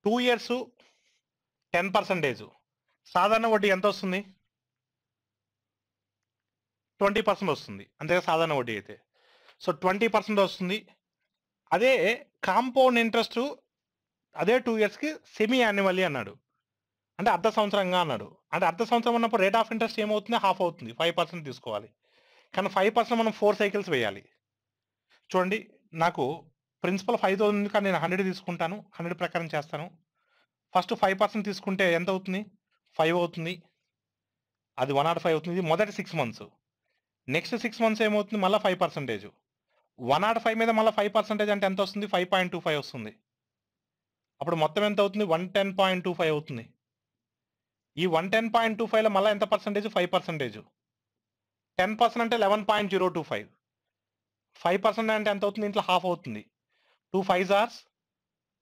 2 ఇయర్స్ 10%. సాధారణ వడ్డీ ఎంత వస్తుంది? 20% వస్తుంది, అంతే సాధారణ వడ్డీ అయితే. సో 20% వస్తుంది. అదే కాంపౌండ్ ఇంట్రెస్ట్ అదే 2 ఇయర్స్కి సెమీ యాన్యువల్లీ అన్నాడు, అంటే అర్ధ సంవత్సరంగా అన్నాడు. అంటే అర్ధ సంవత్సరం ఉన్నప్పుడు రేట్ ఆఫ్ ఇంట్రెస్ట్ ఏమవుతుంది? హాఫ్ అవుతుంది, 5% తీసుకోవాలి. కానీ 5% మనం 4 సైకిల్స్ వేయాలి. చూడండి, నాకు ప్రిన్సిపల్ 5000 ఉంది, కానీ నేను 100 తీసుకుంటాను, 100 ప్రకారం చేస్తాను. ఫస్ట్ 5% తీసుకుంటే ఎంత అవుతుంది? 5 అవుతుంది, అది 105 అవుతుంది. ఇది మొదటి 6 మంత్స్. నెక్స్ట్ 6 మంత్స్ ఏమవుతుంది? మళ్ళీ 5%. 105 మీద మళ్ళీ 5% అంటే ఎంత వస్తుంది? 5.25 వస్తుంది. అప్పుడు మొత్తం ఎంత అవుతుంది? 110.25 అవుతుంది. ఈ 110.25లో మళ్ళీ ఎంత పర్సెంటేజ్? 5%. 10% అంటే 11.025. 5% అంటే ఎంత అవుతుంది? ఇంట్లో హాఫ్ అవుతుంది. 2 5s are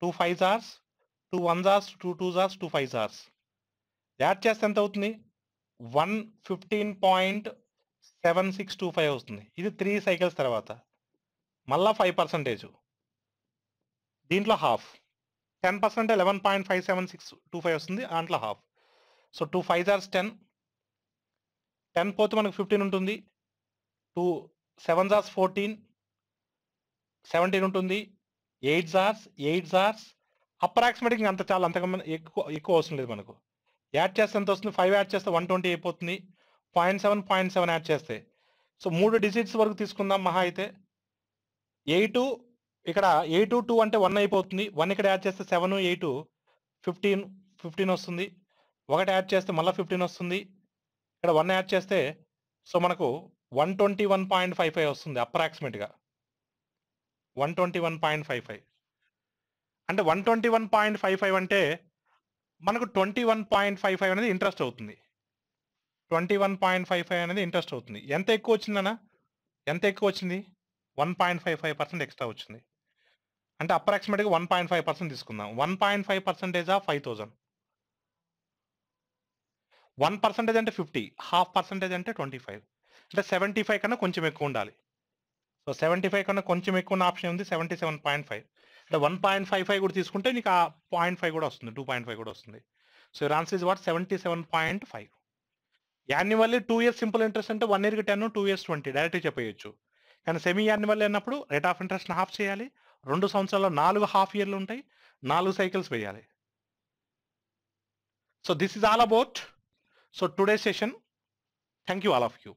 2 5s are 2 1s are 2 2s are 2 5s are. Add చేస్తే ఎంత అవుతుంది? 115.7625 వస్తుంది. ఇది 3 సైకిల్స్ తర్వాత. మళ్ళా 5%. దీంట్లో హాఫ్. 10% 11.57625 వస్తుంది, దాంట్లో హాఫ్. So 2 5s are 10. 10 పోతే మనకు 15 ఉంటుంది. 2 7s are 14. 17 ఉంటుంది. 8s are 8s are అప్రాక్సిమేట్గా అంత చాలా, అంతకన్నా ఎక్కువ అవసరం లేదు మనకు. యాడ్ చేస్తే ఎంత వస్తుంది? 5 యాడ్ చేస్తే 120 అయిపోతుంది. 0.7 యాడ్ చేస్తే, సో 3 డిజిట్స్ వరకు తీసుకుందాం మహా అయితే. 8 ఇక్కడ 8 2 అంటే 1 అయిపోతుంది. 1 ఇక్కడ యాడ్ చేస్తే 7 8 15 వస్తుంది. 1 యాడ్ చేస్తే మళ్ళీ 15 వస్తుంది. ఇక్కడ 1 యాడ్ చేస్తే సో మనకు 121.55 వస్తుంది అప్రాక్సిమేట్గా. 121.55 అంటే 121.55 అంటే మనకు 21.55 అనేది ఇంట్రెస్ట్ అవుతుంది. 21.55 అనేది ఇంట్రెస్ట్ అవుతుంది. ఎంత ఎక్కువ వచ్చిందన్న? ఎంత ఎక్కువ వచ్చింది? 1.55% ఎక్స్ట్రా వచ్చింది. అంటే అప్రాక్సిమేట్‌గా 1.5% తీసుకుందాం. 1.5% ఆఫ్ 5,000. 1% అంటే 50. హాఫ్ పర్సెంటేజ్ అంటే 25. అంటే 75 కన్నా కొంచెం ఎక్కువ ఉండాలి. సో 75 కన్నా కొంచెం ఎక్కువ ఉన్న ఆప్షన్ ఉంది 77.5. అంటే 1.55 కూడా తీసుకుంటే నీకు ఆ 0.5 కూడా వస్తుంది. 2.5 కూడా వస్తుంది. So your answer is what 77.5. Annually 2 years simple interest అంటే 1 ఇయర్‌కి 10, 2 ఇయర్స్ 20 డైరెక్ట్‌గా చెప్పేయొచ్చు. కానీ సెమీ యాన్యువల్ అన్నప్పుడు రేట్ ఆఫ్ ఇంట్రెస్ట్‌ని హాఫ్ చేయాలి. 2 సంవత్సరాల్లో 4 హాఫ్ ఇయర్‌లు ఉంటాయి. 4 సైకిల్స్ వేయాలి. So this is all about today's session. Thank you all of you.